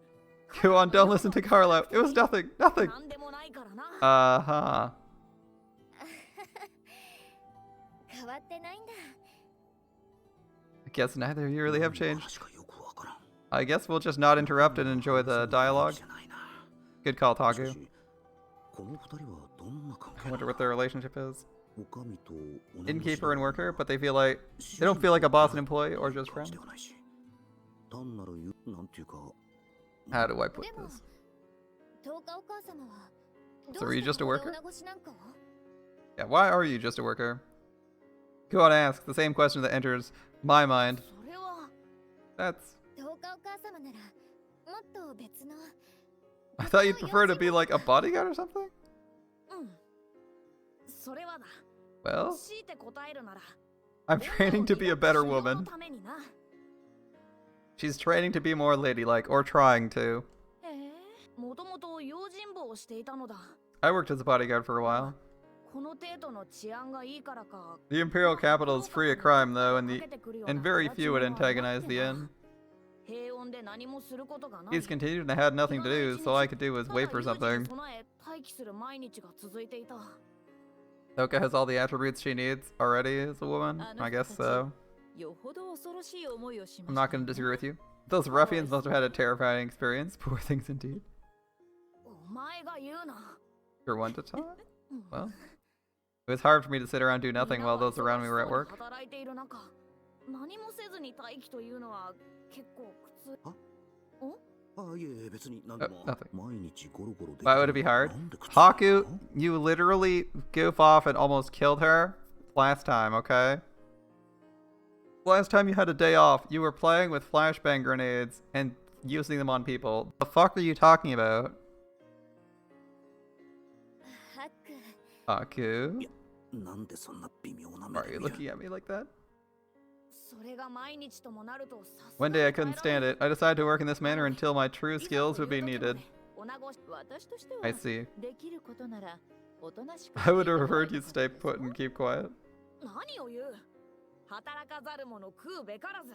Kuon, don't listen to Carlo. It was nothing. Nothing. なんでもないからな Uh-huh. 変わってないんだ。 I guess neither of you really have 何の changed. 話かよくわからん。 I guess we'll just not interrupt and enjoy the dialogue. じゃないな。 Good call, しか Taku. しこの二人はどんな関 I 係 wonder な what their relationship is. の？女将と女主 Innkeeper and worker, but they don't feel like a boss and employee or just 感 friends. じではないし単なるなんていうか How do I put でも this? 10日お母様はど So う are you して just a ここで worker? 女越しなんかを？ Yeah, why are you just a worker? Kuon asks the same question that enters my mind. それは That's... 10日お母様ならもっと別の I thought you'd prefer to be like a bodyguard or something? うんそれはだ Well, 強いて答えるなら I'm training to be a better 女を修行の woman. ためにな She's training to be more ladylike, or trying to. もともと用心棒をしていたのだ I worked as a bodyguard for a while. この程度の治安がいいからか The Imperial capital is free of crime, though, and かけてくるよう and な very 形 few would はなって antagonize the な inn. 平穏で何もすることがない He's continued, and I had nothing to do, so all I could do was wait for ただ有事 something. に備え待機する毎日が続いていた Toka has all the attributes she needs already as a woman. I guess so. よほど恐ろしい思いをしま I'm した not going to disagree with you. Those ruffians must have had a terrifying experience. Poor things indeed. お前が言うな。 You're one to talk? Well, it was hard for me to sit around and do nothing while those around me were at work. 働いている中、何もせずに待機というのは結構苦痛。あ、いえ、別に何 Oh, でも nothing. 毎日ゴロゴロでき Why る would it be hard? なんで苦痛 Haku, なの you literally goof off and almost killed her last time, okay? Last time you had a day off, you were playing with flashbang grenades and using them on people. The fuck are you talking about? ハック、 Haku? なんでそんな微妙な目 Are で you 見る looking at me like that? それが毎日ともなるとさすが One に day I 耐え couldn't られ stand ない it. I decided to work in this manner until my true いざ skills と would be いう時ま needed. で女子私としては I see. できることならおとなしく I would have preferred you stay put and keep quiet. 何を言う働かざる者食うべからず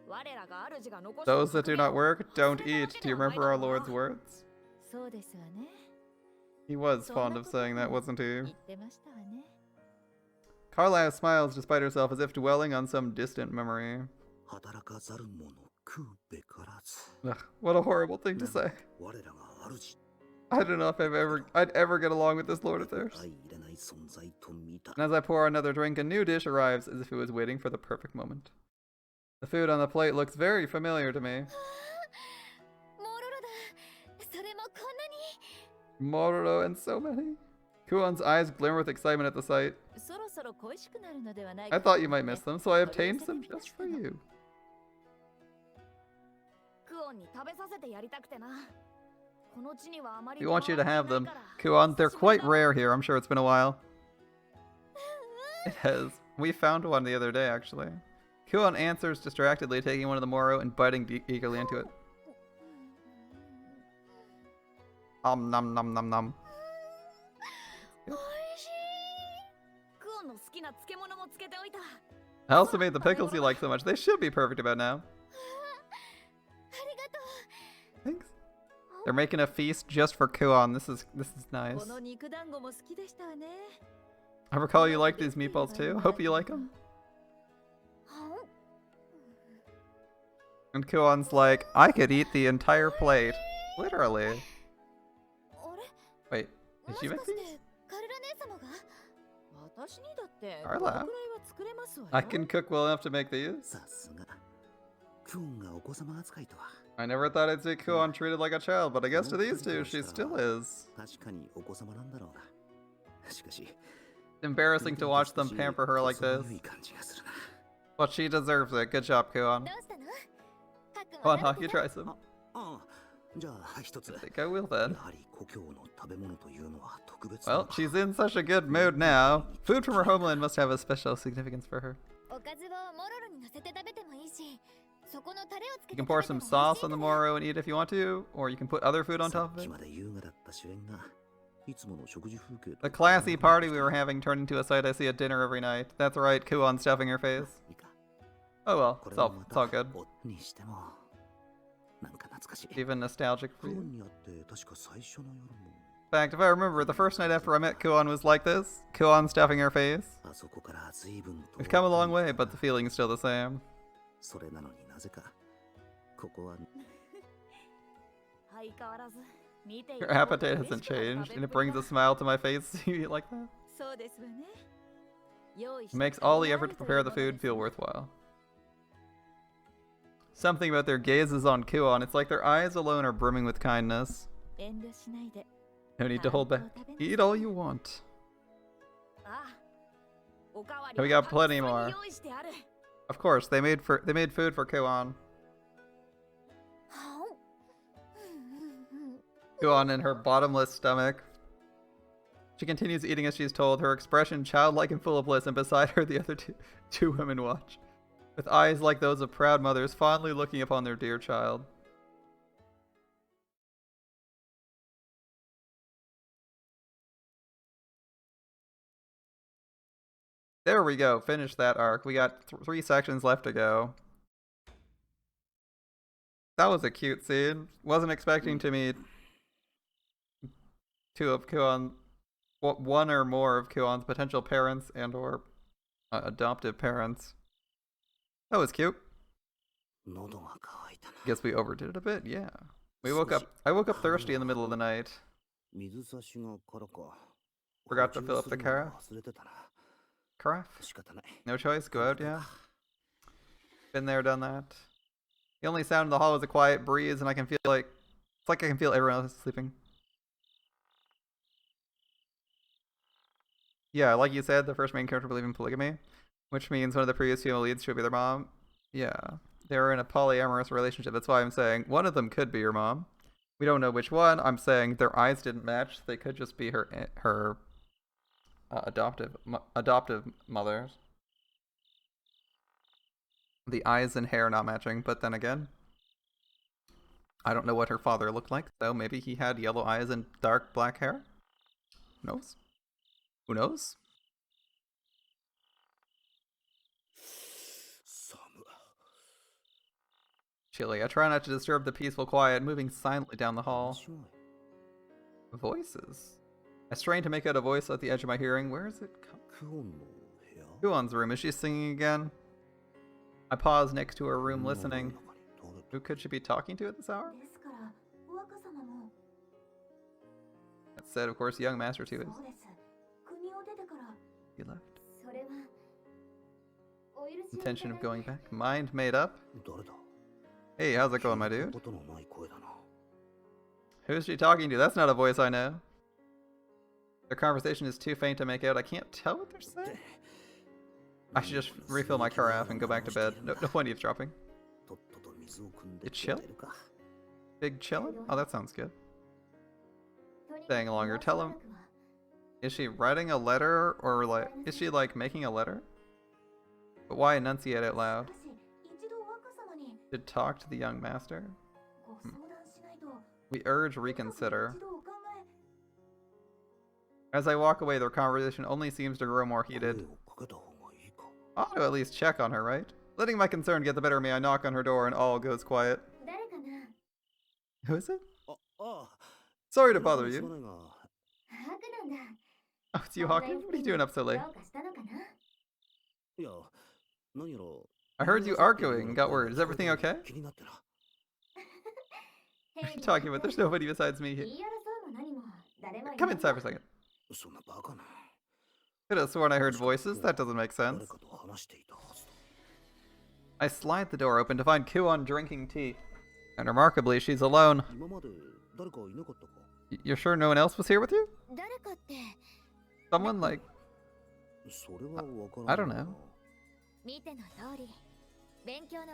我らが主が残した Those that do not work, don't 忘れたわ eat. け Do で you はない remember だ our ろうな Lord's words? そうですわね。 He was fond of saying that, wasn't 言 he? ってましたわね。 Carlisle smiles despite herself as if dwelling on some distant memory. 働かざる者食うべからず Ugh, what a horrible thing to say. 我らが主 I don't know if I'd ever get along with this lord of theirs. 相入れない存在と見た And as I pour another drink, a new dish arrives as if it was waiting for the perfect moment. The food on the plate looks very familiar to me. モロロだ。それもこんなに。 Mororo and so many. Kuon's eyes glimmer with excitement at the sight. そろそろ恋しくなるのではない I かと thought 思 you って might miss them, so I obtained some just for you. クオンに食べさせてやりたくてなこの地にはあまり We want you to have 出回 them. ってないから Kuon, they're 久しぶり quite だ rare here. I'm sure it's been a while. It has. We found one the other day, actually. Kuon answers distractedly, taking one of the Moro and biting eagerly into it. Nom nom nom nom nom. おいしいクオンの好きな漬物もつけておいた I also made the pickles you like so much. They should be perfect about now. ありがとう。 Thanks. They're making a feast just for Kuon. This is nice. この肉団子も好きでしたわね。 I recall you like these meatballs too. Hope you like them. And Kuon's like, I could eat the entire plate. Literally. あれ Wait, も did し you か make して these? カルラ姉様が私にだってあらこのくらいは作れますわよ。 I can cook well enough to make these. さすがクオンがお子様扱いとは I never thought I'd see Kuon treated like a child, but I guess to these two, she still is. 確かにお子様なんだろうなしかし Embarrassing to watch them pamper her like this. いい感じがするな But she deserves it. Good job, Kuon. どうしたの？ハック Come も on, 食 Hawk, べ you てた？ try some. ああじゃあ一つ I think I will や then. はり故郷の食べ物というのは特別 Well, she's in such a good mood now. Food from her homeland must have a special significance for her. おかずをモロロに乗せて食べてもいいし、そこのタレをつけ You て can 食べ pour ても some 美味 sauce しい on the から。 Moro and eat if you want to, or you can put other food on さ top っ of き it. まで優雅だった主演がいつもの食事風景 The classy party we were having turned into a sight I see at dinner every night. That's right, Kuon stuffing her face. いいか Oh well, これ it's も all, ま it's た all good. おにしてもなんか懐かしい Even nostalgic ク for オ you. ンに会って確か最初の夜も In fact, if I remember, the first night after I met Kuon was like this. Kuon stuffing her face. あそこから随分と We've come a long way, but the feeling's still the same. それなのになぜかここは相変わらず見てい Your る方が appetite 嬉し hasn't くなる changed, 食べ and っ it ぷり brings だ a smile to my face to see you eat like that. そうですわね。用意し It て makes all the 食べ effort to ら prepare れ the るという food feel ものです worthwhile. Something about their gazes on Kuon, it's like their eyes alone are brimming with kindness. 遠慮しないで。 No need to hold back. Eat all you want. ああおかわり We は got たくさん plenty more. 用意してある Of course, they made food for Kuon. Kuon in her bottomless stomach. She continues eating as she's told, her expression childlike and full of bliss, and beside her the other two women watch, with eyes like those of proud mothers fondly looking upon their dear child. There we go, finished that arc. We got 3 sections left to go. That was a cute scene. Wasn't expecting to meet two of Kuon, one or more of Kuon's potential parents and or adoptive parents. That was cute. 喉が渇いたな。 Guess we overdid it a bit? Yeah. I woke up thirsty in the middle of the night. 水差しが空か。 Forgot to fill up the 補充するの carafe. 忘れてたな。 Carafe? 仕方ない。 No choice, go out, yeah. Been there, done that. The only sound in the hall is a quiet breeze, and I can feel like... It's like I can feel everyone else sleeping. Yeah, like you said, the first main character believed in polygamy, which means one of the previous female leads should be their mom. Yeah, they were in a polyamorous relationship. That's why I'm saying one of them could be your mom. We don't know which one. I'm saying their eyes didn't match. They could just be her adoptive mothers. The eyes and hair not matching, but then again, I don't know what her father looked like, so maybe he had yellow eyes and dark black hair? Who knows? Who knows? Chilly. I try not to disturb the peaceful quiet, moving silently down the hall. Voices. I strain to make out a voice at the edge of my hearing. Where is it coming? Kuon's room. Is she singing again? I pause next to her room, listening. Who could she be talking to at this hour? That said, of course, young Master Atuy is. He left. Intention of going back. Mind made up? Hey, how's it going, my dude? Who's she talking to? That's not a voice I know. Their conversation is too faint to make out. I can't tell what they're saying. I should just refill my carafe and go back to bed. No point eavesdropping. You chillin'? Big chillin'? Oh, that sounds good. Staying longer. Tell him. Is she writing a letter, or like, is she like making a letter? But why enunciate out loud? Should talk to the young master? We urge reconsider. As I walk away, their conversation only seems to grow more heated. I ought to at least check on her, right? Letting my concern get the better of me, I knock on her door and all goes quiet. Who is it? Sorry to bother you. Oh, it's you, Hawkins? What are you doing up so late? I heard you arguing and got worried. Is everything okay? What are you talking about? There's nobody besides me here. Come inside for a second. Could have sworn I heard voices. That doesn't make sense. I slide the door open to find Kuon drinking tea. And remarkably, she's alone. You're sure no one else was here with you? Someone like... I don't know.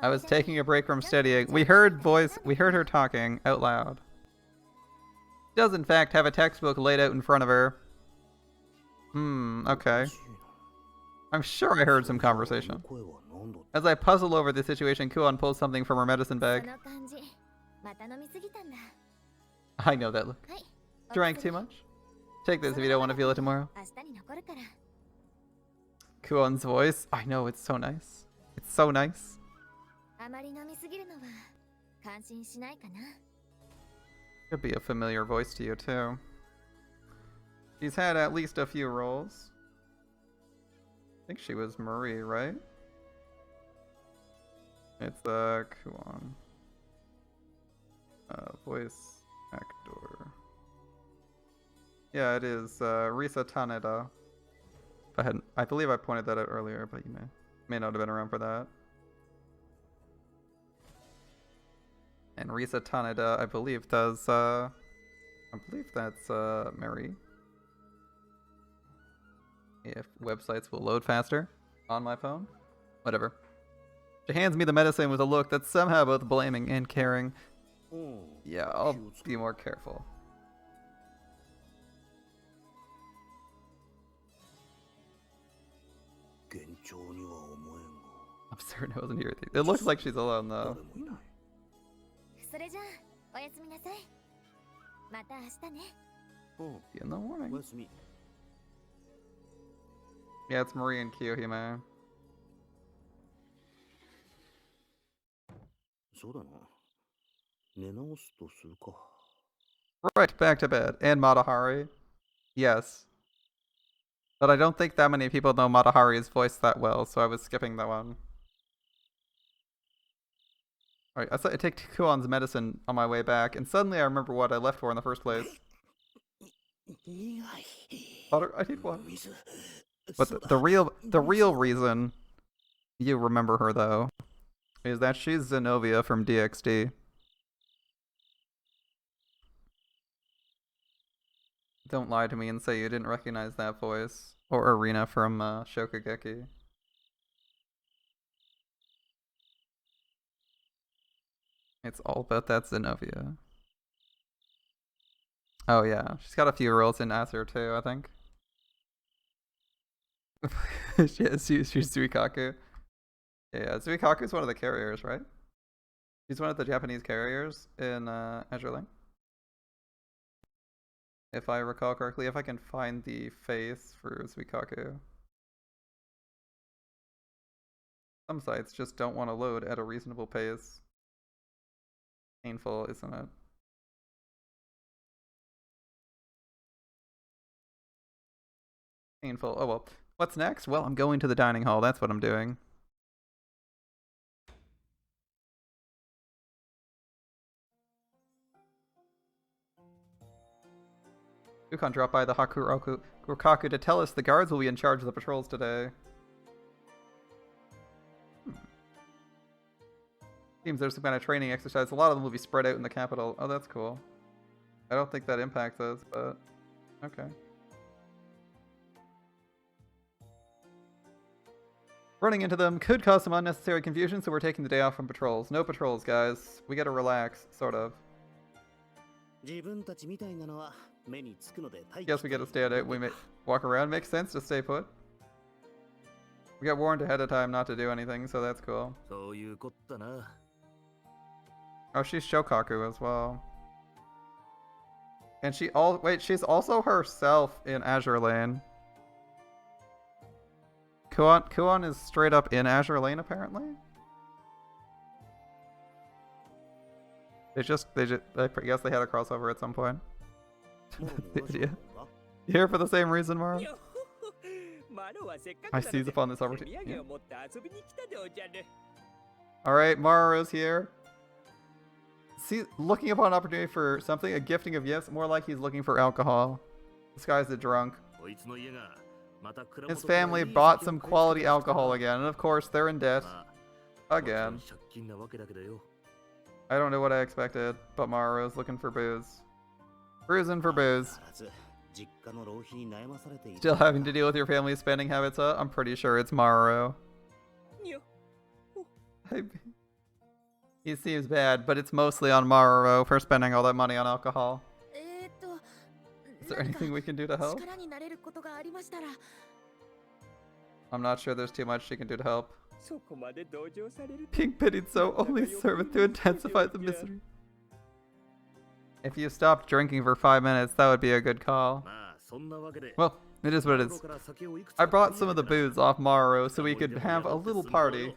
I was taking a break from studying. We heard her talking out loud. She does in fact have a textbook laid out in front of her. Okay. I'm sure I heard some conversation. As I puzzle over the situation, Kuon pulls something from her medicine bag. I know that look. Drank too much? Take this if you don't want to feel it tomorrow. Kuon's voice. I know, it's so nice. It's so nice. Could be a familiar voice to you too. She's had at least a few roles. I think she was Marie, right? It's Kuon. Voice actor. Yeah, it is Risa Taneda. I believe I pointed that out earlier, but you may not have been around for that. And Risa Taneda, I believe, does I believe that's Mary. If websites will load faster on my phone. Whatever. She hands me the medicine with a look that's somehow both blaming and caring. Yeah, I'll be more careful. I'm certain I wasn't here. It looks like she's alone though. See you in the morning. Yeah, it's Marie and Kiyohime. Right, back to bed. And Matahari. Yes. But I don't think that many people know Matahari's voice that well, so I was skipping that one. Alright, I take Kuon's medicine on my way back, and suddenly I remember what I left for in the first place. Water? I need water. But the real reason you remember her, though, is that she's Zenobia from DxD. Don't lie to me and say you didn't recognize that voice. Or Arena from Shokugeki. It's all about that Zenobia. Oh yeah, she's got a few roles in Acer too, I think. she's Suikaku. Yeah, Suikaku's one of the carriers, right? She's one of the Japanese carriers in Azure Link. If I recall correctly, if I can find the face for Suikaku. Some sites just don't want to load at a reasonable pace. Painful, isn't it? Painful. Oh well. What's next? Well, I'm going to the dining hall. That's what I'm doing. Yukon dropped by the Hakuroku to tell us the guards will be in charge of the patrols today. Seems there's some kind of training exercise. A lot of them will be spread out in the capital. Oh, that's cool. I don't think that impacts us, but okay. Running into them could cause some unnecessary confusion, so we're taking the day off from patrols. No patrols, guys. We gotta relax, sort of. Guess we gotta stay out. We may walk around. Makes sense to stay put. We got warned ahead of time not to do anything, so that's cool. Oh, she's Shokaku as well. And she's also herself in Azure Lane. Kuon is straight up in Azure Lane, apparently. I guess they had a crossover at some point. Idiot. You here for the same reason, Mara? I seize upon this opportunity. Yeah. Alright, Maru's here. See, looking upon an opportunity for something, a gifting of gifts, more like he's looking for alcohol. This guy's a drunk. His family bought some quality alcohol again, and of course they're in debt. Again. I don't know what I expected, but Maru's looking for booze. Cruising for booze. Still having to deal with your family's spending habits, huh? I'm pretty sure it's Maru. He seems bad, but it's mostly on Maru for spending all that money on alcohol. Is there anything we can do to help? I'm not sure there's too much she can do to help. Being pitied so only serveth to intensify the misery. If you stopped drinking for 5 minutes, that would be a good call. Well, it is what it is. I brought some of the booze off Maru so we could have a little party.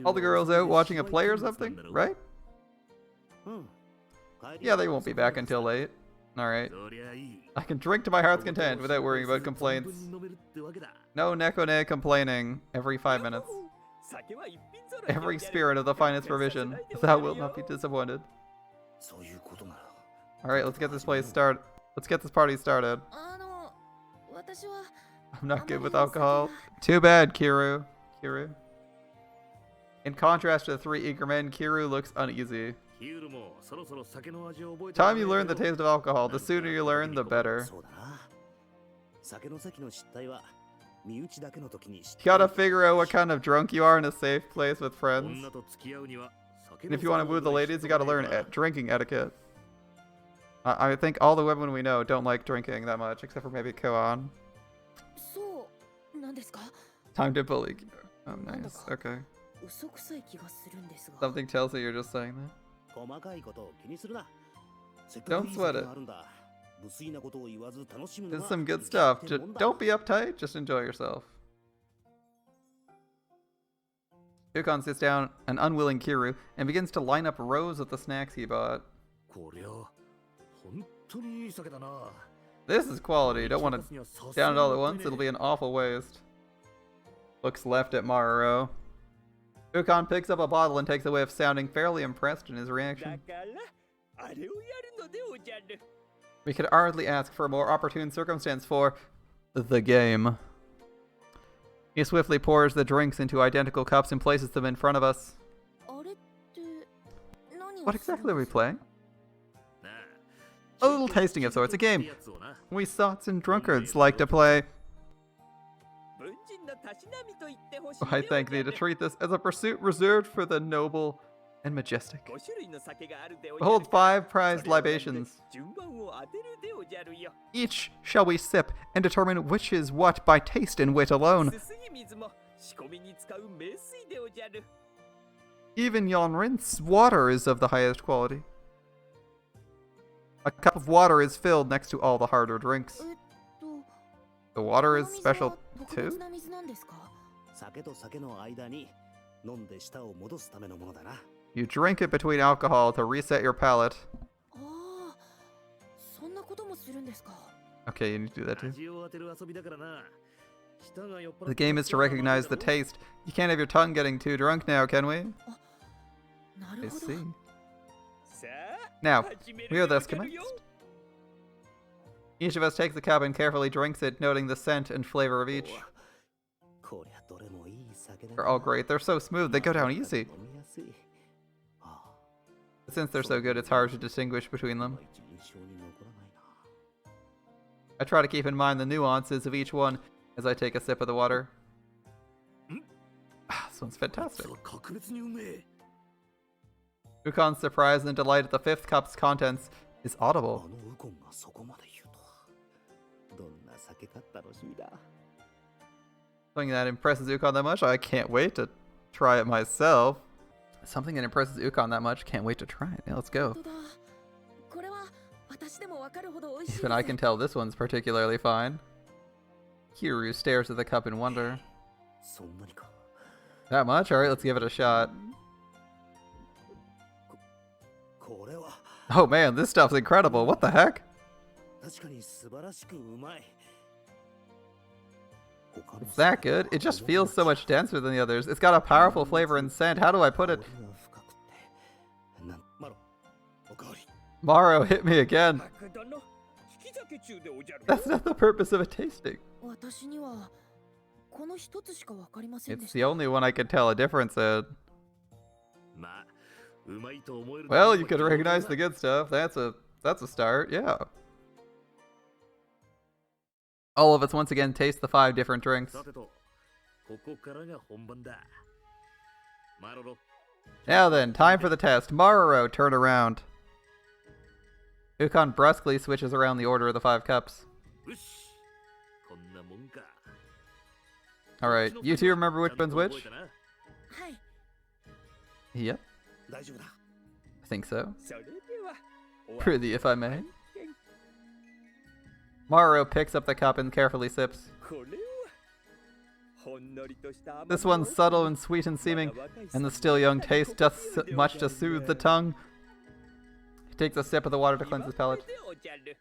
All the girls out watching a play or something, right? Yeah, they won't be back until late. Alright. I can drink to my heart's content without worrying about complaints. No Nekone complaining every 5 minutes. Every spirit of the finest provision, thou wilt not be disappointed. Alright, let's get this place started. Let's get this party started. I'm not good with alcohol. Too bad, Kiru. In contrast to the 3 eager men, Kiru looks uneasy. Time you learn the taste of alcohol, the sooner you learn, the better. You gotta figure out what kind of drunk you are in a safe place with friends. And if you want to woo the ladies, you gotta learn drinking etiquette. I think all the women we know don't like drinking that much, except for maybe Kuon. Time to bully. Oh, nice. Okay. Something tells you you're just saying that. Don't sweat it. It's some good stuff. Don't be uptight, just enjoy yourself. Yukon sits down, an unwilling Kiru, and begins to line up rows of the snacks he bought. This is quality. Don't want to down it all at once. It'll be an awful waste. Looks left at Maru. Ukon picks up a bottle and takes a whiff, sounding fairly impressed in his だ reaction. からあれをやるのでおじゃる。 We could hardly ask for a more opportune circumstance for the game. He swiftly pours the drinks into identical cups and places them in front of us. あれって何を What する exactly are we playing? なあ A little tasting of sorts, a game やつをな we sots and drunkards like to play. 文人のたしなみと言ってほしい I think they to treat this as a pursuit reserved for the noble and majestic. 5種類の酒があるでおじゃる Behold 5 prized それを飲んで libations. 順番を当てるでおじゃるよ Each shall we sip and determine which is what by taste and wit alone. すすぎ水も仕込みに使う名水でおじゃる Even yon rinse water is of the highest quality. A cup of water is filled next to all the harder drinks. えっと The water こ is の水 special は特別 too? な水なんですか？酒と酒の間に飲んで舌を戻すためのものだな You drink it between alcohol to reset your palate. ああ、そんなこともするんですか？ Okay, you need to do that too. 味を当てる遊びだからな舌が酔っ払っ The game is to recognize the taste. You can't have your tongue getting too drunk now, can we? な I るほど。 see. さあ Now, 始める we are でお thus じゃるよ commenced. Each of us takes the cup and carefully drinks it, noting the scent and flavor of each. こりゃどれもいい酒だ They're all great. They're so smooth. They go down easy. 飲みやすいああ Since they're so good, it's hard to distinguish between them. いまいち印象に残らないな I try to keep in mind the nuances of each one as I take a sip of the water. Ah, this one's fantastic. そう格別にうめえ Ukon's surprise and delight at the fifth cup's contents is あ audible. のウコンがそこまで言うとはどんな酒か楽しみだ Something that impresses Ukon that much? I can't wait to try it myself. Something that impresses Ukon that much? Can't wait to try it. Yeah, let's go. 本当だ。これは私でもわかるほど美味しい Even I です。 can tell this one's particularly fine. Kiryu stares at the cup in wonder. そんなにか That much? Alright, let's give it a shot. これは Oh man, this stuff's incredible. What the heck? 確かに素晴らしくうまい It's that good? It just feels so much denser than the others. It's got a powerful flavor and scent. How do I put it? 香りが深くてなんマロおかわり Maro hit me again. 白だの引き酒中でおじゃるよ That's not the purpose of a tasting. 私にはこの一つしかわかりませんで It's した。 the only one I could tell a difference in. まあうまいと思える Well, you could recognize the good stuff. That's a start, yeah. All of us once again taste the 5 different drinks. さてとここからが本番だマロロ Now then, time for the test. Maroro, turn around. Ukon brusquely switches around the order of the 5 cups. よしこんなもんか Alright, you two remember which one's which? はい。 Yep, 大丈夫だ I think so. それではおわ Prithee, if I may. Maroro picks up the cup and carefully sips. これはほんのりとした甘み This one's subtle and sweet in seeming, and the still young taste doth much to soothe the tongue. He takes a sip of the water to cleanse his palate, でおじゃる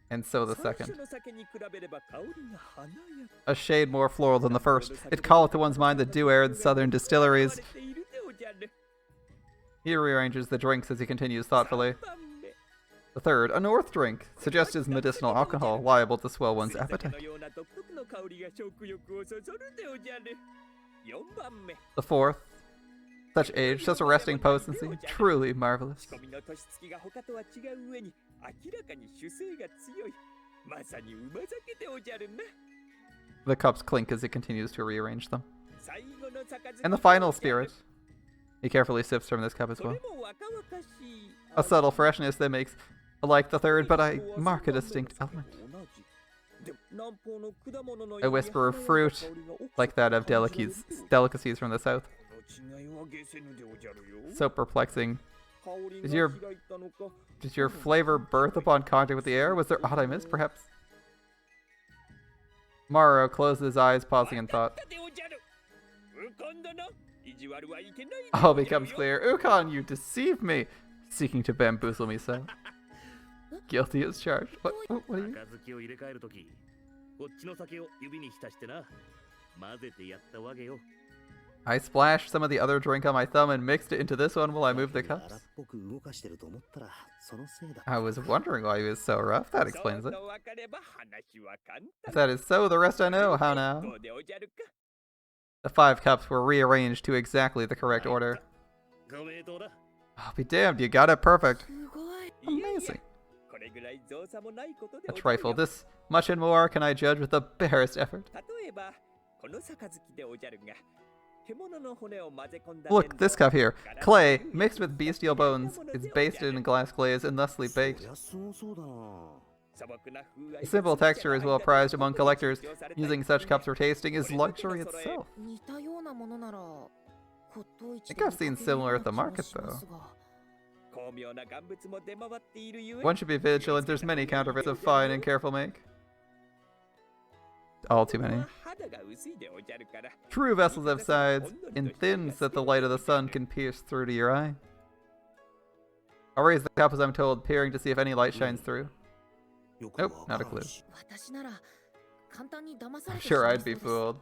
and so the 最初 second. の酒に比べれば香りが華やか A shade more floral than the first, it calleth to one's mind the dew-aired southern distilleries. ているでおじゃる He rearranges the drinks as he continues thoughtfully. 3番目 The third, a north drink, suggests as medicinal alcohol, liable to swell one's 水酒 appetite. のような独特の香りが食欲をそそるでおじゃる4番目 The fourth, such age, such arresting potency, truly marvelous. 仕込みの年月が他とは違う上に明らかに主性が強いまさに馬酒でおじゃるな The cups clink as he continues to rearrange them. 最後の杯 And the final spirit. He carefully sips from this cup as それ well. も若々しい A subtle freshness that makes, like the third, but I mark a distinct element. A whisper of fruit, like that of delicacies from the south. So perplexing. Did your flavor birth upon contact with the air? Was there aught I missed, perhaps? Maro closed his eyes, pausing in thought. All becomes clear. Ukon, you deceived me! Seeking to bamboozle me so. Guilty as charged. What are you? 杯を入れ替えるときこっちの酒を指に浸してな混ぜてやったわけよ I splashed some of the other drink on my thumb and mixed it into this one while I moved the cups. I was wondering why he was so rough. That explains it. If that is so, the rest I know. How now? The 5 cups were rearranged to exactly the correct order. I'll be damned, you got it perfect. Amazing. A trifle. This much and more can I judge with the barest effort. Look, this cup here. Clay, mixed with bestial bones, is basted in glass glaze and thusly baked. The simple texture is well prized among collectors. Using such cups for tasting is luxury itself. I think I've seen similar at the market, though. One should be vigilant. There's many counterfeits of fine and careful make. All too many. True vessels have sides, and thins that the light of the sun can pierce through to your eye. I'll raise the cup as I'm told, peering to see if any light shines through. Nope, not a clue. I'm sure I'd be fooled.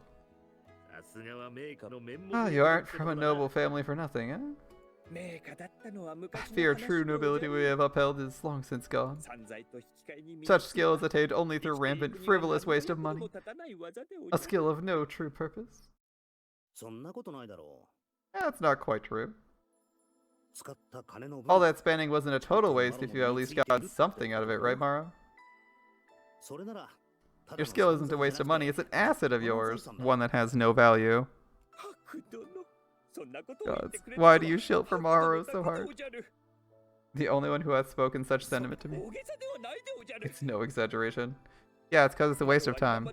Ah, you aren't from a noble family for nothing, eh? I fear true nobility we have upheld is long since gone. Such skill is attained only through rampant, frivolous waste of money. A skill of no true purpose. That's not quite true. All that spanning wasn't a total waste if you at least got something out of it, right, Maro? Your skill isn't a waste of money, it's an asset of yours, one that has no value. Gods, why do you shield for Maro so hard? The only one who has spoken such sentiment to me. It's no exaggeration. Yeah, it's because it's a waste of time.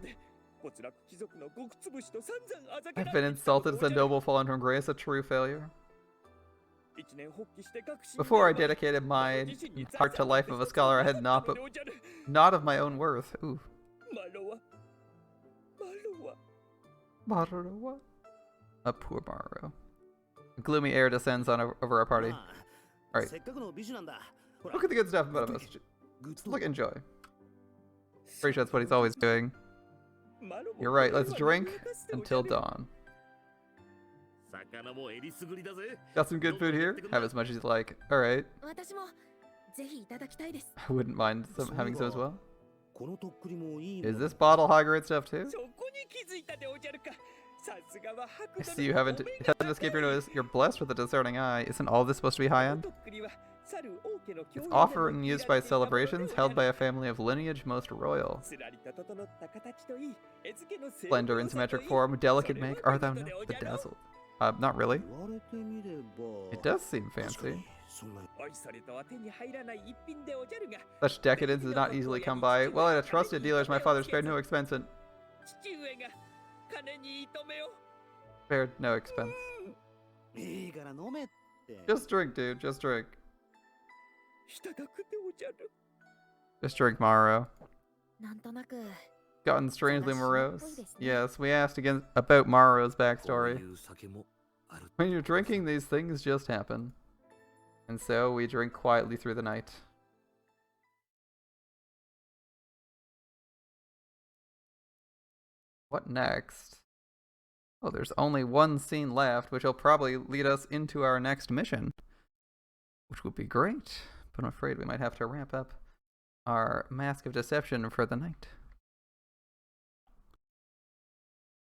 I've been insulted as a noble fallen from grace, a true failure. Before I dedicated my heart to life of a scholar, I had not of my own worth. Ooh. Maro. A poor Maro. A gloomy air descends over our party. Alright. Look at the good stuff about us. Just look, enjoy. Pretty sure that's what he's always doing. You're right, let's drink until dawn. Got some good food here? Have as much as you like. Alright. I wouldn't mind having some as well. Is this bottle high grade stuff too? I see you haven't escaped your notice. You're blessed with a discerning eye. Isn't all this supposed to be high end? It's often used by celebrations held by a family of lineage most royal. Splendor in symmetric form, delicate make, art thou not bedazzled? Not really. It does seem fancy. Such decadence does not easily come by. Well, at a trusted dealer's, my father spared no expense and... Spared no expense. Just drink, dude. Just drink. Just drink, Maro. Gotten strangely morose. Yes, we asked again about Maro's backstory. When you're drinking, these things just happen. And so we drink quietly through the night. What next? Oh, there's only one scene left, which will probably lead us into our next mission. Which would be great, but I'm afraid we might have to ramp up our Mask of Deception for the night.